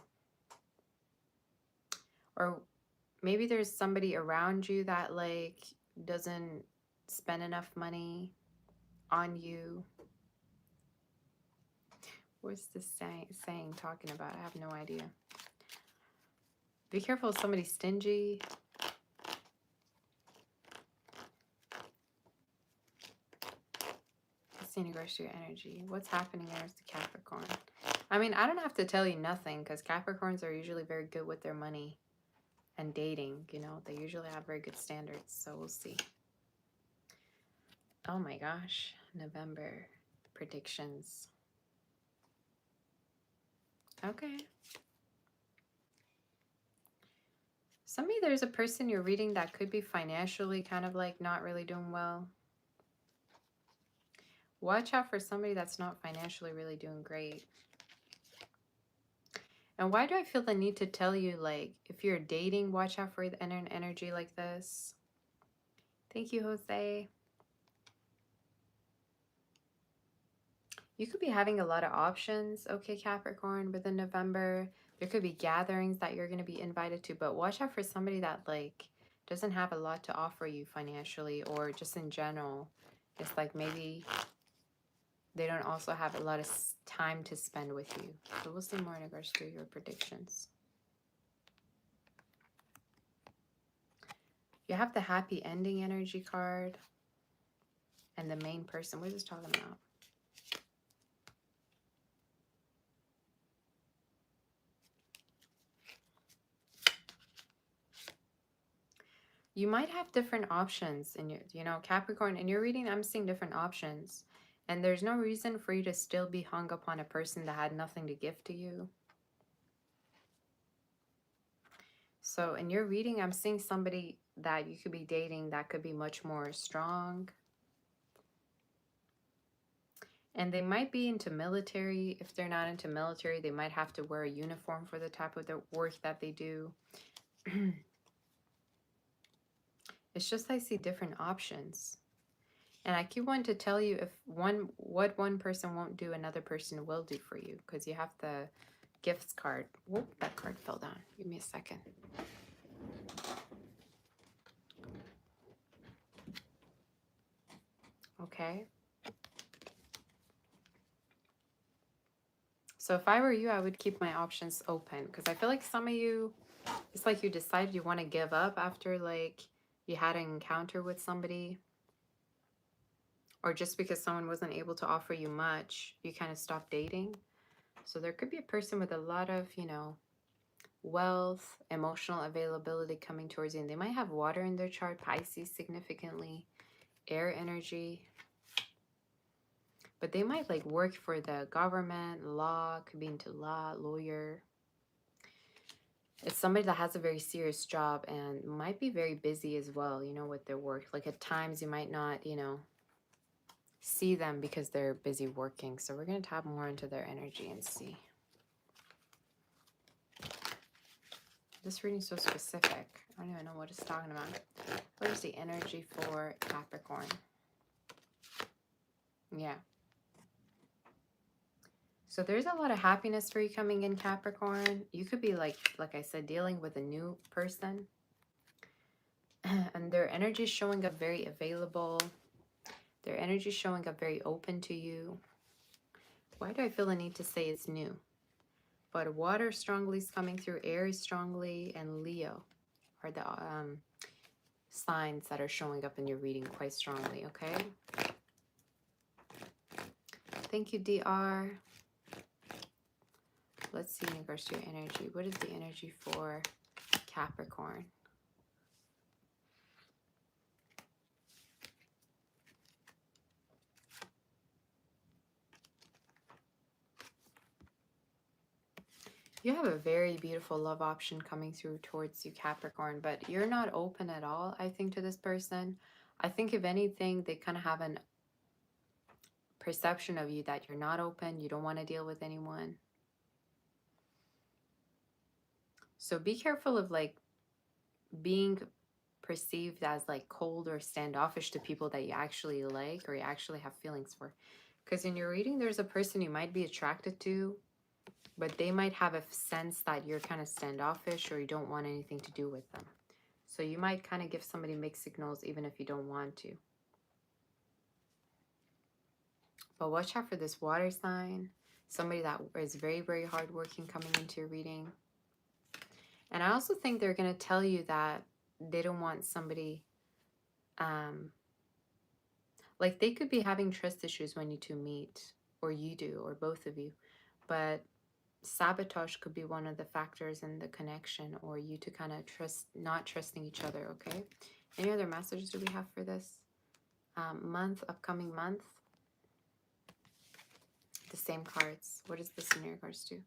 Or maybe there's somebody around you that like doesn't spend enough money on you. What's this saying talking about? I have no idea. Be careful if somebody's stingy. Let's see, negotiate your energy. What's happening here is the Capricorn. I mean, I don't have to tell you nothing because Capricorns are usually very good with their money and dating. You know, they usually have very good standards. So we'll see. Oh my gosh. November predictions. Okay. Somebody, there's a person you're reading that could be financially kind of like not really doing well. Watch out for somebody that's not financially really doing great. And why do I feel the need to tell you, like, if you're dating, watch out for an energy like this? Thank you, Jose. You could be having a lot of options, okay, Capricorn, within November. There could be gatherings that you're going to be invited to, but watch out for somebody that, like, doesn't have a lot to offer you financially or just in general. It's like maybe they don't also have a lot of time to spend with you. So we'll see more in regards to your predictions. You have the happy ending energy card and the main person. What is this talking about? You might have different options in your, you know, Capricorn, in your reading, I'm seeing different options. And there's no reason for you to still be hung up on a person that had nothing to give to you. So in your reading, I'm seeing somebody that you could be dating that could be much more strong. And they might be into military. If they're not into military, they might have to wear a uniform for the type of the work that they do. It's just I see different options. And I keep wanting to tell you if what one person won't do, another person will do for you. Because you have the gifts card. Whoop, that card fell down. Give me a second. Okay. So if I were you, I would keep my options open. Because I feel like some of you, it's like you decided you want to give up after like you had an encounter with somebody. Or just because someone wasn't able to offer you much, you kind of stopped dating. So there could be a person with a lot of, you know, wealth, emotional availability coming towards you. And they might have water in their chart, Pisces significantly, air energy. But they might like work for the government, law, could be into law, lawyer. It's somebody that has a very serious job and might be very busy as well, you know, with their work. Like at times you might not, you know, see them because they're busy working. So we're going to tap more into their energy and see. This reading's so specific. I don't even know what it's talking about. What is the energy for Capricorn? Yeah. So there's a lot of happiness for you coming in, Capricorn. You could be like I said, dealing with a new person. And their energy is showing up very available. Their energy is showing up very open to you. Why do I feel the need to say it's new? But water strongly is coming through, Aries strongly, and Leo are the signs that are showing up in your reading quite strongly, okay? Thank you, DR. Let's see in regards to your energy. What is the energy for Capricorn? You have a very beautiful love option coming through towards you, Capricorn, but you're not open at all, I think, to this person. I think if anything, they kind of have an perception of you that you're not open, you don't want to deal with anyone. So be careful of like being perceived as like cold or standoffish to people that you actually like or you actually have feelings for. Because in your reading, there's a person you might be attracted to, but they might have a sense that you're kind of standoffish or you don't want anything to do with them. So you might kind of give somebody mixed signals even if you don't want to. But watch out for this water sign. Somebody that is very, very hardworking coming into your reading. And I also think they're going to tell you that they don't want somebody, like they could be having trust issues when you two meet, or you do, or both of you. But sabotage could be one of the factors in the connection, or you to kind of not trusting each other, okay? Any other messages do we have for this month, upcoming month? The same cards. What is this in regards to?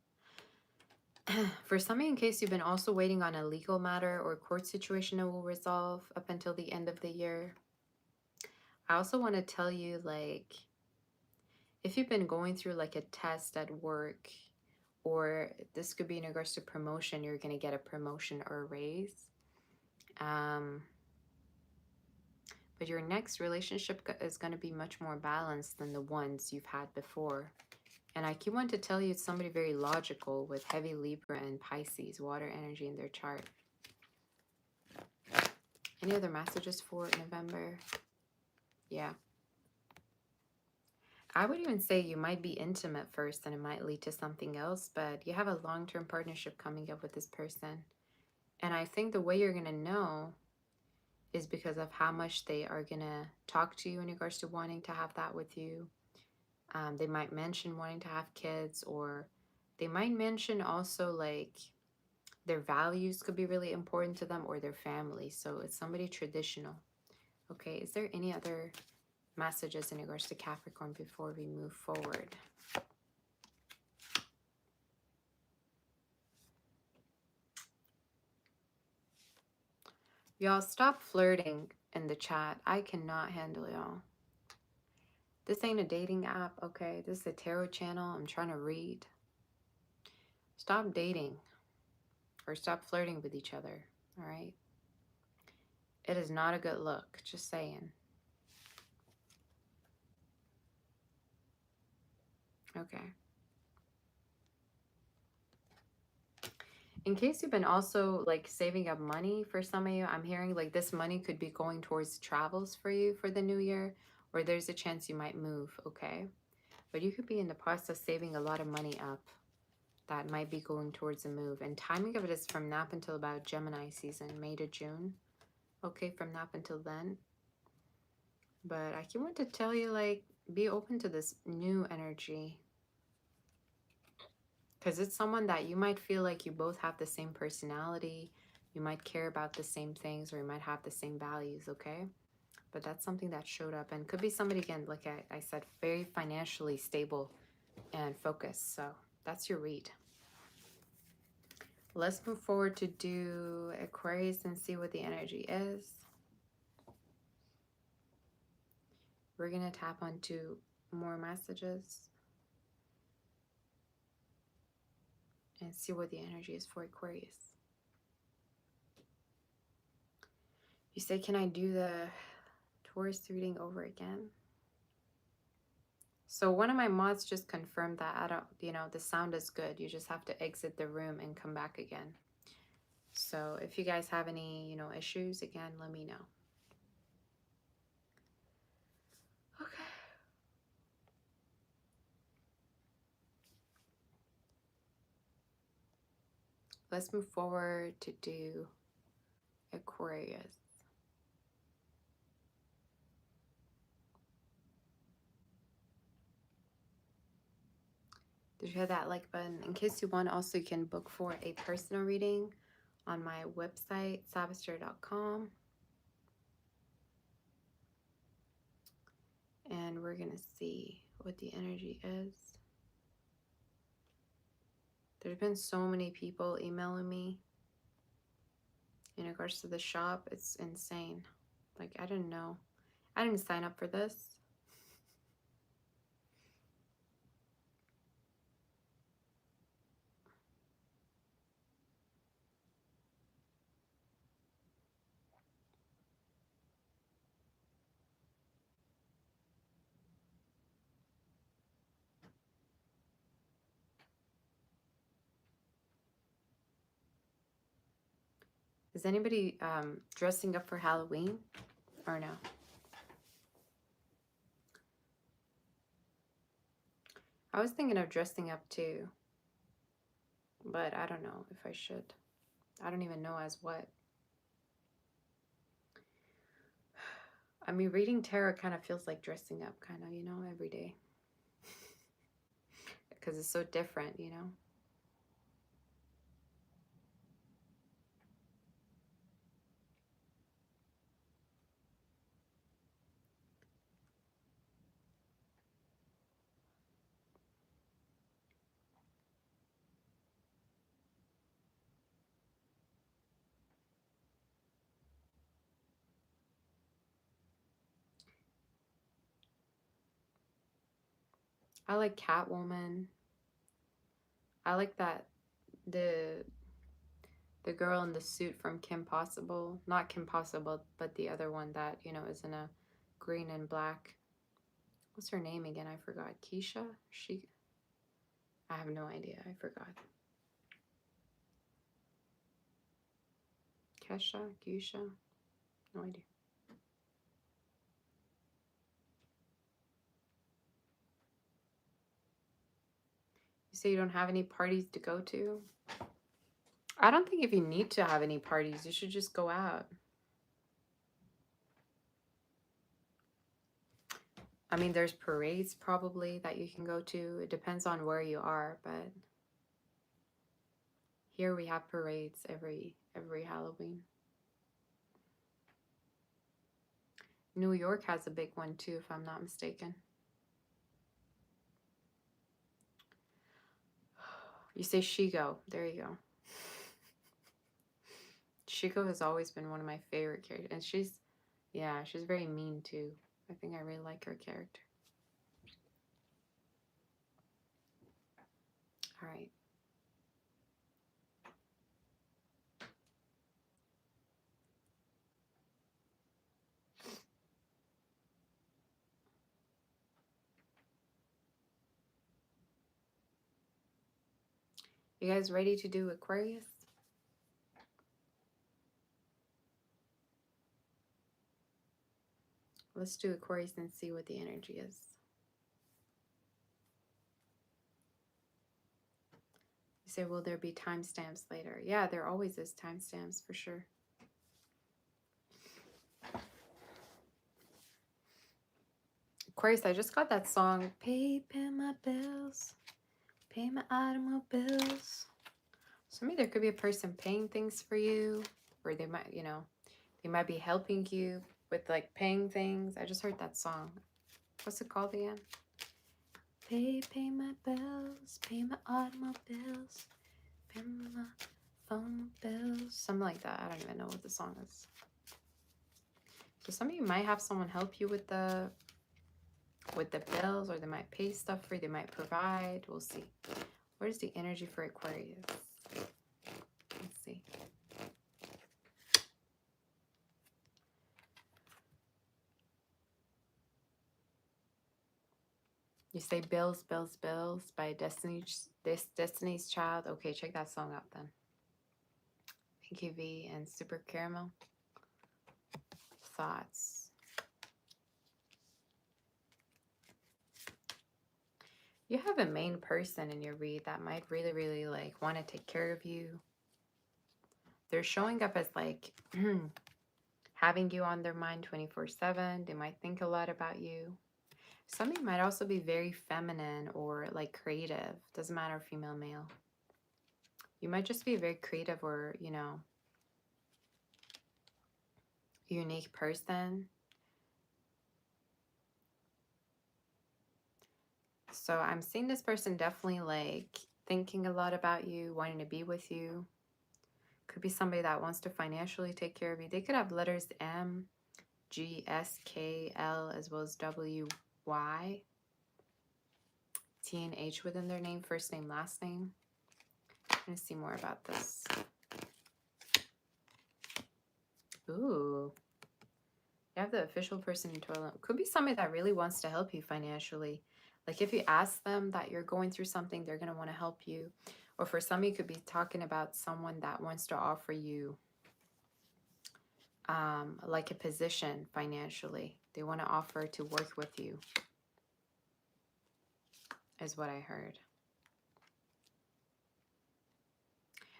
For some, in case you've been also waiting on a legal matter or court situation that will resolve up until the end of the year. I also want to tell you, like, if you've been going through like a test at work, or this could be in regards to promotion, you're going to get a promotion or a raise. But your next relationship is going to be much more balanced than the ones you've had before. And I keep wanting to tell you it's somebody very logical with heavy Libra and Pisces, water energy in their chart. Any other messages for November? Yeah. I would even say you might be intimate first and it might lead to something else, but you have a long-term partnership coming up with this person. And I think the way you're going to know is because of how much they are going to talk to you in regards to wanting to have that with you. They might mention wanting to have kids, or they might mention also like their values could be really important to them, or their family. So it's somebody traditional. Okay, is there any other messages in regards to Capricorn before we move forward? Y'all, stop flirting in the chat. I cannot handle y'all. This ain't a dating app, okay? This is a tarot channel. I'm trying to read. Stop dating or stop flirting with each other, all right? It is not a good look, just saying. Okay. In case you've been also like saving up money for some of you, I'm hearing like this money could be going towards travels for you for the new year, or there's a chance you might move, okay? But you could be in the process saving a lot of money up that might be going towards a move. And timing of it is from now until about Gemini season, May to June. Okay, from now until then. But I keep wanting to tell you, like, be open to this new energy. Because it's someone that you might feel like you both have the same personality. You might care about the same things, or you might have the same values, okay? But that's something that showed up. And could be somebody, again, like I said, very financially stable and focused. So that's your read. Let's move forward to do Aquarius and see what the energy is. We're going to tap onto more messages and see what the energy is for Aquarius. You say, can I do the Taurus reading over again? So one of my mods just confirmed that I don't, the sound is good. You just have to exit the room and come back again. So if you guys have any, issues, again, let me know. Okay. Let's move forward to do Aquarius. Did you hit that like button? In case you want, also you can book for a personal reading on my website, savastar.com. And we're going to see what the energy is. There's been so many people emailing me in regards to the shop. It's insane. Like, I didn't know. I didn't sign up for this. Is anybody dressing up for Halloween or no? I was thinking of dressing up too, but I don't know if I should. I don't even know as what. I mean, reading tarot kind of feels like dressing up kind of, every day. Because it's so different, I like Catwoman. I like that the girl in the suit from Kim Possible. Not Kim Possible, but the other one that, you know, is in a green and black. What's her name again? I forgot. Keisha? I have no idea. I forgot. Kesha? Keisha? No idea. You say you don't have any parties to go to? I don't think if you need to have any parties, you should just go out. I mean, there's parades probably that you can go to. It depends on where you are, but here we have parades every Halloween. New York has a big one too, if I'm not mistaken. You say Shigo. There you go. Shiko has always been one of my favorite characters. And she's very mean too. I think I really like her character. All right. You guys ready to do Aquarius? Let's do Aquarius and see what the energy is. You say, will there be timestamps later? Yeah, there always is timestamps for sure. Aquarius, I just got that song, pay my bills, pay my automobiles. So maybe there could be a person paying things for you, or they might, they might be helping you with like paying things. I just heard that song. What's it called again? Pay my bills, pay my automobiles, pay my phone bills. Something like that. I don't even know what the song is. So some of you might have someone help you with the bills, or they might pay stuff for you, they might provide. We'll see. What is the energy for Aquarius? Let's see. You say Bills, Bills, Bills by Destiny's Child. Okay, check that song out then. Pinky V and Super Caramel. Thoughts. You have a main person in your read that might really, really like want to take care of you. They're showing up as like having you on their mind 24/7. They might think a lot about you. Some of you might also be very feminine or like creative. Doesn't matter, female, male. You might just be a very creative or, unique person. So I'm seeing this person definitely like thinking a lot about you, wanting to be with you. Could be somebody that wants to financially take care of you. They could have letters M, G, S, K, L, as well as W, Y, T, and H within their name, first name, last name. I'm going to see more about this. Ooh. You have the official person in toilet. Could be somebody that really wants to help you financially. Like if you ask them that you're going through something, they're going to want to help you. Or for some, you could be talking about someone that wants to offer you like a position financially. They want to offer to work with you, is what I heard.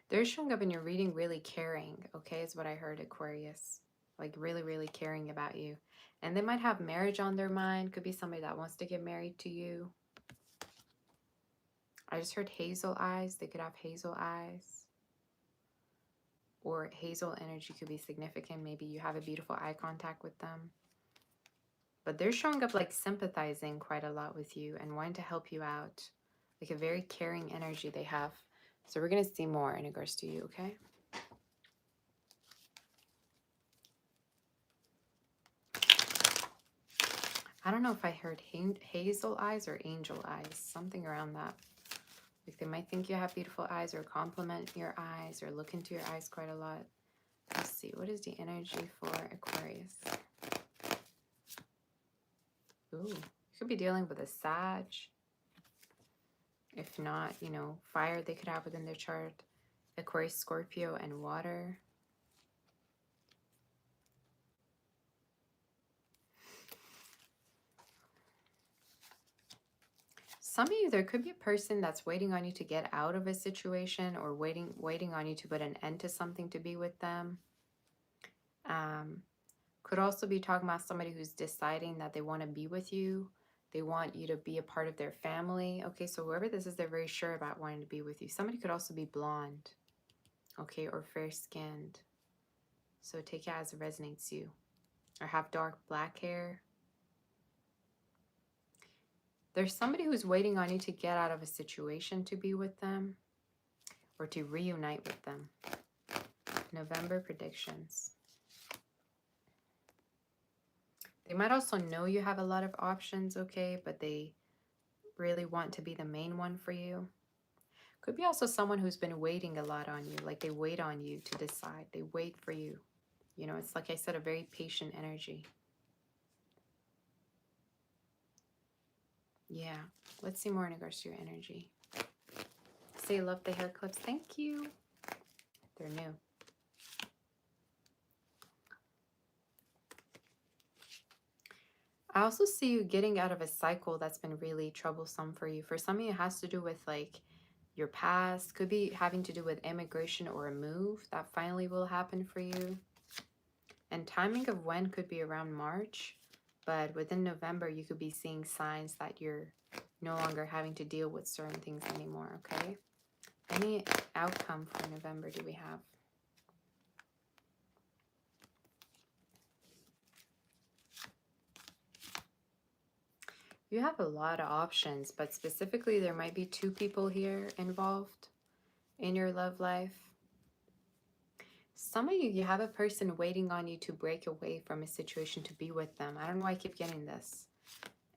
They're showing up in your reading really caring, okay, is what I heard, Aquarius. Like really, really caring about you. And they might have marriage on their mind. Could be somebody that wants to get married to you. I just heard hazel eyes. They could have hazel eyes. Or hazel energy could be significant. Maybe you have a beautiful eye contact with them. But they're showing up like sympathizing quite a lot with you and wanting to help you out. Like a very caring energy they have. So we're going to see more in regards to you, okay? I don't know if I heard hazel eyes or angel eyes, something around that. Like they might think you have beautiful eyes or compliment your eyes or look into your eyes quite a lot. Let's see, what is the energy for Aquarius? Ooh, you could be dealing with a Sag. If not, you know, fire they could have within their chart. Aquarius, Scorpio, and water. Some of you, there could be a person that's waiting on you to get out of a situation or waiting on you to put an end to something to be with them. Could also be talking about somebody who's deciding that they want to be with you. They want you to be a part of their family. Okay, so whoever this is, they're very sure about wanting to be with you. Somebody could also be blonde, okay, or fair-skinned. So take it as it resonates you. Or have dark black hair. There's somebody who's waiting on you to get out of a situation to be with them or to reunite with them. November predictions. They might also know you have a lot of options, okay, but they really want to be the main one for you. Could be also someone who's been waiting a lot on you, like they wait on you to decide. They wait for you. You know, it's like I said, a very patient energy. Yeah, let's see more in regards to your energy. Say love the hair clips. Thank you. They're new. I also see you getting out of a cycle that's been really troublesome for you. For some of you, it has to do with like your past. Could be having to do with immigration or a move that finally will happen for you. And timing of when could be around March. But within November, you could be seeing signs that you're no longer having to deal with certain things anymore, okay? Any outcome for November do we have? You have a lot of options, but specifically there might be two people here involved in your love life. Some of you, you have a person waiting on you to break away from a situation to be with them. I don't know why I keep getting this.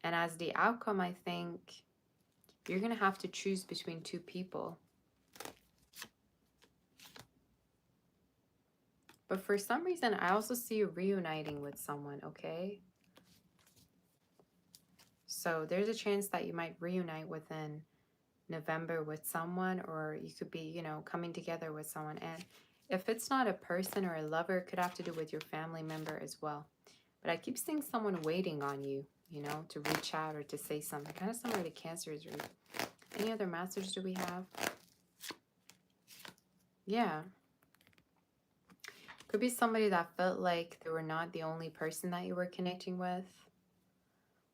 And as the outcome, I think you're going to have to choose between two people. But for some reason, I also see you reuniting with someone, okay? So there's a chance that you might reunite within November with someone, or you could be, you know, coming together with someone. And if it's not a person or a lover, it could have to do with your family member as well. But I keep seeing someone waiting on you, you know, to reach out or to say something. Kind of similar to Cancer's read. Any other masters do we have? Yeah. Could be somebody that felt like they were not the only person that you were connecting with.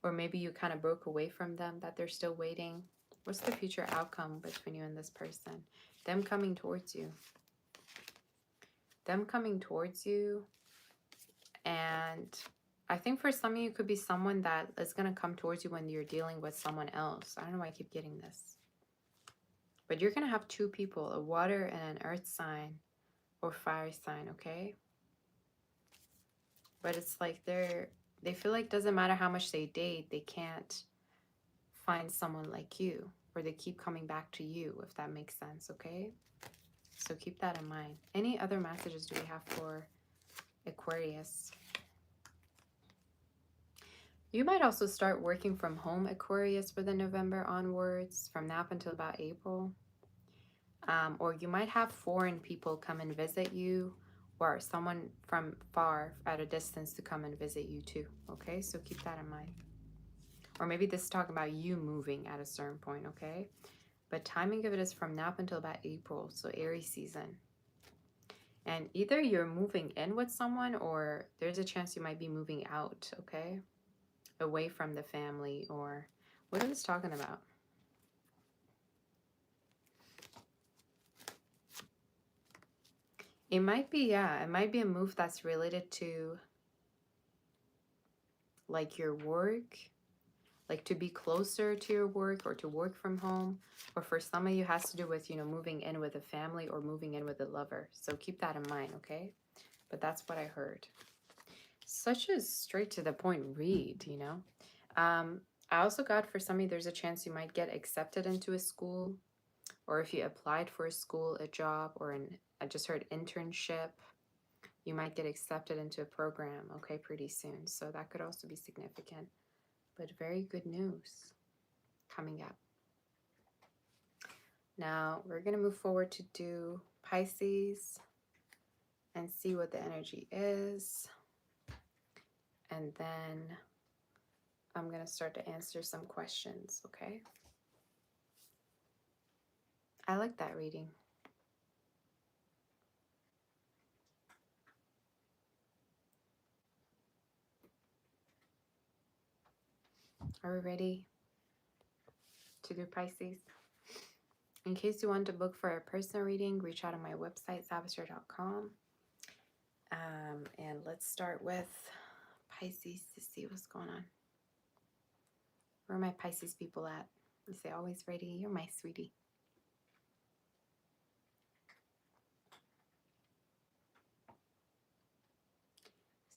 Or maybe you kind of broke away from them, that they're still waiting. What's the future outcome between you and this person? Them coming towards you. Them coming towards you. And I think for some of you, it could be someone that is going to come towards you when you're dealing with someone else. I don't know why I keep getting this. But you're going to have two people, a water and an earth sign or fire sign, okay? But it's like they feel like doesn't matter how much they date, they can't find someone like you, or they keep coming back to you, if that makes sense, okay? So keep that in mind. Any other messages do we have for Aquarius? You might also start working from home, Aquarius, for the November onwards, from now up until about April. Or you might have foreign people come and visit you, or someone from far at a distance to come and visit you too, okay? So keep that in mind. Or maybe this is talking about you moving at a certain point, okay? But timing of it is from now up until about April, so Aries season. And either you're moving in with someone, or there's a chance you might be moving out, okay? Away from the family, or what is this talking about? It might be, yeah, it might be a move that's related to like your work, like to be closer to your work or to work from home. Or for some of you, has to do with, you know, moving in with a family or moving in with a lover. So keep that in mind, okay? But that's what I heard. Such a straight to the point read, you know? Um, I also got for some of you, there's a chance you might get accepted into a school, or if you applied for a school, a job, or I just heard internship, you might get accepted into a program, okay, pretty soon. So that could also be significant, but very good news coming up. Now we're going to move forward to do Pisces and see what the energy is. And then I'm going to start to answer some questions, okay? I like that reading. Are we ready to do Pisces? In case you want to book for a personal reading, reach out on my website, savastar.com. And let's start with Pisces to see what's going on. Where are my Pisces people at? You say always ready. You're my sweetie.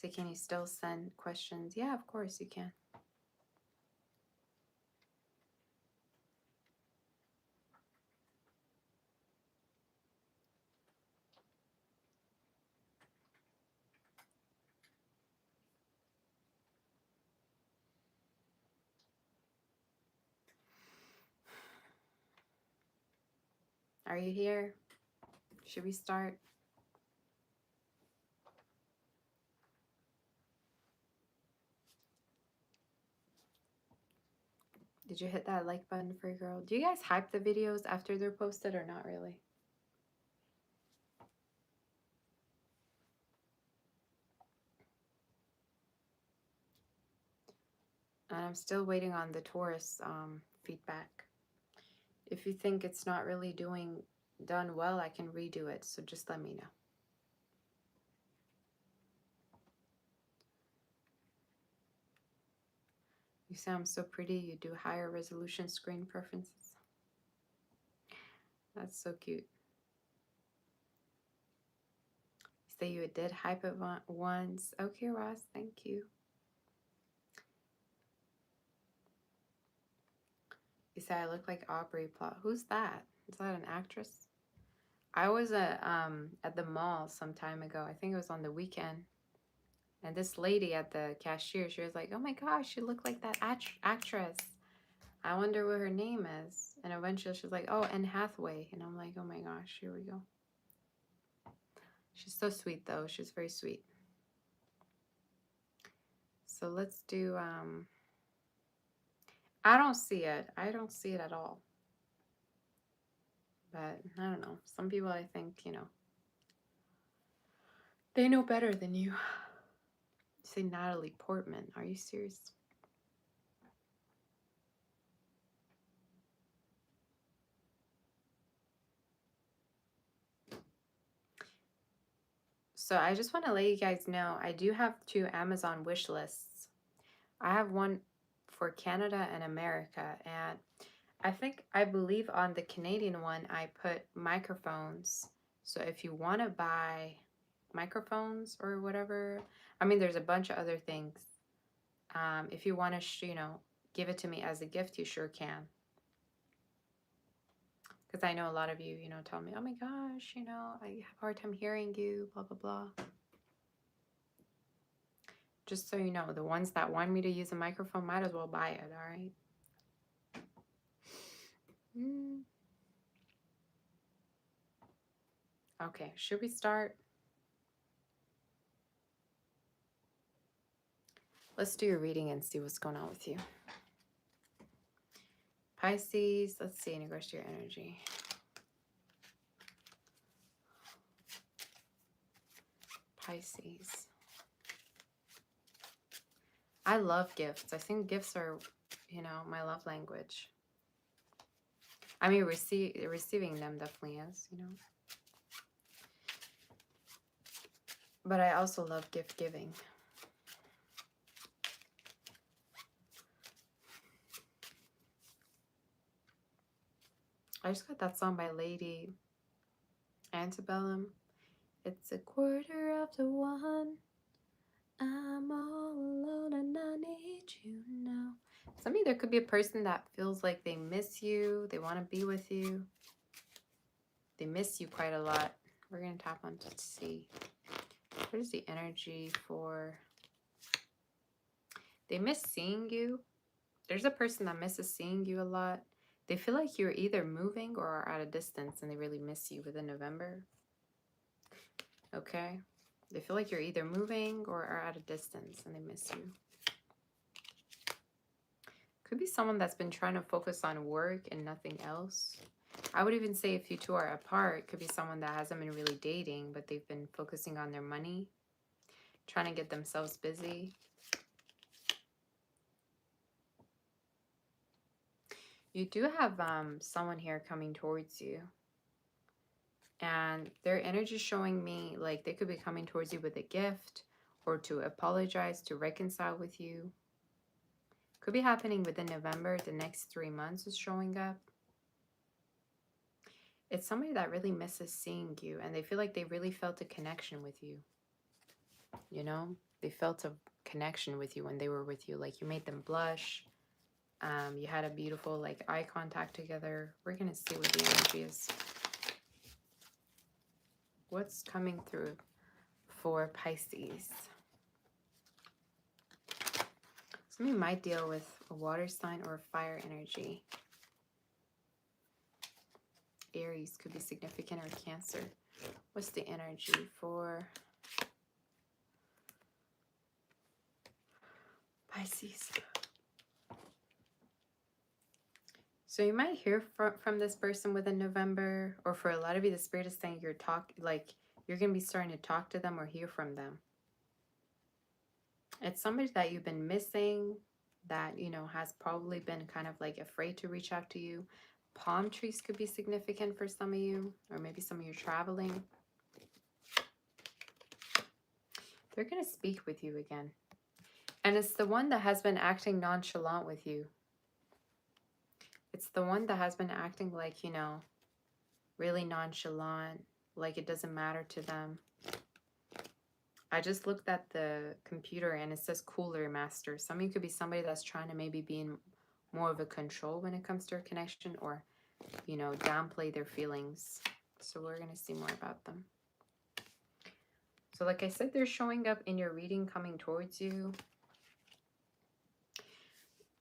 So can you still send questions? Yeah, of course you can. Are you here? Should we start? Did you hit that like button for your girl? Do you guys hype the videos after they're posted or not really? And I'm still waiting on the Taurus feedback. If you think it's not really done well, I can redo it. So just let me know. You say I'm so pretty. You do higher resolution screen preferences. That's so cute. You say you did hype it once. Okay, Ross, thank you. You say I look like Aubrey Plaza. Who's that? Is that an actress? I was at the mall some time ago. I think it was on the weekend. And this lady at the cashier, she was like, oh my gosh, you look like that actress. I wonder what her name is. And eventually she's like, oh, Anne Hathaway. And I'm like, oh my gosh, here we go. She's so sweet though. She's very sweet. So let's do, I don't see it. I don't see it at all. But I don't know. Some people, I think, they know better than you. Say Natalie Portman. Are you serious? So I just want to let you guys know, I do have 2 Amazon wish lists. I have one for Canada and America. And I believe on the Canadian one, I put microphones. So if you want to buy microphones or whatever, I mean, there's a bunch of other things. If you want to, give it to me as a gift, you sure can. Because I know a lot of you, tell me, oh my gosh, I have a hard time hearing you, blah, blah, blah. Just so you know, the ones that want me to use a microphone might as well buy it, all right? Okay, should we start? Let's do your reading and see what's going on with you. Pisces, let's see, in regards to your energy. Pisces. I love gifts. I think gifts are, my love language. I mean, receiving them definitely is, But I also love gift giving. I just got that song by Lady Antebellum. It's 1:15. I'm all alone and I need you now. Some of you, there could be a person that feels like they miss you. They want to be with you. They miss you quite a lot. We're going to tap on to see. What is the energy for... They miss seeing you. There's a person that misses seeing you a lot. They feel like you're either moving or are at a distance and they really miss you within November. Okay? They feel like you're either moving or are at a distance and they miss you. Could be someone that's been trying to focus on work and nothing else. I would even say if you two are apart, could be someone that hasn't been really dating, but they've been focusing on their money, trying to get themselves busy. You do have someone here coming towards you. And their energy is showing me like they could be coming towards you with a gift or to apologize, to reconcile with you. Could be happening within November. The next 3 months is showing up. It's somebody that really misses seeing you and they feel like they really felt a connection with you. You know, they felt a connection with you when they were with you. Like you made them blush. You had a beautiful like eye contact together. We're going to see what the energy is. What's coming through for Pisces? Somebody might deal with a water sign or a fire energy. Aries could be significant, or Cancer. What's the energy for Pisces? So you might hear from this person within November, or for a lot of you, the Spirit is saying you're going to be starting to talk to them or hear from them. It's somebody that you've been missing, that, you know, has probably been kind of like afraid to reach out to you. Palm trees could be significant for some of you, or maybe some of you traveling. They're going to speak with you again. And it's the one that has been acting nonchalant with you. It's the one that has been acting like, you know, really nonchalant, like it doesn't matter to them. I just looked at the computer and it says cooler master. Some of you could be somebody that's trying to maybe be in more of a control when it comes to a connection, or, you know, downplay their feelings. So we're going to see more about them. So like I said, they're showing up in your reading, coming towards you.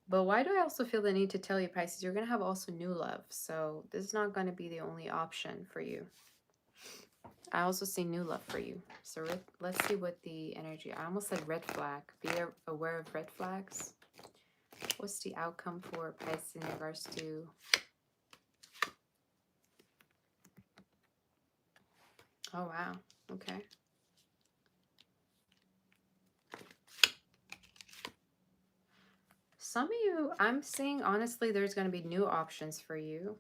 But why do I also feel the need to tell you, Pisces, you're going to have also new love. So this is not going to be the only option for you. I also see new love for you. So let's see what the energy... I almost said red flag. Be aware of red flags. What's the outcome for Pisces in regards to... Oh, wow. Okay. Some of you, I'm seeing, honestly, there's going to be new options for you.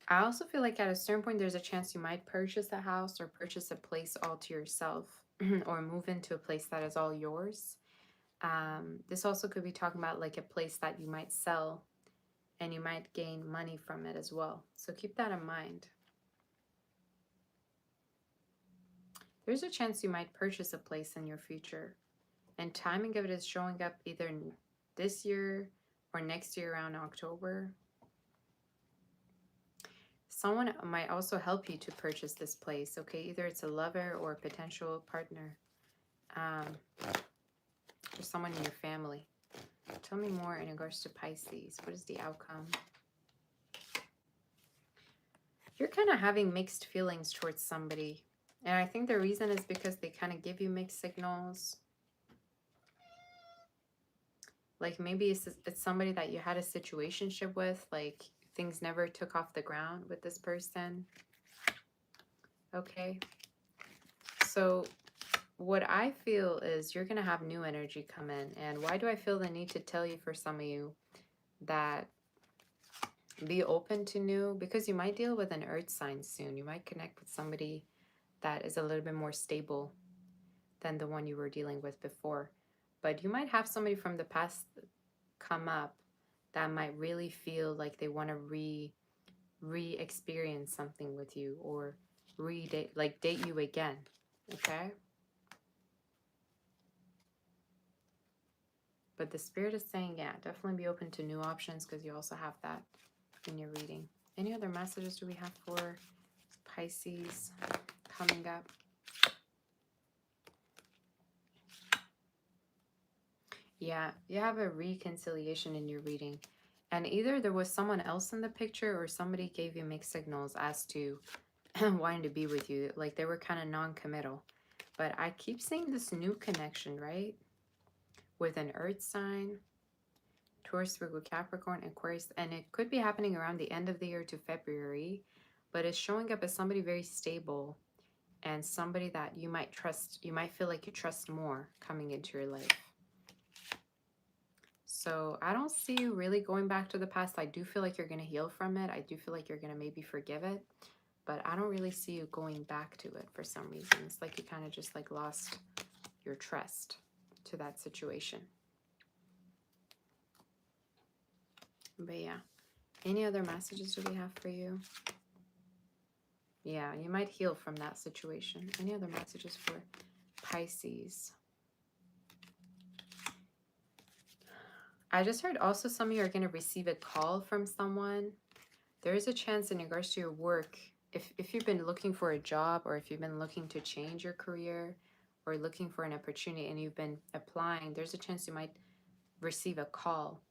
I also feel like at a certain point, there's a chance you might purchase a house or purchase a place all to yourself or move into a place that is all yours. This also could be talking about like a place that you might sell and you might gain money from it as well. So keep that in mind. There's a chance you might purchase a place in your future. And timing of it is showing up either this year or next year around October. Someone might also help you to purchase this place, okay? Either it's a lover or a potential partner. Or someone in your family. Tell me more in regards to Pisces. What is the outcome? You're kind of having mixed feelings towards somebody. And I think the reason is because they kind of give you mixed signals. Like maybe it's somebody that you had a situationship with, like things never took off the ground with this person. Okay. So what I feel is you're going to have new energy come in. And why do I feel the need to tell you, for some of you, that be open to new? Because you might deal with an earth sign soon. You might connect with somebody that is a little bit more stable than the one you were dealing with before. But you might have somebody from the past come up that might really feel like they want to re-experience something with you, or date you again. Okay. But the spirit is saying, yeah, definitely be open to new options because you also have that in your reading. Any other messages do we have for Pisces coming up? Yeah, you have a reconciliation in your reading. And either there was someone else in the picture or somebody gave you mixed signals as to wanting to be with you. Like they were kind of non-committal. But I keep seeing this new connection, right? With an earth sign, Taurus, Virgo, Capricorn, Aquarius. And it could be happening around the end of the year to February. But it's showing up as somebody very stable and somebody that you might trust. You might feel like you trust more coming into your life. So I don't see you really going back to the past. I do feel like you're going to heal from it. I do feel like you're going to maybe forgive it. But I don't really see you going back to it for some reason. It's like you kind of just like lost your trust to that situation. But yeah, any other messages do we have for you? Yeah, you might heal from that situation. Any other messages for Pisces? I just heard also some of you are going to receive a call from someone. There is a chance in regards to your work, if you've been looking for a job or if you've been looking to change your career or looking for an opportunity and you've been applying, there's a chance you might receive a call.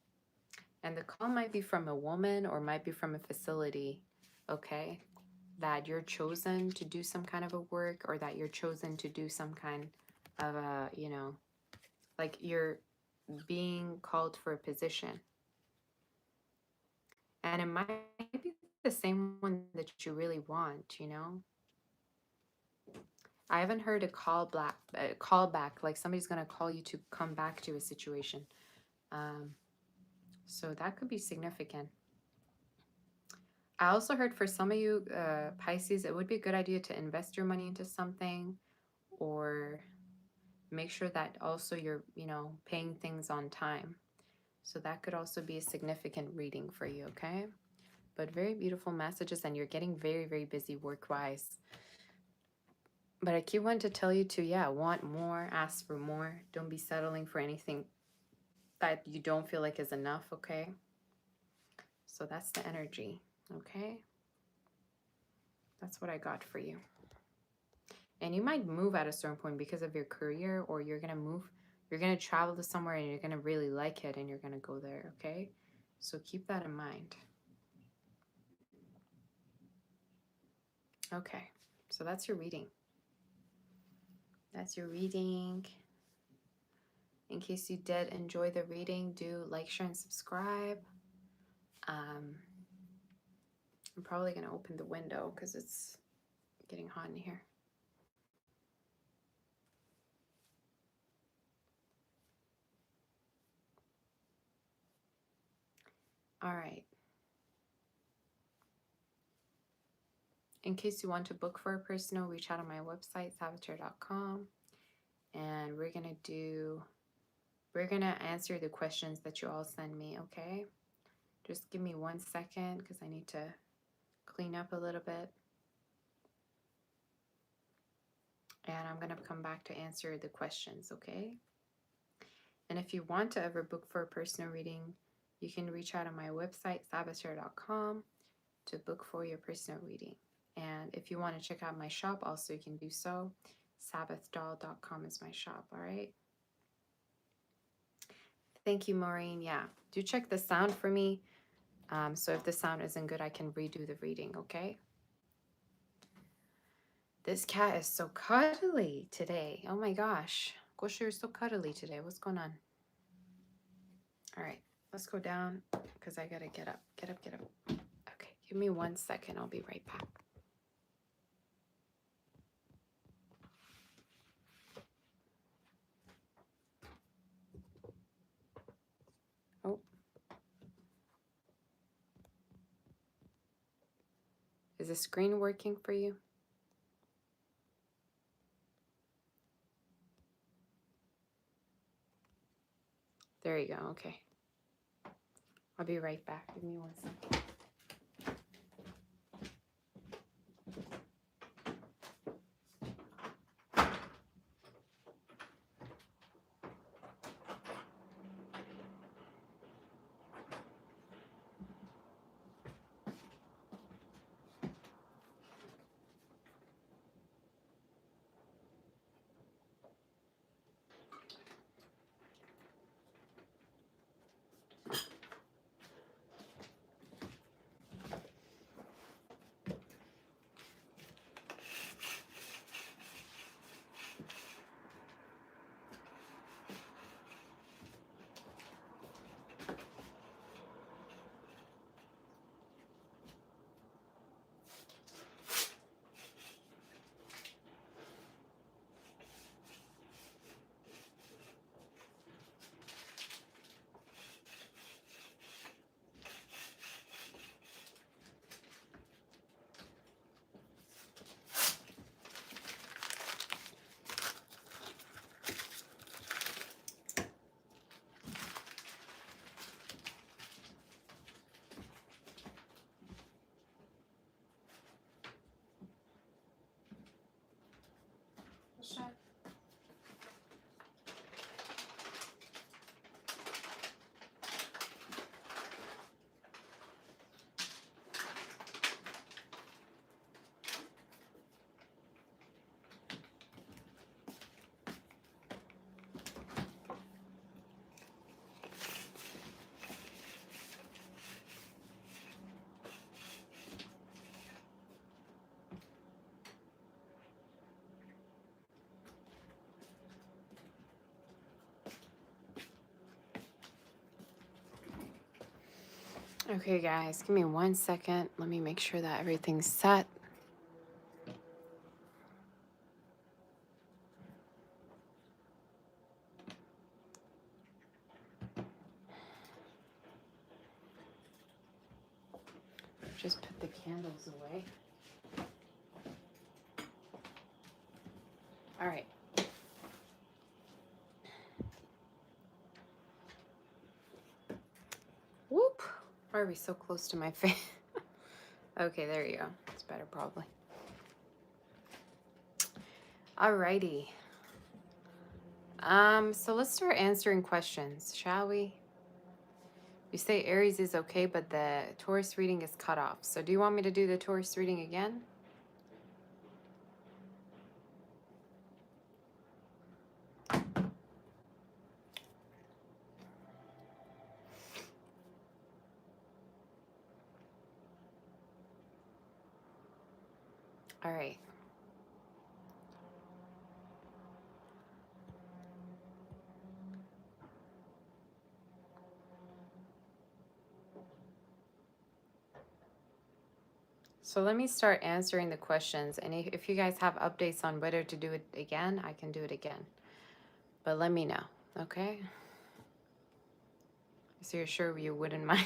And the call might be from a woman or might be from a facility, okay? That you're chosen to do some kind of a work or that you're chosen to do some kind of a, you know, like you're being called for a position. And it might be the same one that you really want, you know? I haven't heard a call back, like somebody's going to call you to come back to a situation. So that could be significant. I also heard for some of you, Pisces, it would be a good idea to invest your money into something or make sure that also you're, you know, paying things on time. So that could also be a significant reading for you, okay? But very beautiful messages and you're getting very, very busy work-wise. But I keep wanting to tell you to, yeah, want more, ask for more. Don't be settling for anything that you don't feel like is enough, okay? So that's the energy, okay? That's what I got for you. And you might move at a certain point because of your career, or you're going to move, you're going to travel to somewhere and you're going to really like it and you're going to go there, okay? So keep that in mind. Okay, so that's your reading. That's your reading. In case you did enjoy the reading, do like, share, and subscribe. I'm probably going to open the window because it's getting hot in here. All right. In case you want to book for a personal, reach out on my website, saboteur.com. And we're going to answer the questions that you all send me, okay? Just give me 1 second because I need to clean up a little bit. And I'm going to come back to answer the questions, okay? And if you want to ever book for a personal reading, you can reach out on my website, saboteur.com, to book for your personal reading. And if you want to check out my shop, also you can do so. sabbathdoll.com is my shop, all right? Thank you, Maureen. Yeah, do check the sound for me. So if the sound isn't good, I can redo the reading, okay? This cat is so cuddly today. Oh my gosh. Gosha, you're so cuddly today. What's going on? All right, let's go down because I gotta get up. Get up, get up. Okay, give me 1 second. I'll be right back. Oh. Is the screen working for you? There you go. Okay. I'll be right back. Give me 1 second. Okay, guys, give me 1 second. Let me make sure that everything's set. Just put the candles away. All right. Whoop. Why are we so close to my face? Okay, there you go. It's better probably. Alrighty. So let's start answering questions, shall we? You say Aries is okay, but the Taurus reading is cut off. So do you want me to do the Taurus reading again? All right. So let me start answering the questions. And if you guys have updates on whether to do it again, I can do it again. But let me know, okay? So you're sure you wouldn't mind?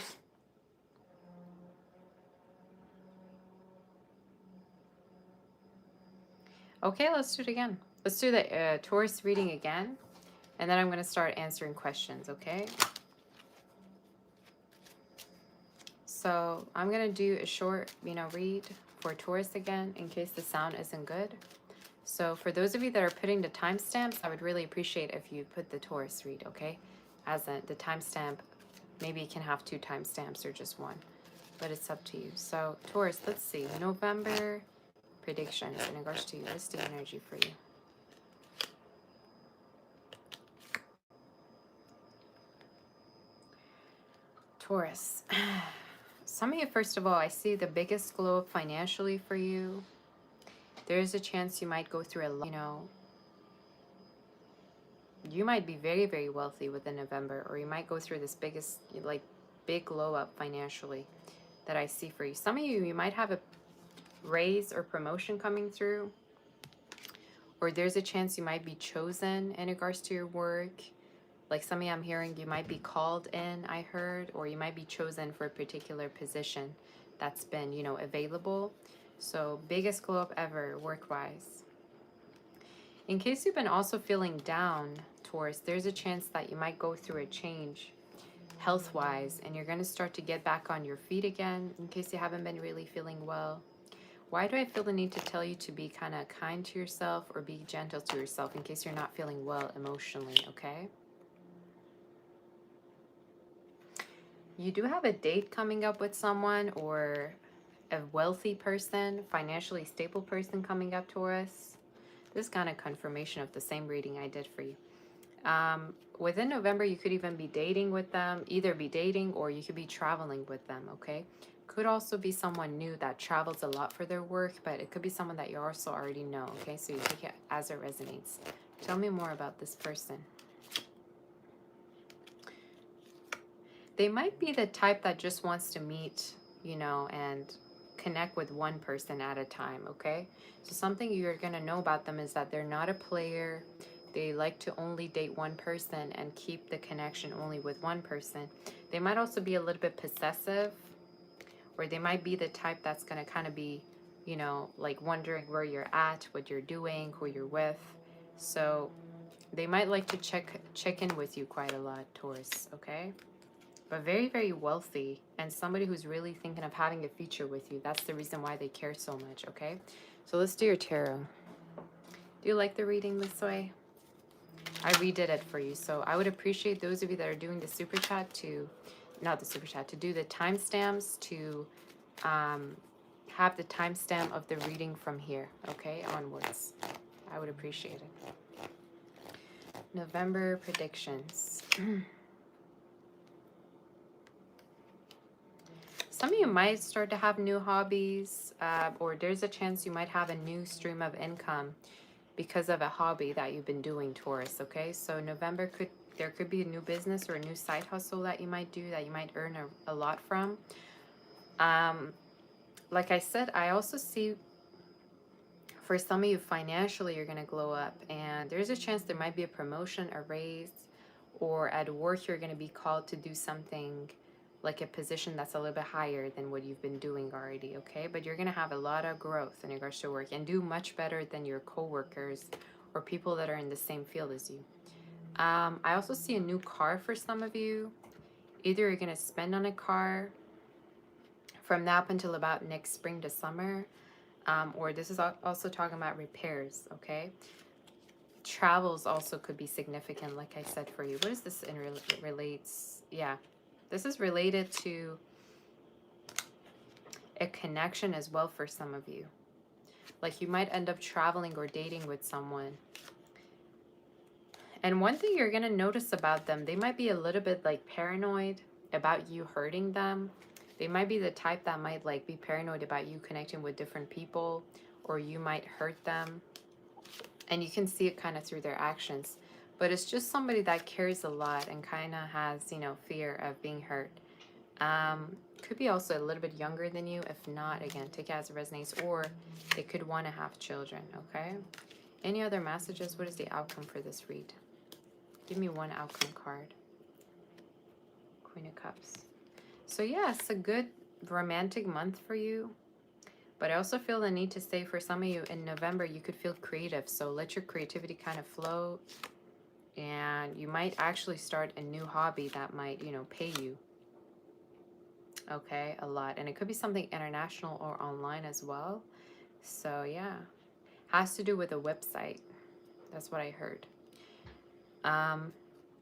Okay, let's do it again. Let's do the Taurus reading again. And then I'm going to start answering questions, okay? So I'm going to do a short, read for Taurus again in case the sound isn't good. So for those of you that are putting the timestamps, I would really appreciate if you put the Taurus read, okay? As the timestamp, maybe you can have 2 timestamps or just 1, but it's up to you. So Taurus, let's see, November predictions in regards to you. Let's do energy for you. Taurus. Some of you, first of all, I see the biggest glow up financially for you. There is a chance you might go through you might be very, very wealthy within November, or you might go through this big glow up financially that I see for you. Some of you might have a raise or promotion coming through, or there's a chance you might be chosen in regards to your work. Like some of you, I'm hearing you might be called in, I heard, or you might be chosen for a particular position that's been, available. So biggest glow up ever work-wise. In case you've been also feeling down, Taurus, there's a chance that you might go through a change health-wise, and you're going to start to get back on your feet again in case you haven't been really feeling well. Why do I feel the need to tell you to be kind of kind to yourself or be gentle to yourself in case you're not feeling well emotionally, okay? You do have a date coming up with someone, or a wealthy person, financially stable person coming up, Taurus. This is kind of confirmation of the same reading I did for you. Within November, you could even be dating with them, either be dating or you could be traveling with them, okay? Could also be someone new that travels a lot for their work, but it could be someone that you also already know, okay? So you take it as it resonates. Tell me more about this person. They might be the type that just wants to meet, and connect with one person at a time, okay? So something you're going to know about them is that they're not a player. They like to only date one person and keep the connection only with one person. They might also be a little bit possessive, or they might be the type that's going to kind of be, like wondering where you're at, what you're doing, who you're with. So they might like to check in with you quite a lot, Taurus, okay? But very, very wealthy, and somebody who's really thinking of having a future with you. That's the reason why they care so much, okay? So let's do your tarot. Do you like the reading this way? I redid it for you. So I would appreciate those of you that are doing the super chat to, not the super chat, to do the timestamps, to have the timestamp of the reading from here, okay, onwards. I would appreciate it. November predictions. Some of you might start to have new hobbies, or there's a chance you might have a new stream of income because of a hobby that you've been doing, Taurus, okay? So November could there could be a new business or a new side hustle that you might do that you might earn a lot from. Like I said, I also see for some of you financially you're going to glow up, and there's a chance there might be a promotion, a raise, or at work you're going to be called to do something like a position that's a little bit higher than what you've been doing already, okay? But you're going to have a lot of growth in regards to work and do much better than your coworkers or people that are in the same field as you. I also see a new car for some of you. Either you're going to spend on a car from now up until about next spring to summer, or this is also talking about repairs, okay? Travels also could be significant, like I said, for you. What is this in relates? Yeah, this is related to a connection as well for some of you. Like you might end up traveling or dating with someone. And one thing you're going to notice about them, they might be a little bit like paranoid about you hurting them. They might be the type that might like be paranoid about you connecting with different people, or you might hurt them. And you can see it kind of through their actions. But it's just somebody that cares a lot and kind of has, you know, fear of being hurt. Could be also a little bit younger than you. If not, again, take it as it resonates. Or they could want to have children, okay? Any other messages? What is the outcome for this read? Give me one outcome card. Queen of Cups. So yeah, it's a good romantic month for you. But I also feel the need to say for some of you in November, you could feel creative. So let your creativity kind of flow. And you might actually start a new hobby that might, you know, pay you. Okay, a lot. And it could be something international or online as well. So yeah, has to do with a website. That's what I heard.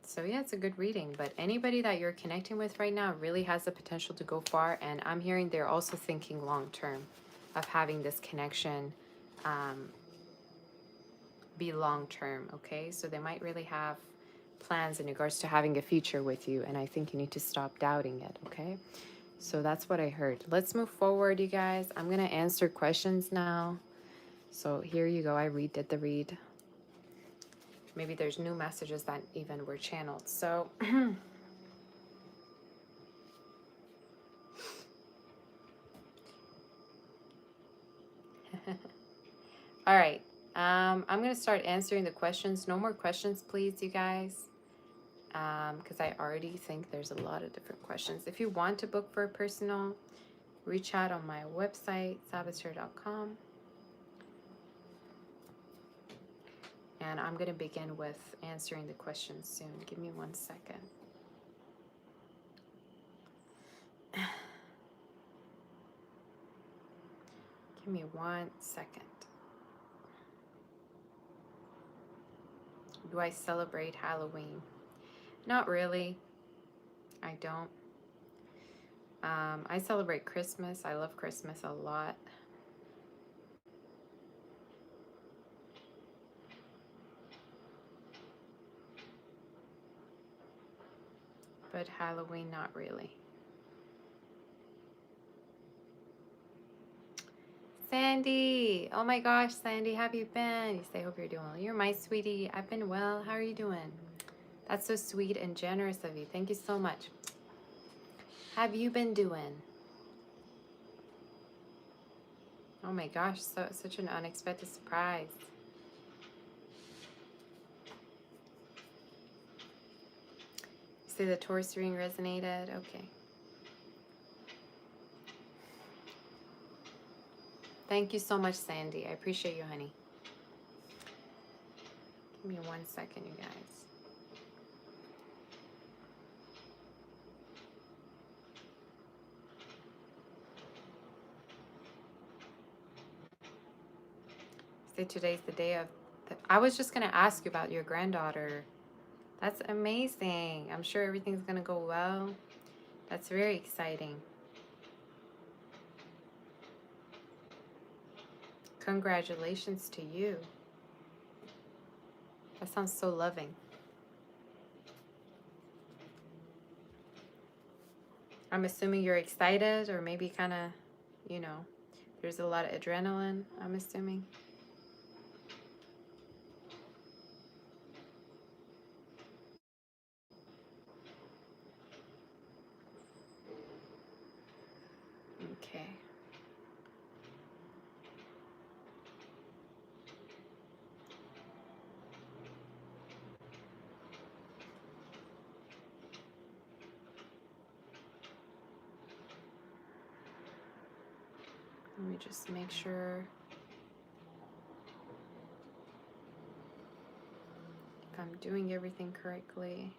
So yeah, it's a good reading. But anybody that you're connecting with right now really has the potential to go far. And I'm hearing they're also thinking long term of having this connection be long term, okay? So they might really have plans in regards to having a future with you, and I think you need to stop doubting it, okay? So that's what I heard. Let's move forward, you guys. I'm going to answer questions now. So here you go. I did the read. Maybe there's new messages that even were channeled. So all right. I'm going to start answering the questions. No more questions, please, you guys. Because I already think there's a lot of different questions. If you want to book for a personal, reach out on my website, sabastarot.com. And I'm going to begin with answering the questions soon. Give me 1 second. Give me 1 second. Do I celebrate Halloween? Not really. I don't. I celebrate Christmas. I love Christmas a lot. But Halloween, not really. Sandy! Oh my gosh, Sandy, how have you been? You say, hope you're doing well. You're my sweetie. I've been well. How are you doing? That's so sweet and generous of you. Thank you so much. Have you been doing? Oh my gosh, such an unexpected surprise. You say the Taurus ring resonated? Okay. Thank you so much, Sandy. I appreciate you, honey. Give me 1 second, you guys. Say today's the day of... I was just going to ask you about your granddaughter. That's amazing. I'm sure everything's going to go well. That's very exciting. Congratulations to you. That sounds so loving. I'm assuming you're excited, or maybe kind of, you know, there's a lot of adrenaline, I'm assuming. Okay. Let me just make sure if I'm doing everything correctly.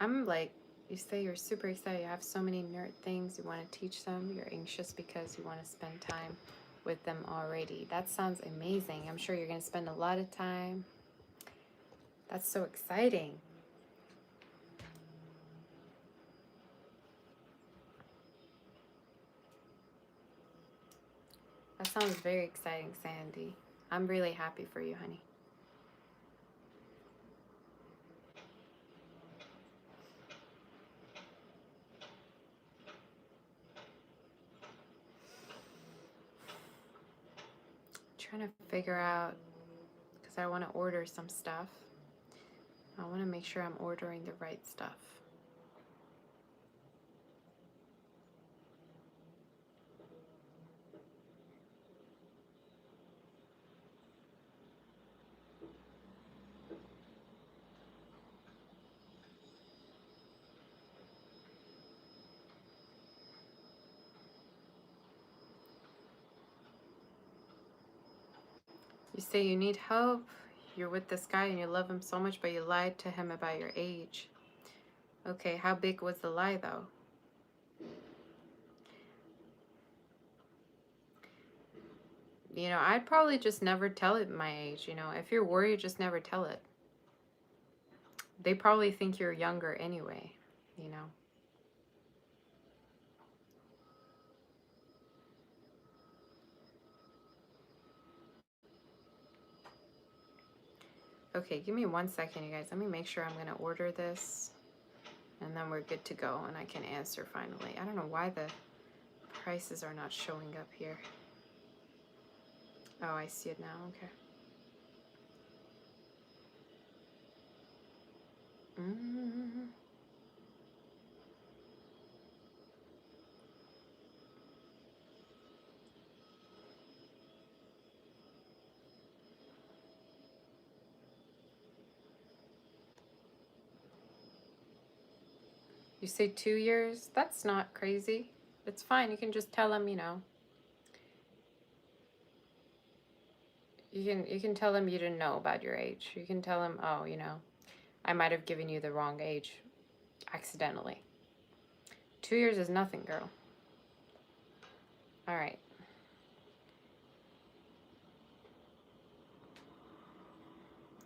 I'm like, you say you're super excited. You have so many nerd things you want to teach them. You're anxious because you want to spend time with them already. That sounds amazing. I'm sure you're going to spend a lot of time. That's so exciting. That sounds very exciting, Sandy. I'm really happy for you, honey. Trying to figure out, because I want to order some stuff. I want to make sure I'm ordering the right stuff. You say you need help. You're with this guy and you love him so much, but you lied to him about your age. Okay, how big was the lie though? You know, I'd probably just never tell it my age. You know, if you're worried, just never tell it. They probably think you're younger anyway, you know. Okay, give me 1 second, you guys. Let me make sure I'm going to order this. And then we're good to go and I can answer finally. I don't know why the prices are not showing up here. Oh, I see it now. Okay. You say 2 years? That's not crazy. It's fine. You can just tell them, you know. You can tell them you didn't know about your age. You can tell them, oh, you know, I might have given you the wrong age accidentally. 2 years is nothing, girl. All right.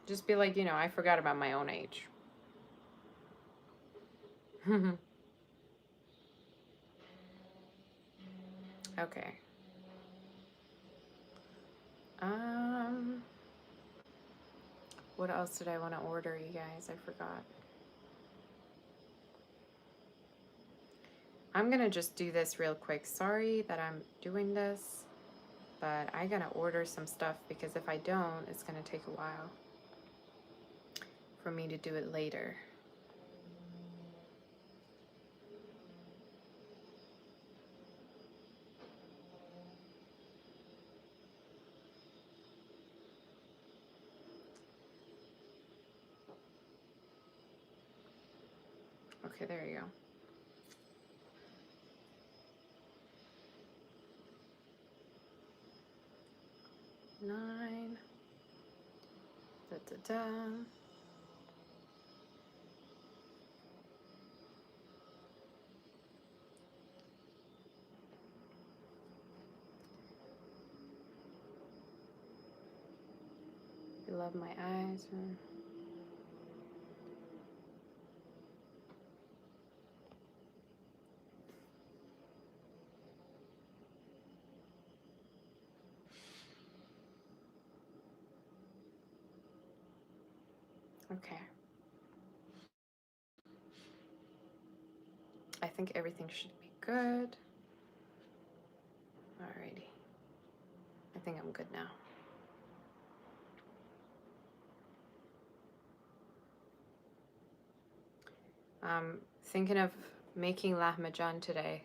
Just be like, you know, I forgot about my own age. Okay. What else did I want to order, you guys? I forgot. I'm gonna just do this real quick. Sorry that I'm doing this, but I gotta order some stuff because if I don't, it's gonna take a while for me to do it later. Okay, there you go. Nine. Da, da, da. You love my eyes. Okay. I think everything should be good. Alrighty. I think I'm good now. Thinking of making lahmacun today.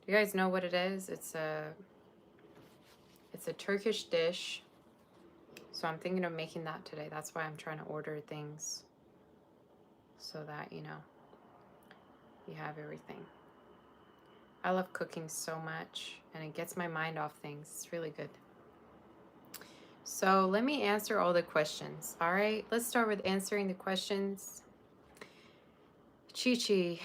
Do you guys know what it is? It's a Turkish dish. So I'm thinking of making that today. That's why I'm trying to order things so that, you know, you have everything. I love cooking so much and it gets my mind off things. It's really good. So let me answer all the questions. All right, let's start with answering the questions. Chi Chi, you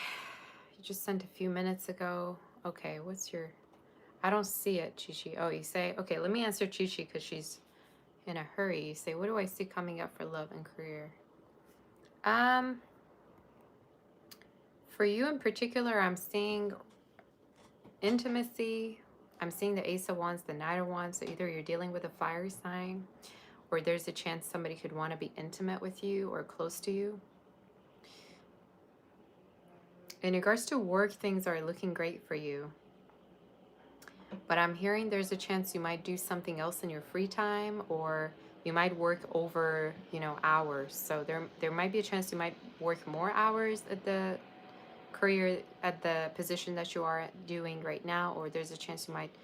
just sent a few minutes ago. Okay, what's your... I don't see it, Chi Chi. Oh, you say, okay, let me answer Chi Chi because she's in a hurry. You say, what do I see coming up for love and career? For you in particular, I'm seeing intimacy. I'm seeing the Ace of Wands, the Knight of Wands. So either you're dealing with a fire sign, or there's a chance somebody could want to be intimate with you or close to you. In regards to work, things are looking great for you. But I'm hearing there's a chance you might do something else in your free time, or you might work over, you know, hours. So there might be a chance you might work more hours at the career, at the position that you are doing right now, or there's a chance you might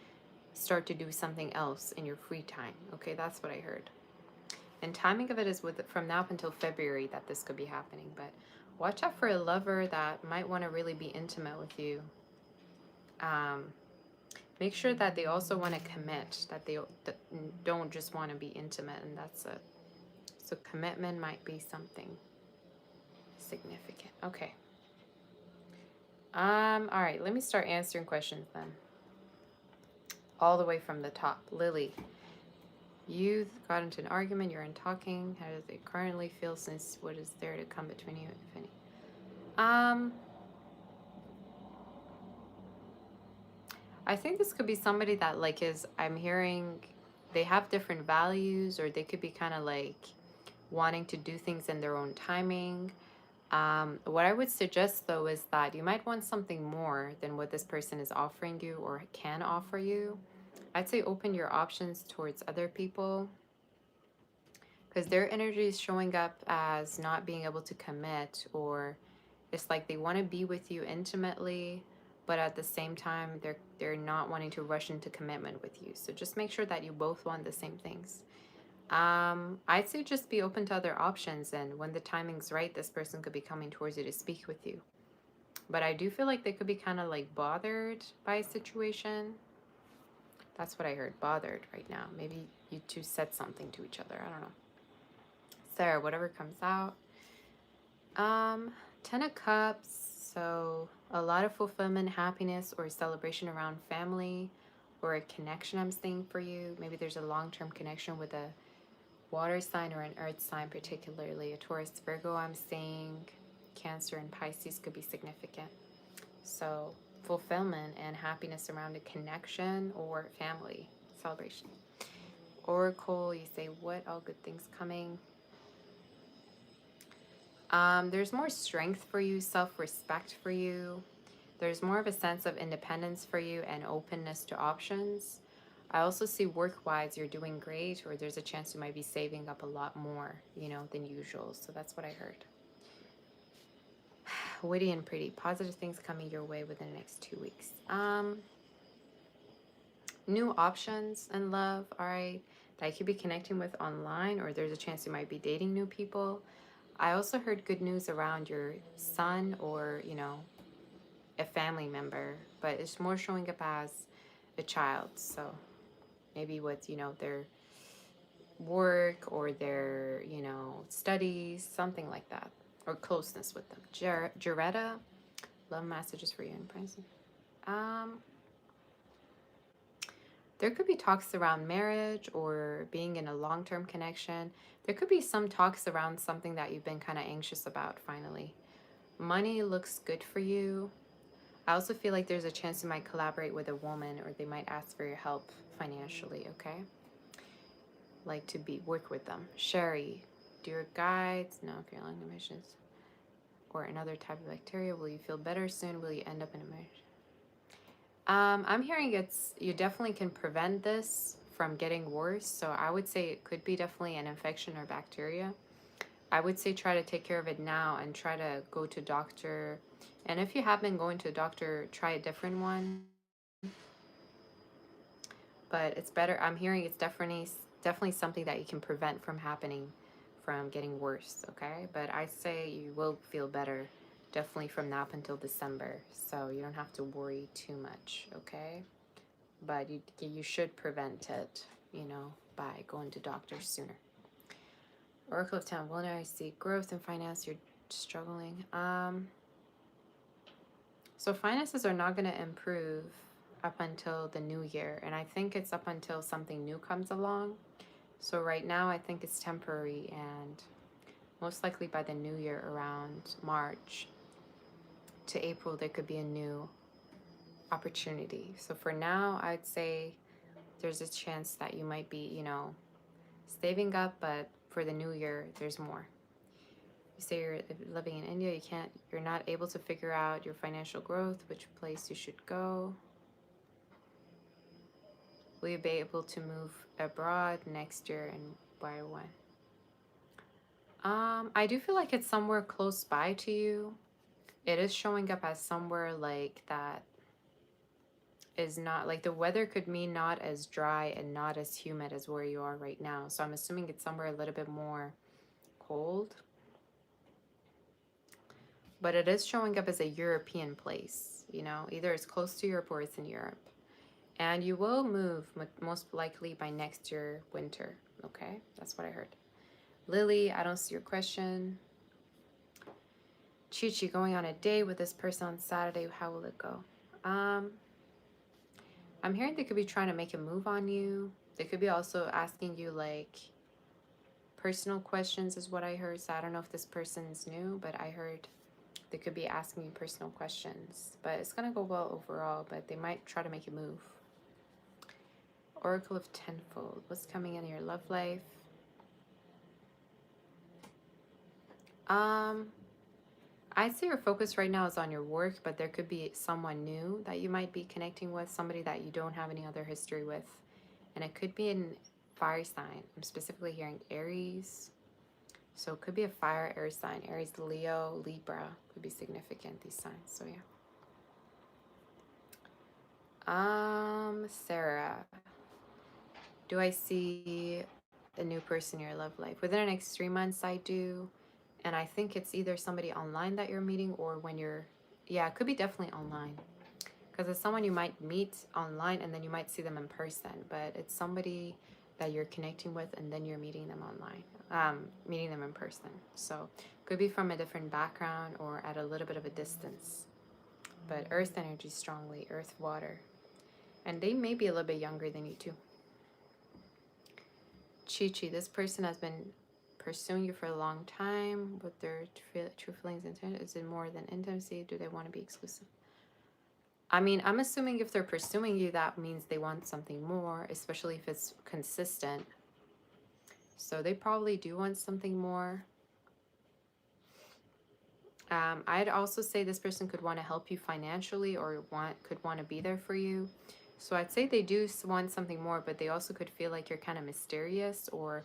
start to do something else in your free time. Okay, that's what I heard. And timing of it is from now up until February that this could be happening. But watch out for a lover that might want to really be intimate with you. Make sure that they also want to commit, that they don't just want to be intimate, and that's it. So commitment might be something significant. Okay. All right, let me start answering questions then. All the way from the top. Lily, you got into an argument, you're in talking. How does it currently feel, since what is there to come between you, if any? I think this could be somebody that like I'm hearing they have different values, or they could be kind of like wanting to do things in their own timing. What I would suggest though is that you might want something more than what this person is offering you or can offer you. I'd say open your options towards other people, because their energy is showing up as not being able to commit, or it's like they want to be with you intimately, but at the same time they're not wanting to rush into commitment with you. So just make sure that you both want the same things. I'd say just be open to other options, and when the timing's right, this person could be coming towards you to speak with you. But I do feel like they could be kind of like bothered by a situation. That's what I heard, bothered right now. Maybe you two said something to each other. I don't know. Sarah, whatever comes out. 10 of Cups. So a lot of fulfillment, happiness, or celebration around family, or a connection I'm seeing for you. Maybe there's a long-term connection with a water sign or an earth sign, particularly a Taurus, Virgo. I'm seeing Cancer and Pisces could be significant. So fulfillment and happiness around a connection or family celebration. Oracle, you say, what all good things coming? There's more strength for you, self-respect for you. There's more of a sense of independence for you and openness to options. I also see work-wise you're doing great, or there's a chance you might be saving up a lot more, you know, than usual. So that's what I heard. Witty and pretty. Positive things coming your way within the next 2 weeks. New options in love, all right, that you could be connecting with online, or there's a chance you might be dating new people. I also heard good news around your son, or, you know, a family member, but it's more showing up as a child. So maybe with, you know, their work or their, you know, studies, something like that, or closeness with them. Jaretta, love messages for you in person. There could be talks around marriage or being in a long-term connection. There could be some talks around something that you've been kind of anxious about finally. Money looks good for you. I also feel like there's a chance you might collaborate with a woman, or they might ask for your help financially, okay? Like to work with them. Sherry, do your guides, no, if you're on emissions, or another type of bacteria, will you feel better soon? Will you end up in a marriage? I'm hearing you definitely can prevent this from getting worse. So I would say it could be definitely an infection or bacteria. I would say try to take care of it now and try to go to doctor And if you have been going to a doctor, try a different one. But it's better. I'm hearing it's definitely something that you can prevent from happening, from getting worse. Okay, but I say you will feel better, definitely from now up until December. So you don't have to worry too much. Okay, but you should prevent it. By going to doctors sooner. Oracle of Town. Well, now I see growth and finance. You're struggling. So finances are not going to improve up until the new year, and I think it's up until something new comes along. So right now, I think it's temporary, and most likely by the new year, around March to April, there could be a new opportunity. So for now, I'd say there's a chance that you might be, saving up, but for the new year, there's more. You say you're living in India, you're not able to figure out your financial growth, which place you should go. Will you be able to move abroad next year, and why or when? I do feel like it's somewhere close by to you. It is showing up as somewhere like that is not like the weather could mean not as dry and not as humid as where you are right now. So I'm assuming it's somewhere a little bit more cold. But it is showing up as a European place, either it's close to Europe or it's in Europe. And you will move most likely by next year, winter. Okay, that's what I heard. Lily, I don't see your question. Chi going on a date with this person on Saturday. How will it go? I'm hearing they could be trying to make a move on you. They could be also asking you like personal questions, is what I heard. So I don't know if this person's new, but I heard they could be asking you personal questions. But it's gonna go well overall. But they might try to make a move. Oracle of Tenfold. What's coming in your love life? I'd say your focus right now is on your work, but there could be someone new that you might be connecting with, somebody that you don't have any other history with. And it could be in fire sign. I'm specifically hearing Aries. So it could be a fire air sign. Aries, Leo, Libra could be significant, these signs. So yeah. Sarah. Do I see a new person in your love life? Within the next 3 months, I do. And I think it's either somebody online that you're meeting or when you're, yeah, it could be definitely online. Because it's someone you might meet online and then you might see them in person. But it's somebody that you're connecting with and then you're meeting them online, meeting them in person. So could be from a different background or at a little bit of a distance. But earth energy strongly, earth, water. And they may be a little bit younger than you too. Chi, this person has been pursuing you for a long time with their true feelings and intent. Is it more than intimacy? Do they want to be exclusive? I mean, I'm assuming if they're pursuing you, that means they want something more, especially if it's consistent. So they probably do want something more. I'd also say this person could want to help you financially or could want to be there for you. So I'd say they do want something more, but they also could feel like you're kind of mysterious, or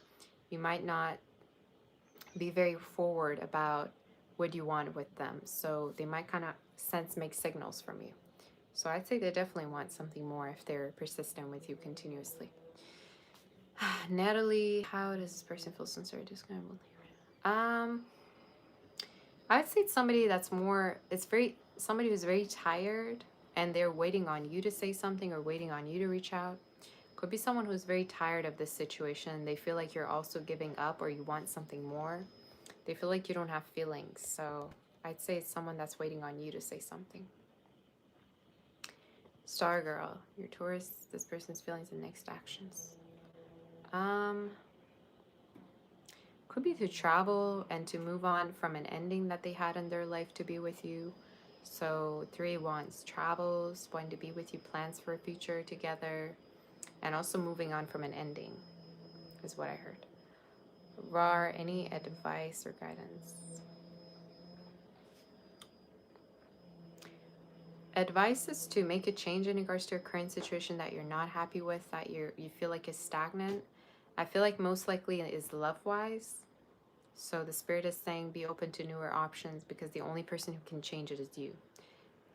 you might not be very forward about what you want with them. So they might kind of make signals from you. So I'd say they definitely want something more if they're persistent with you continuously. Natalie, how does this person feel since I'd say it's somebody that's somebody who's very tired and they're waiting on you to say something or waiting on you to reach out. Could be someone who's very tired of this situation. They feel like you're also giving up or you want something more. They feel like you don't have feelings. So I'd say it's someone that's waiting on you to say something. Star Girl, your Taurus, this person's feelings and next actions. Could be to travel and to move on from an ending that they had in their life to be with you. So 3 Wands, travels, wanting to be with you, plans for a future together, and also moving on from an ending is what I heard. Rar, any advice or guidance? Advice is to make a change in regards to your current situation that you're not happy with, that you feel like is stagnant. I feel like most likely is love-wise. So the spirit is saying be open to newer options because the only person who can change it is you.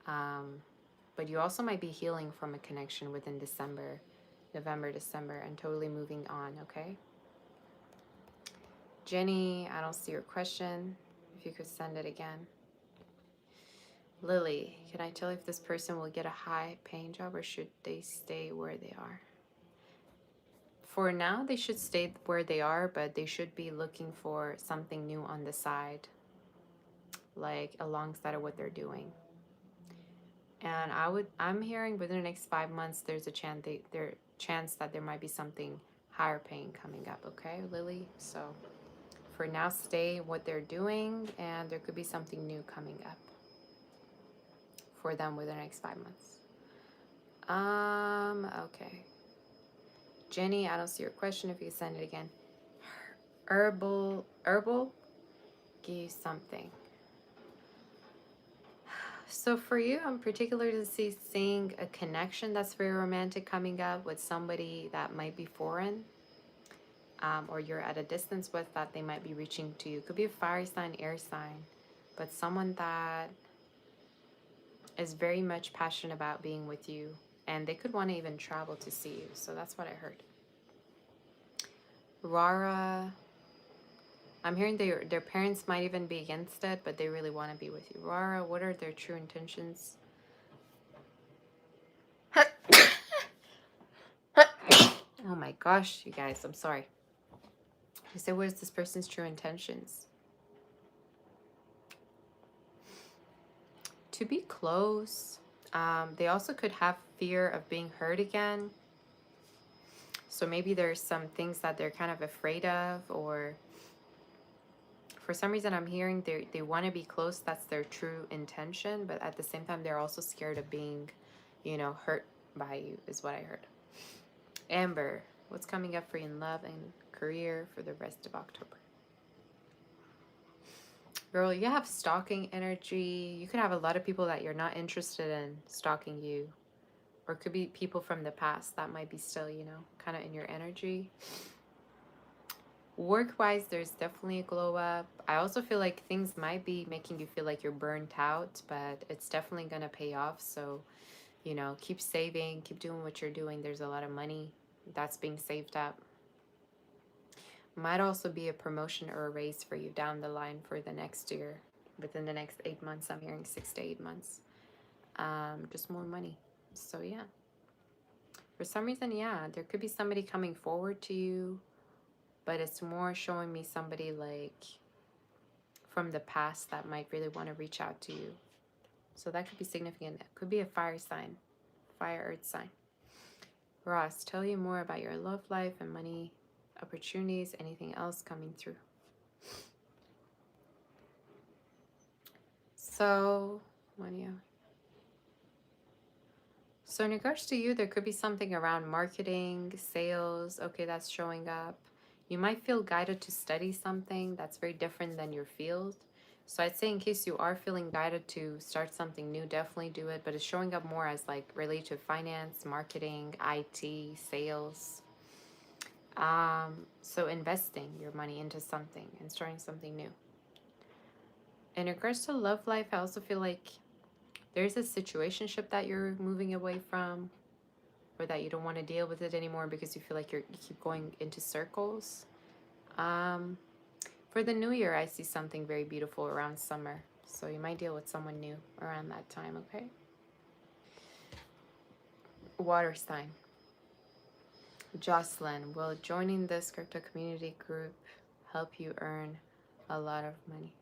But you also might be healing from a connection within December, November, December, and totally moving on, okay? Jenny, I don't see your question. If you could send it again. Lily, can I tell if this person will get a high paying job or should they stay where they are? For now, they should stay where they are, but they should be looking for something new on the side, like alongside of what they're doing. And I'm hearing within the next 5 months, there's a chance that there might be something higher paying coming up, okay, Lily? So for now, stay what they're doing, and there could be something new coming up for them within the next 5 months. Okay. Jenny, I don't see your question. If you send it again. Herbal, give you something. So for you, I'm particularly seeing a connection that's very romantic coming up with somebody that might be foreign, or you're at a distance with, that they might be reaching to you. Could be a fire sign, air sign, but someone that is very much passionate about being with you, and they could want to even travel to see you. So that's what I heard. Rara, I'm hearing their parents might even be against it, but they really want to be with you. Rara, what are their true intentions? Oh my gosh, you guys, I'm sorry. You said, what is this person's true intentions? To be close. They also could have fear of being hurt again. So maybe there's some things that they're kind of afraid of, or for some reason I'm hearing they want to be close. That's their true intention, but at the same time they're also scared of being, hurt by you, is what I heard. Amber, what's coming up for you in love and career for the rest of October? Girl, you have stalking energy. You could have a lot of people that you're not interested in stalking you, or it could be people from the past that might be still, kind of in your energy. Work-wise, there's definitely a glow up. I also feel like things might be making you feel like you're burnt out, but it's definitely going to pay off. So, keep saving, keep doing what you're doing. There's a lot of money that's being saved up. Might also be a promotion or a raise for you down the line for the next year. Within the next 8 months, I'm hearing 6 to 8 months. Just more money. So, yeah. For some reason, yeah, there could be somebody coming forward to you, but it's more showing me somebody like from the past that might really want to reach out to you. So that could be significant. It could be a fire sign, fire earth sign. Ross, tell you more about your love life and money opportunities, anything else coming through. So, So in regards to you, there could be something around marketing, sales. Okay, that's showing up. You might feel guided to study something that's very different than your field. So I'd say in case you are feeling guided to start something new, definitely do it. But it's showing up more as like related to finance, marketing, IT, sales. So investing your money into something and starting something new. In regards to love life, I also feel like there's a situationship that you're moving away from, or that you don't want to deal with it anymore because you feel like you keep going into circles. For the new year, I see something very beautiful around summer. So you might deal with someone new around that time, okay? Water sign. Jocelyn, will joining this crypto community group help you earn a lot of money?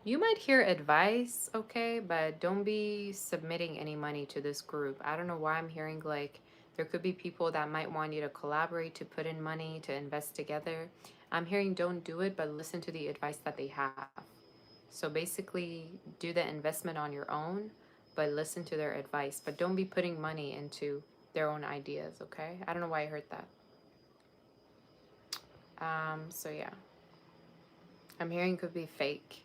You might hear advice, okay, but don't be submitting any money to this group. I don't know why I'm hearing like there could be people that might want you to collaborate, to put in money, to invest together. I'm hearing don't do it, but listen to the advice that they have. So basically, do the investment on your own, but listen to their advice. But don't be putting money into their own ideas, okay? I don't know why I heard that. So yeah. I'm hearing could be fake,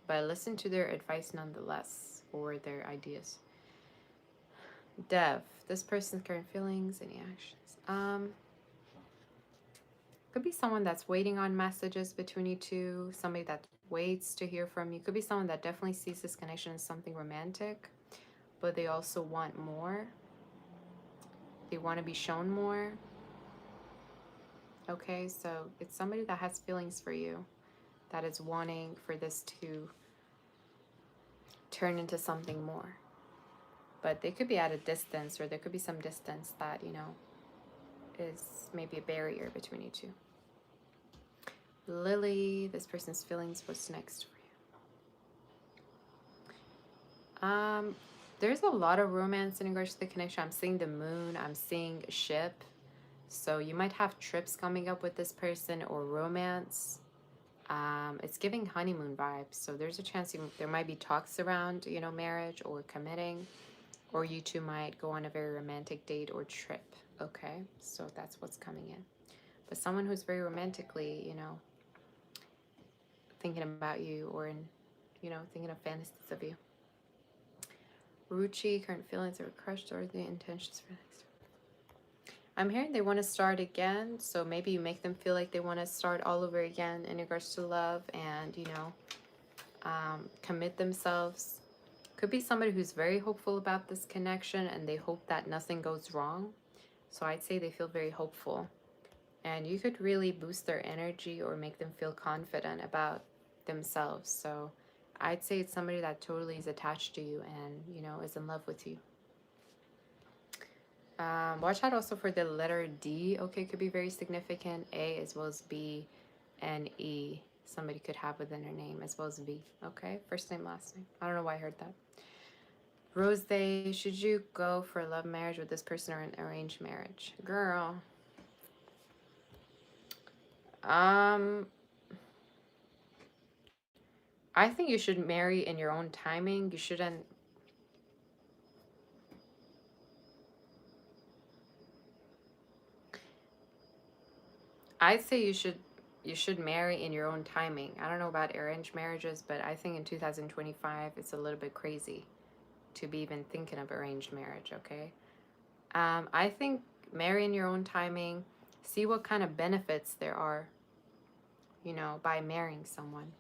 but listen to their advice nonetheless, or their ideas. Dev, this person's current feelings, any actions? Could be someone that's waiting on messages between you two, somebody that's waits to hear from you. Could be someone that definitely sees this connection as something romantic, but they also want more. They want to be shown more. Okay, so it's somebody that has feelings for you, that is wanting for this to turn into something more. But they could be at a distance, or there could be some distance that, you know, is maybe a barrier between you two. Lily, this person's feelings, what's next for you? There's a lot of romance in regards to the connection. I'm seeing the moon, I'm seeing a ship. So you might have trips coming up with this person, or romance. It's giving honeymoon vibes. So there's a chance there might be talks around, you know, marriage or committing, or you two might go on a very romantic date or trip. Okay, so that's what's coming in. But someone who's very romantically, you know, thinking about you, or in, you know, thinking of fantasies of you. Ruchi, current feelings or crushed, or the intentions for next. I'm hearing they want to start again, so maybe you make them feel like they want to start all over again in regards to love, and, you know, commit themselves. Could be somebody who's very hopeful about this connection, and they hope that nothing goes wrong. So I'd say they feel very hopeful, and you could really boost their energy or make them feel confident about themselves. So I'd say it's somebody that totally is attached to you and, you know, is in love with you. Watch out also for the letter D. Okay, could be very significant. A as well as B and E. Somebody could have within their name, as well as V. Okay, first name, last name. I don't know why I heard that. Rose Day, should you go for a love marriage with this person or an arranged marriage? Girl. I think you should marry in your own timing. You shouldn't. I'd say you should marry in your own timing. I don't know about arranged marriages, but I think in 2025 it's a little bit crazy to be even thinking of arranged marriage, okay? I think marry in your own timing. See what kind of benefits there are, you know, by marrying someone.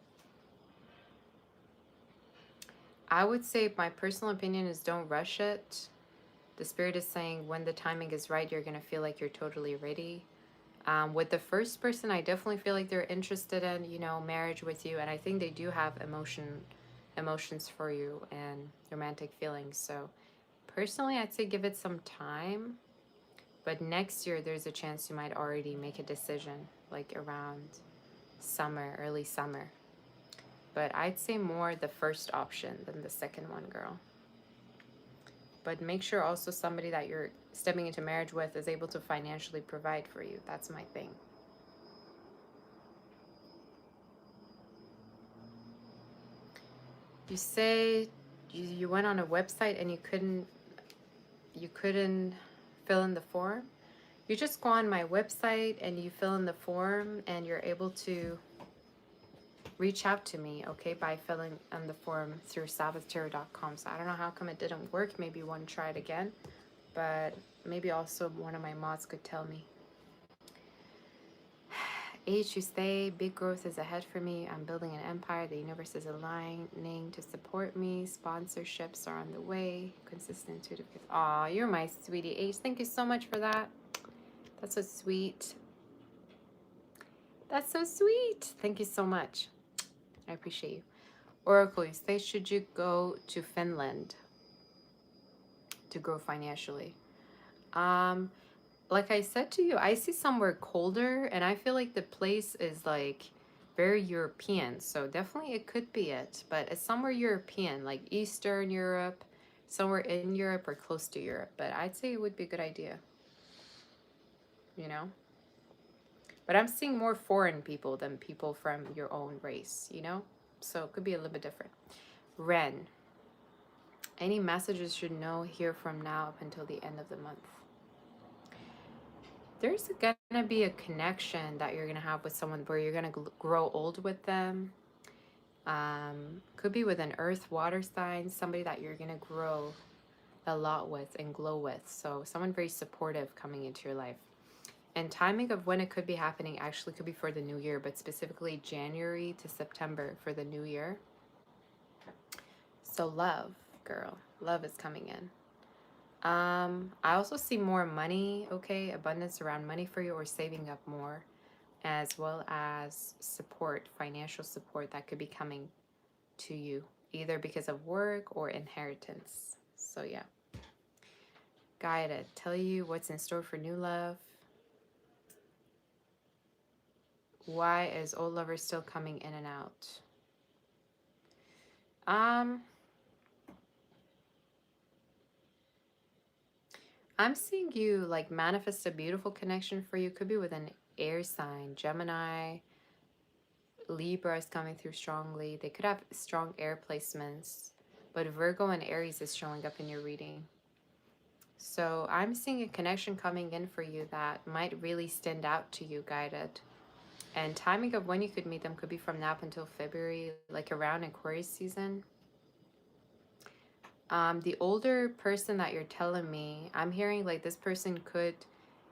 I would say my personal opinion is don't rush it. The spirit is saying when the timing is right, you're going to feel like you're totally ready. With the first person, I definitely feel like they're interested in, you know, marriage with you. And I think they do have emotions for you and romantic feelings. So personally, I'd say give it some time. But next year, there's a chance you might already make a decision, like around summer, early summer. But I'd say more the first option than the second one, girl. But make sure also somebody that you're stepping into marriage with is able to financially provide for you. That's my thing. You say you went on a website and you couldn't fill in the form. You just go on my website and you fill in the form, and you're able to reach out to me, okay, by filling in the form through salvatarot.com. So I don't know how come it didn't work. Maybe you want to try it again, but maybe also one of my mods could tell me. H, you say big growth is ahead for me. I'm building an empire. The universe is aligning to support me. Sponsorships are on the way. Consistent intuitive gifts. Aw, you're my sweetie, H. Thank you so much for that. That's so sweet. That's so sweet. Thank you so much. I appreciate you. Oracle, you say, should you go to Finland to grow financially? Like I said to you, I see somewhere colder, and I feel like the place is like very European. So definitely it could be it, but it's somewhere European, like Eastern Europe, somewhere in Europe or close to Europe. But I'd say it would be a good idea, you know? But I'm seeing more foreign people than people from your own race, you know? So it could be a little bit different. Ren, any messages should know here from now up until the end of the month? There's gonna be a connection that you're gonna have with someone where you're gonna grow old with them. Could be with an earth water sign, somebody that you're gonna grow a lot with and glow with. So someone very supportive coming into your life. And timing of when it could be happening actually could be for the new year, but specifically January to September for the new year. So love, girl, love is coming in. I also see more money, okay, abundance around money for you, or saving up more, as well as support, financial support that could be coming to you, either because of work or inheritance. So yeah, guided, tell you what's in store for new love. Why is old lover still coming in and out? Um, I'm seeing you like manifest a beautiful connection for you. Could be with an air sign, Gemini, Libra is coming through strongly. They could have strong air placements, but Virgo and Aries is showing up in your reading. So I'm seeing a connection coming in for you that might really stand out to you, guided. And timing of when you could meet them could be from now up until February, like around Aquarius season. The older person that you're telling me, I'm hearing like this person could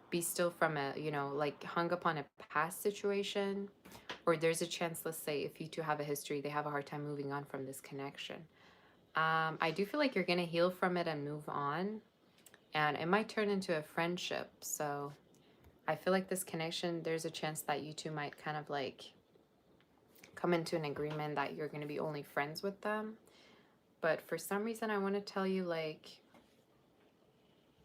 be still from a, you know, like hung up on a past situation, or there's a chance, let's say, if you two have a history, they have a hard time moving on from this connection. I do feel like you're going to heal from it and move on, and it might turn into a friendship. So I feel like this connection, there's a chance that you two might kind of like come into an agreement that you're going to be only friends with them. But for some reason, I want to tell you, like,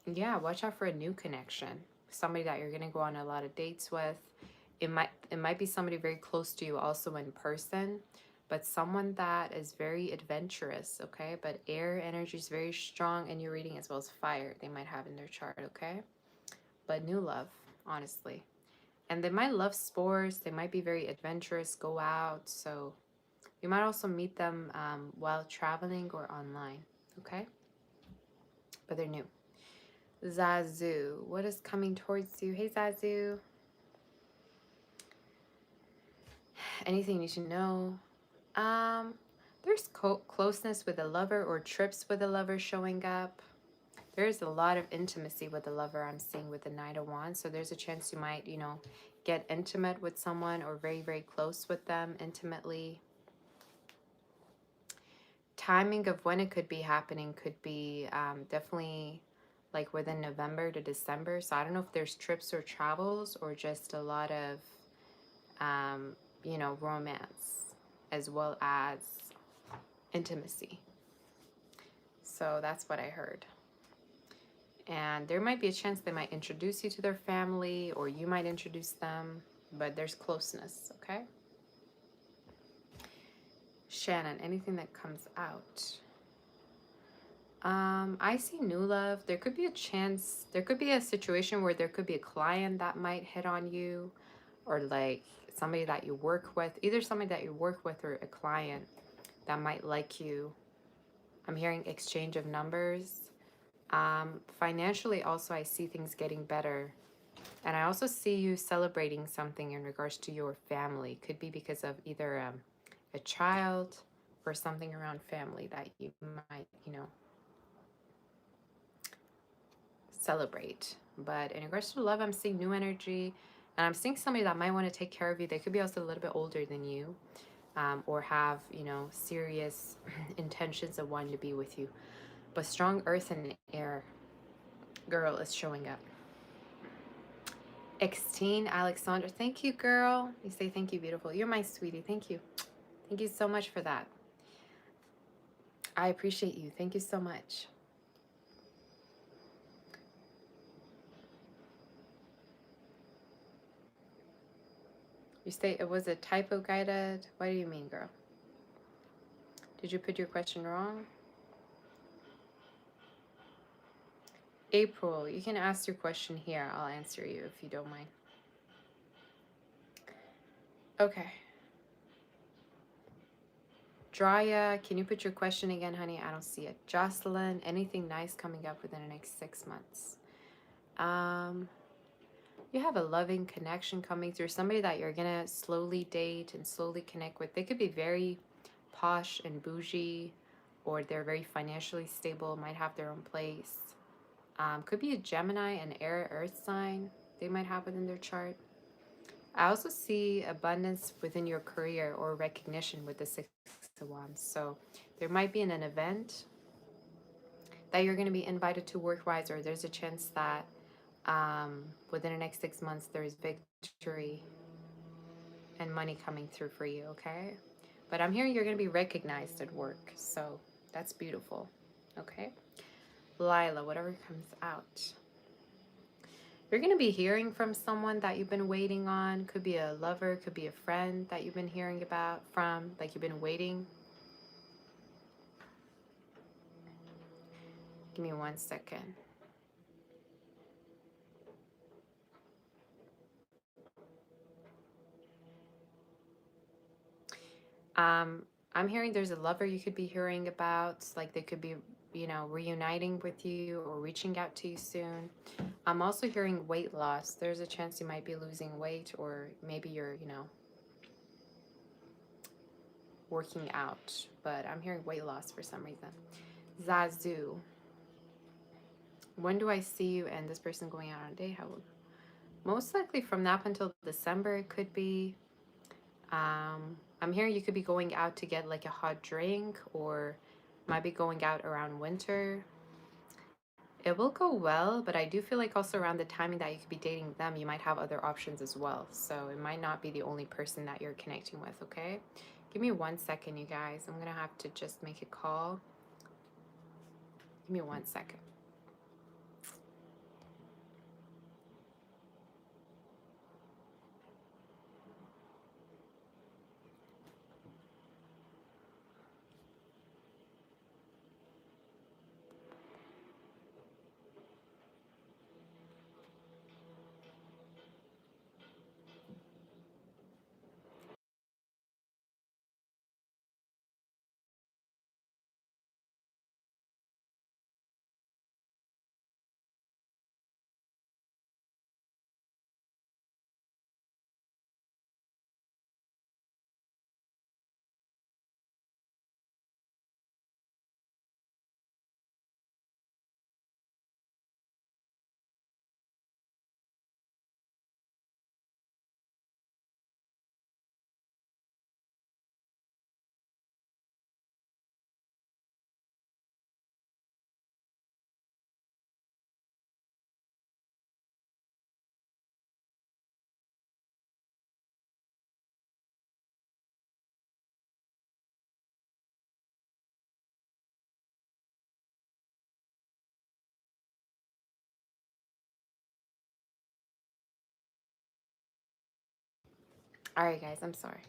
yeah, watch out for a new connection. Somebody that you're going to go on a lot of dates with. It might be somebody very close to you also in person, but someone that is very adventurous, okay? But air energy is very strong in your reading, as well as fire they might have in their chart, okay? But new love, honestly. And they might love sports. They might be very adventurous, go out. So you might also meet them while traveling or online, okay? But they're new. Zazu, what is coming towards you? Hey, Zazu. Anything you need to know? There's closeness with a lover or trips with a lover showing up. There's a lot of intimacy with a lover I'm seeing with the Knight of Wands. So there's a chance you might, you know, get intimate with someone or very, very close with them intimately. Timing of when it could be happening could be definitely like within November to December. So I don't know if there's trips or travels or just a lot of, you know, romance as well as intimacy. So that's what I heard. And there might be a chance they might introduce you to their family or you might introduce them, but there's closeness, okay? Shannon, anything that comes out? I see new love. There could be a chance, there could be a situation where there could be a client that might hit on you, or like somebody that you work with, either somebody that you work with or a client that might like you. I'm hearing exchange of numbers. Financially, also, I see things getting better. And I also see you celebrating something in regards to your family. Could be because of either a child or something around family that you might, you know, celebrate. But in regards to love, I'm seeing new energy. And I'm seeing somebody that might want to take care of you. They could be also a little bit older than you, or have, you know, serious intentions of wanting to be with you. But strong earth and air girl is showing up. Extine Alexandra, thank you, girl. You say thank you, beautiful. You're my sweetie. Thank you. Thank you so much for that. I appreciate you. Thank you so much. You say it was a typo, guided. What do you mean, girl? Did you put your question wrong? April, you can ask your question here. I'll answer you if you don't mind. Okay. Drya, can you put your question again, honey? I don't see it. Jocelyn, anything nice coming up within the next 6 months? You have a loving connection coming through. Somebody that you're gonna slowly date and slowly connect with. They could be very posh and bougie, or they're very financially stable, might have their own place. Could be a Gemini, an air earth sign. they might have it in their chart. I also see abundance within your career or recognition with the Six of Wands. So there might be an event that you're going to be invited to work-wise, or there's a chance that within the next 6 months there's victory and money coming through for you, okay? But I'm hearing you're going to be recognized at work, so that's beautiful, okay? Lila, whatever comes out. You're going to be hearing from someone that you've been waiting on. Could be a lover, could be a friend that you've been hearing about from, like you've been waiting. Give me 1 second. Um, I'm hearing there's a lover you could be hearing about, like they could be, you know, reuniting with you or reaching out to you soon. I'm also hearing weight loss. There's a chance you might be losing weight, or maybe you're, you know, working out, but I'm hearing weight loss for some reason. Zazu. When do I see you and this person going out on a date? How will, most likely from now up until December, it could be. I'm hearing you could be going out to get like a hot drink, or might be going out around winter. It will go well, but I do feel like also around the timing that you could be dating them, you might have other options as well. So it might not be the only person that you're connecting with, okay? Give me 1 second, you guys. I'm gonna have to just make a call. Give me 1 second. All right, guys, I'm sorry.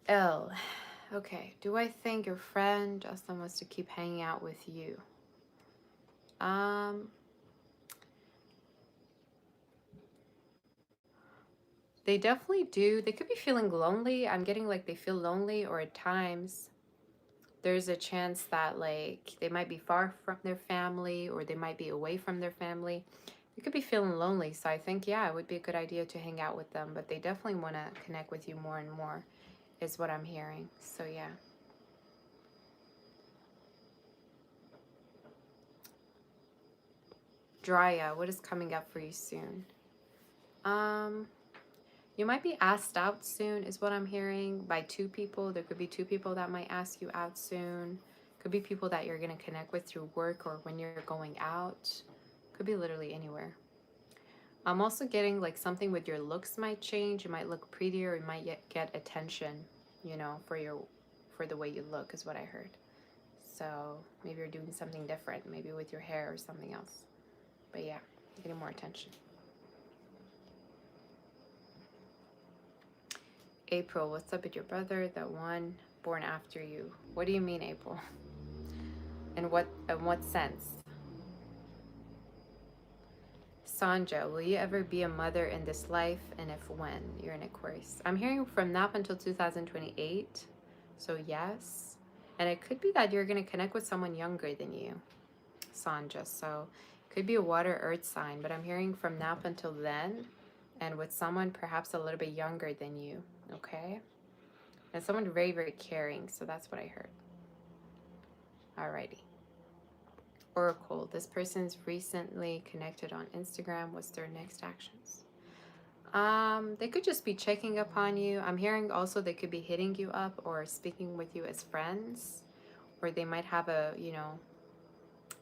L. Okay, do I think your friend Justin wants to keep hanging out with you? Um, they definitely do. They could be feeling lonely. I'm getting like they feel lonely, or at times there's a chance that like they might be far from their family, or they might be away from their family. They could be feeling lonely. So I think, yeah, it would be a good idea to hang out with them, but they definitely want to connect with you more and more, is what I'm hearing. So yeah. Drya, what is coming up for you soon? Um, you might be asked out soon, is what I'm hearing, by two people. There could be two people that might ask you out soon. Could be people that you're going to connect with through work or when you're going out. Could be literally anywhere. I'm also getting like something with your looks might change. You might look prettier. You might get attention, you know, for the way you look, is what I heard. So maybe you're doing something different, maybe with your hair or something else. But yeah, getting more attention. April, what's up with your brother, the one born after you? What do you mean, April? In what sense? Sanja, will you ever be a mother in this life? And if when? You're in Aquarius. I'm hearing from now up until 2028. So yes. And it could be that you're going to connect with someone younger than you, Sanja. So it could be a water earth sign, but I'm hearing from now up until then, and with someone perhaps a little bit younger than you. Okay? And someone very, very caring. So that's what I heard. Alrighty. Oracle, this person's recently connected on Instagram. What's their next actions? They could just be checking up on you. I'm hearing also they could be hitting you up or speaking with you as friends, or they might have a,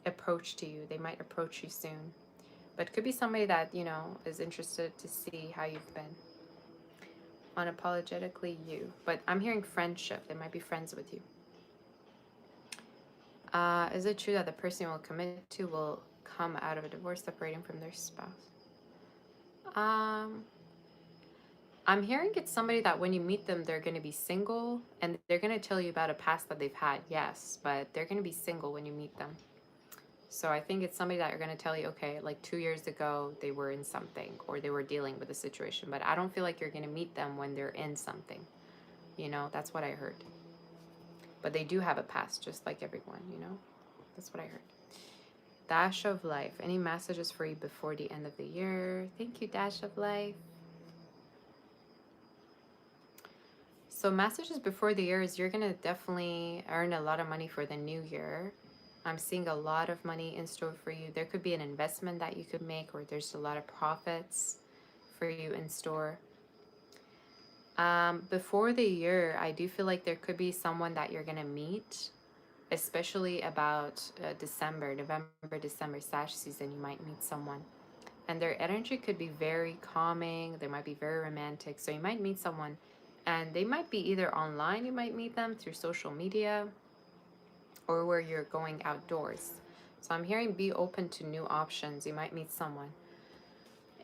approach to you. They might approach you soon. But it could be somebody that, is interested to see how you've been. Unapologetically you. But I'm hearing friendship. They might be friends with you. Is it true that the person you will commit to will come out of a divorce separating from their spouse? Um, I'm hearing it's somebody that when you meet them, they're going to be single and they're going to tell you about a past that they've had, yes, but they're going to be single when you meet them. So I think it's somebody that are going to tell you, okay, like 2 years ago, they were in something or they were dealing with a situation, but I don't feel like you're going to meet them when they're in something. That's what I heard. But they do have a past, just like everyone. That's what I heard. Dash of Life. Any messages for you before the end of the year? Thank you, Dash of Life. So messages before the year is you're going to definitely earn a lot of money for the new year. I'm seeing a lot of money in store for you. There could be an investment that you could make, or there's a lot of profits for you in store. Before the year, I do feel like there could be someone that you're going to meet, especially about November, December, Sash season. You might meet someone. And their energy could be very calming. They might be very romantic. So you might meet someone and they might be either online, you might meet them through social media, or where you're going outdoors. So I'm hearing be open to new options. You might meet someone.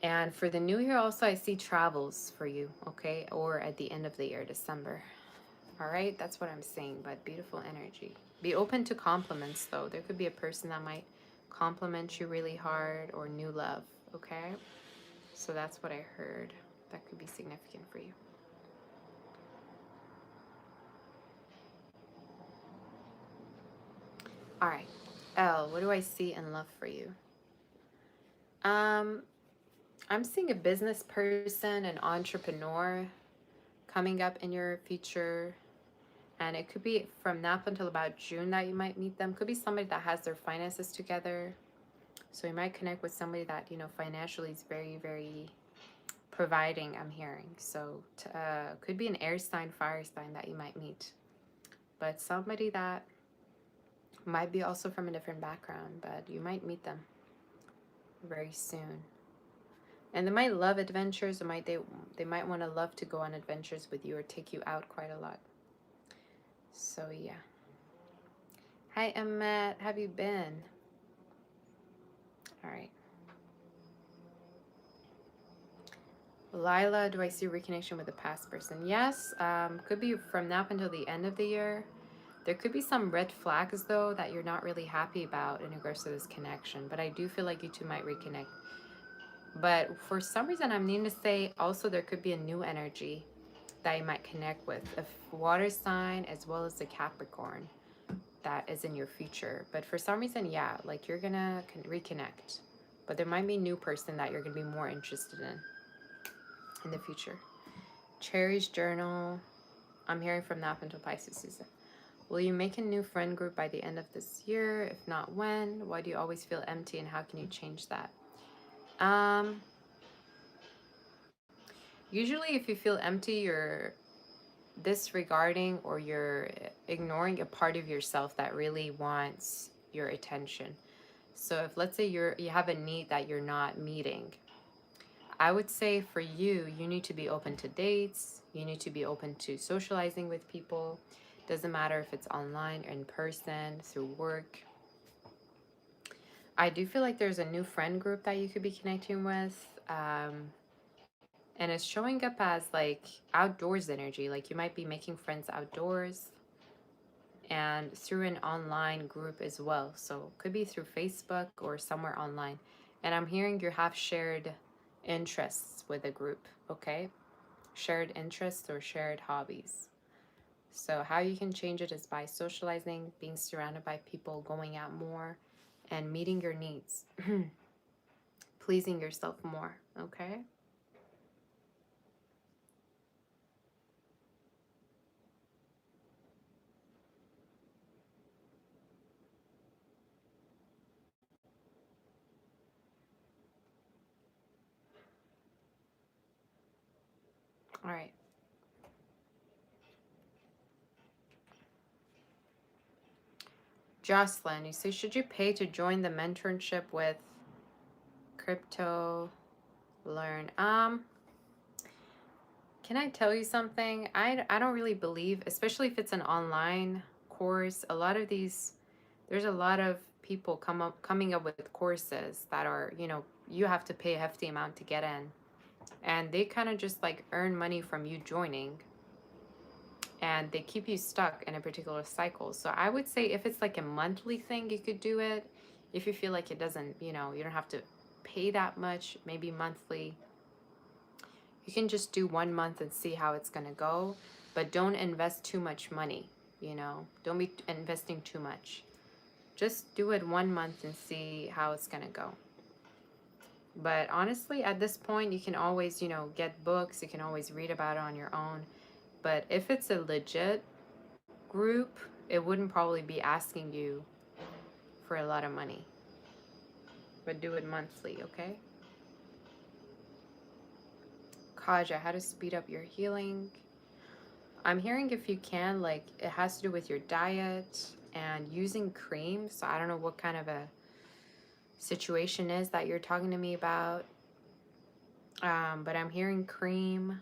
And for the new year also, I see travels for you, okay? Or at the end of the year, December. All right, that's what I'm saying, but beautiful energy. Be open to compliments though. There could be a person that might compliment you really hard, or new love, okay? So that's what I heard. That could be significant for you. All right. Elle, what do I see in love for you? Um, I'm seeing a business person, an entrepreneur coming up in your future. And it could be from now up until about June that you might meet them. Could be somebody that has their finances together. So you might connect with somebody that, financially is very, very providing, I'm hearing. So could be an air sign, fire sign that you might meet. But somebody that might be also from a different background, but you might meet them very soon. And they might love adventures, or they might want to love to go on adventures with you or take you out quite a lot. So yeah. Hi Emmet, have you been? All right. Lila, do I see reconnection with a past person? Yes, could be from now up until the end of the year. There could be some red flags though that you're not really happy about in regards to this connection, but I do feel like you two might reconnect. But for some reason, I'm needing to say also there could be a new energy that you might connect with, a water sign as well as the Capricorn that is in your future. But for some reason, yeah, like you're gonna reconnect. But there might be a new person that you're gonna be more interested in the future. Cherry's journal. I'm hearing from now up until Pisces season. Will you make a new friend group by the end of this year? If not, when? Why do you always feel empty, and how can you change that? Usually if you feel empty, you're disregarding or you're ignoring a part of yourself that really wants your attention. So if let's say you have a need that you're not meeting, I would say for you, you need to be open to dates. You need to be open to socializing with people. Doesn't matter if it's online or in person, through work. I do feel like there's a new friend group that you could be connecting with. And it's showing up as like outdoors energy. Like you might be making friends outdoors and through an online group as well. So could be through Facebook or somewhere online. And I'm hearing you have shared interests with a group, okay? Shared interests or shared hobbies. So how you can change it is by socializing, being surrounded by people, going out more, and meeting your needs. Pleasing yourself more, okay? All right. Jocelyn, you say, should you pay to join the mentorship with Crypto Learn? Can I tell you something? I don't really believe, especially if it's an online course, a lot of these, there's a lot of people coming up with courses that are, you know, you have to pay a hefty amount to get in. And they kind of just like earn money from you joining, and they keep you stuck in a particular cycle. So I would say if it's like a monthly thing, you could do it. If you feel like it doesn't, you know, you don't have to pay that much, maybe monthly. You can just do 1 month and see how it's going to go, but don't invest too much money, you know. Don't be investing too much. Just do it 1 month and see how it's going to go. But honestly, at this point, you can always, you know, get books. You can always read about it on your own. But if it's a legit group, it wouldn't probably be asking you for a lot of money. But do it monthly, okay? Kaja, how to speed up your healing. I'm hearing if you can, like, it has to do with your diet and using cream. So I don't know what kind of a situation is that you're talking to me about. But I'm hearing cream,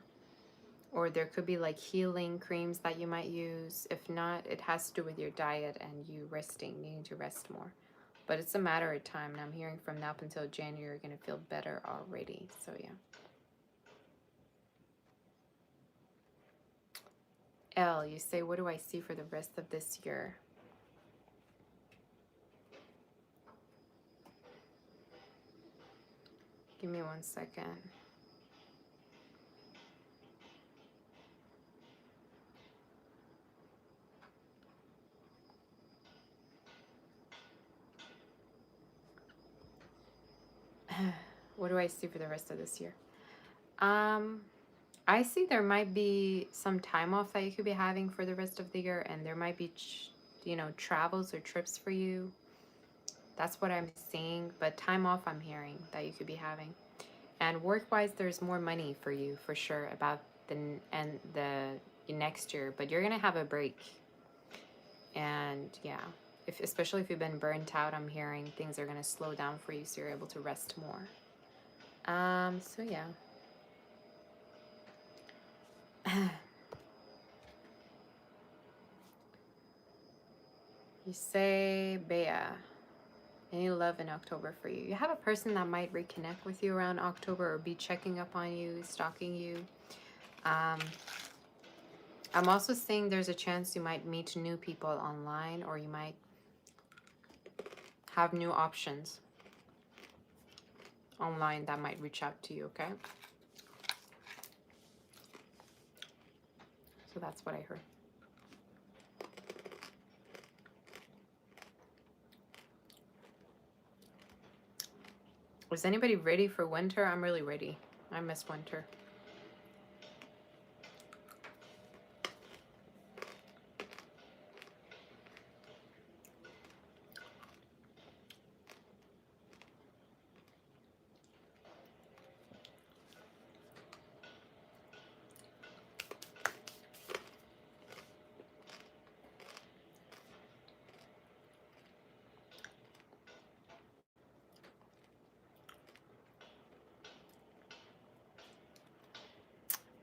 or there could be like healing creams that you might use. If not, it has to do with your diet and you resting, needing to rest more. But it's a matter of time, and I'm hearing from now up until January, you're going to feel better already. So yeah. Elle, you say, what do I see for the rest of this year? Give me 1 second. What do I see for the rest of this year? I see there might be some time off that you could be having for the rest of the year, and there might be, you know, travels or trips for you. That's what I'm seeing. But time off, I'm hearing that you could be having. And work-wise, there's more money for you for sure about the next year. But you're gonna have a break. And yeah, especially if you've been burnt out, I'm hearing things are gonna slow down for you, so you're able to rest more. So yeah. You say, Bea, any love in October for you? You have a person that might reconnect with you around October or be checking up on you, stalking you. I'm also seeing there's a chance you might meet new people online, or you might have new options online that might reach out to you, okay? So that's what I heard. Is anybody ready for winter? I'm really ready. I miss winter.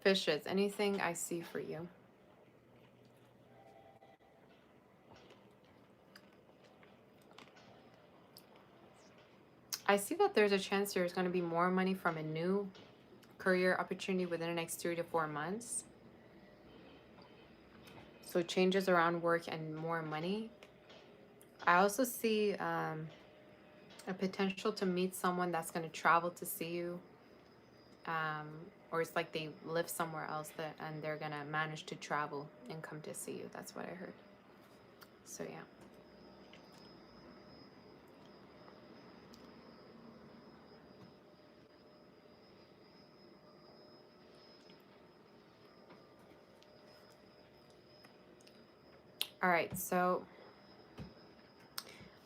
Fishes, anything I see for you? I see that there's a chance there's going to be more money from a new career opportunity within the next 3 to 4 months. So changes around work and more money. I also see a potential to meet someone that's going to travel to see you. Or it's like they live somewhere else and they're going to manage to travel and come to see you. That's what I heard. So yeah. All right, so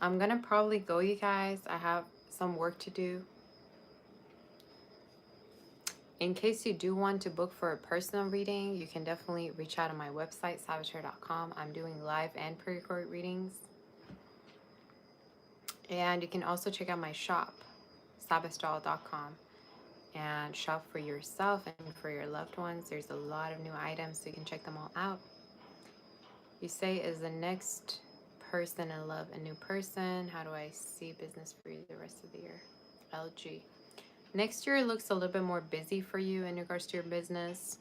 I'm gonna probably go, you guys. I have some work to do. In case you do want to book for a personal reading, you can definitely reach out on my website, saboteur.com. I'm doing live and pre-recorded readings. And you can also check out my shop, sabasdoll.com, and shop for yourself and for your loved ones. There's a lot of new items, so you can check them all out. You say, is the next person in love a new person? How do I see business for you the rest of the year? LG. Next year looks a little bit more busy for you in regards to your business.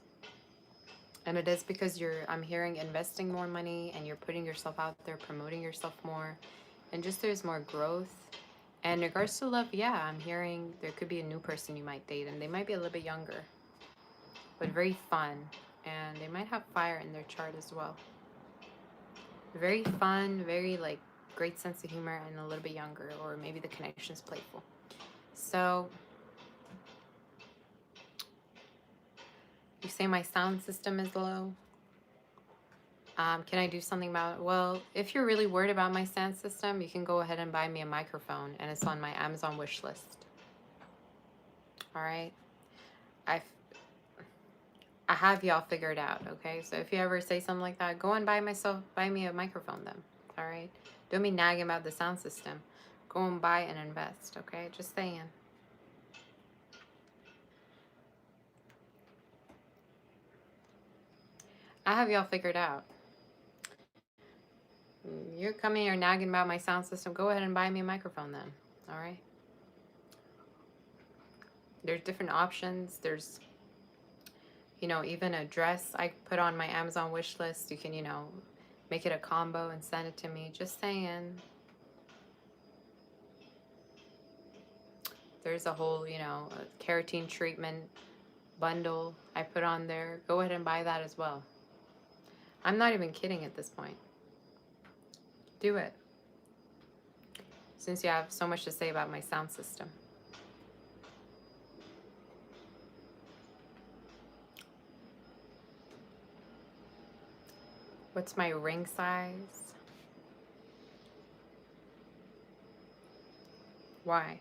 And it is because I'm hearing investing more money and you're putting yourself out there, promoting yourself more, and just there's more growth. And in regards to love, yeah, I'm hearing there could be a new person you might date, and they might be a little bit younger, but very fun. And they might have fire in their chart as well. Very fun, very like great sense of humor, and a little bit younger, or maybe the connection's playful. So you say my sound system is low. Can I do something about it? Well, if you're really worried about my sound system, you can go ahead and buy me a microphone, and it's on my Amazon wish list. All right. I have y'all figured out, okay? So if you ever say something like that, go and buy me a microphone then. All right. Don't be nagging about the sound system. Go and buy and invest, okay? Just saying. I have y'all figured out. You're coming here nagging about my sound system. Go ahead and buy me a microphone then. All right. There's different options. There's, even a dress I put on my Amazon wish list. You can, make it a combo and send it to me. Just saying. There's a whole, a keratin treatment bundle I put on there. Go ahead and buy that as well. I'm not even kidding at this point. Do it. Since you have so much to say about my sound system. What's my ring size? Why?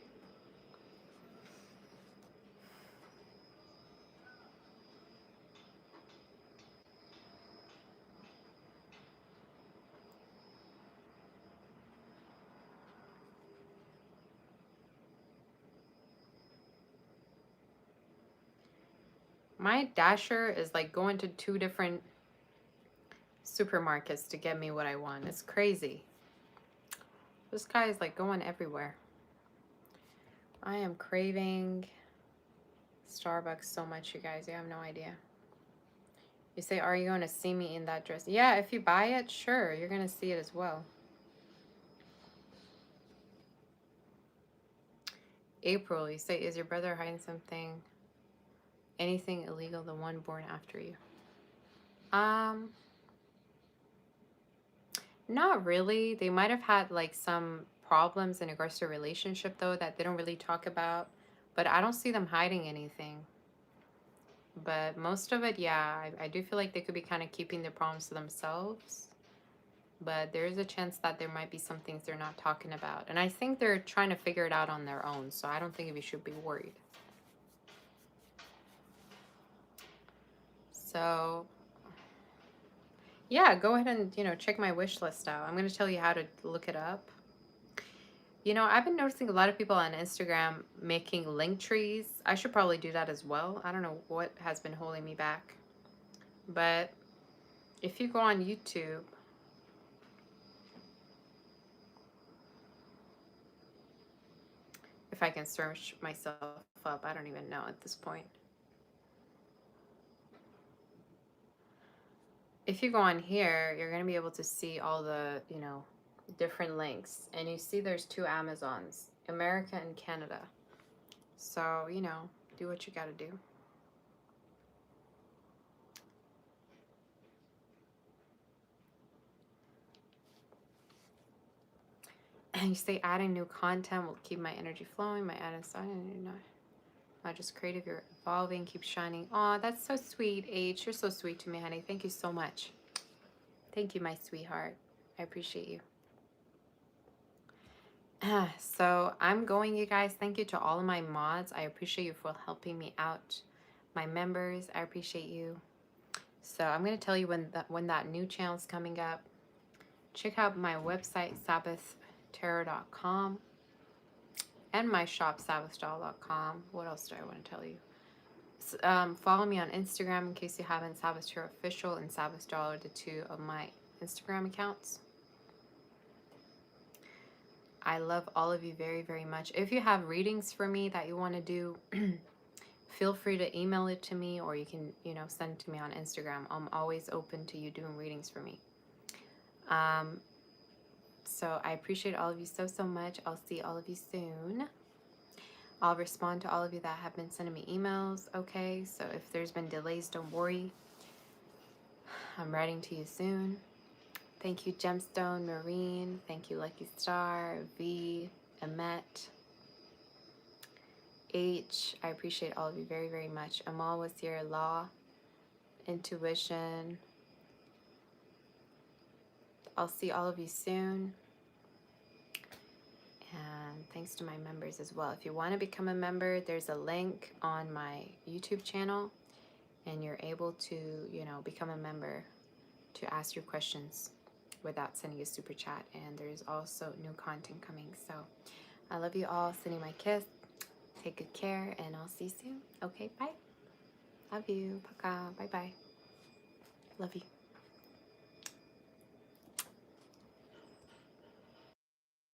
My dasher is like going to 2 different supermarkets to get me what I want. It's crazy. This guy is like going everywhere. I am craving Starbucks so much, you guys. You have no idea. You say, are you going to see me in that dress? Yeah, if you buy it, sure. You're going to see it as well. April, you say, is your brother hiding something? Anything illegal? The one born after you? Not really. They might have had like some problems in regards to a relationship though that they don't really talk about. But I don't see them hiding anything. But most of it, yeah, I do feel like they could be kind of keeping their problems to themselves. But there is a chance that there might be some things they're not talking about. And I think they're trying to figure it out on their own. So I don't think we should be worried. So yeah, go ahead and, check my wish list out. I'm going to tell you how to look it up. I've been noticing a lot of people on Instagram making link trees. I should probably do that as well. I don't know what has been holding me back. But if you go on YouTube, if I can search myself up, I don't even know at this point. If you go on here, you're going to be able to see all the, different links. And you see there's 2 Amazons, America and Canada. So, do what you got to do. And you say adding new content will keep my energy flowing, my added side, and not just creative, you're evolving, keep shining. Oh, that's so sweet, H. You're so sweet to me, honey. Thank you so much. Thank you, my sweetheart. I appreciate you. So I'm going, you guys. Thank you to all of my mods. I appreciate you for helping me out My members, I appreciate you. So I'm going to tell you when that new channel is coming up. Check out my website, sabbathtarot.com, and my shop, sabbathdoll.com. What else do I want to tell you? Follow me on Instagram in case you haven't. Sabbath Tarot Official and Sabbath Doll are the two of my Instagram accounts. I love all of you very, very much. If you have readings for me that you want to do, feel free to email it to me, or you can, send it to me on Instagram. I'm always open to you doing readings for me. So I appreciate all of you so, so much. I'll see all of you soon. I'll respond to all of you that have been sending me emails, okay? So if there's been delays, don't worry. I'm writing to you soon. Thank you, Gemstone, Marine. Thank you, Lucky Star, V, Emet, H. I appreciate all of you very, very much. Amal was here. Law, Intuition. I'll see all of you soon. And thanks to my members as well. If you want to become a member, there's a link on my YouTube channel, and you're able to, become a member to ask your questions without sending a super chat. And there's also new content coming. So I love you all. Sending my kiss. Take good care, and I'll see you soon. Okay, bye. Love you. Paka. Bye-bye. Love you.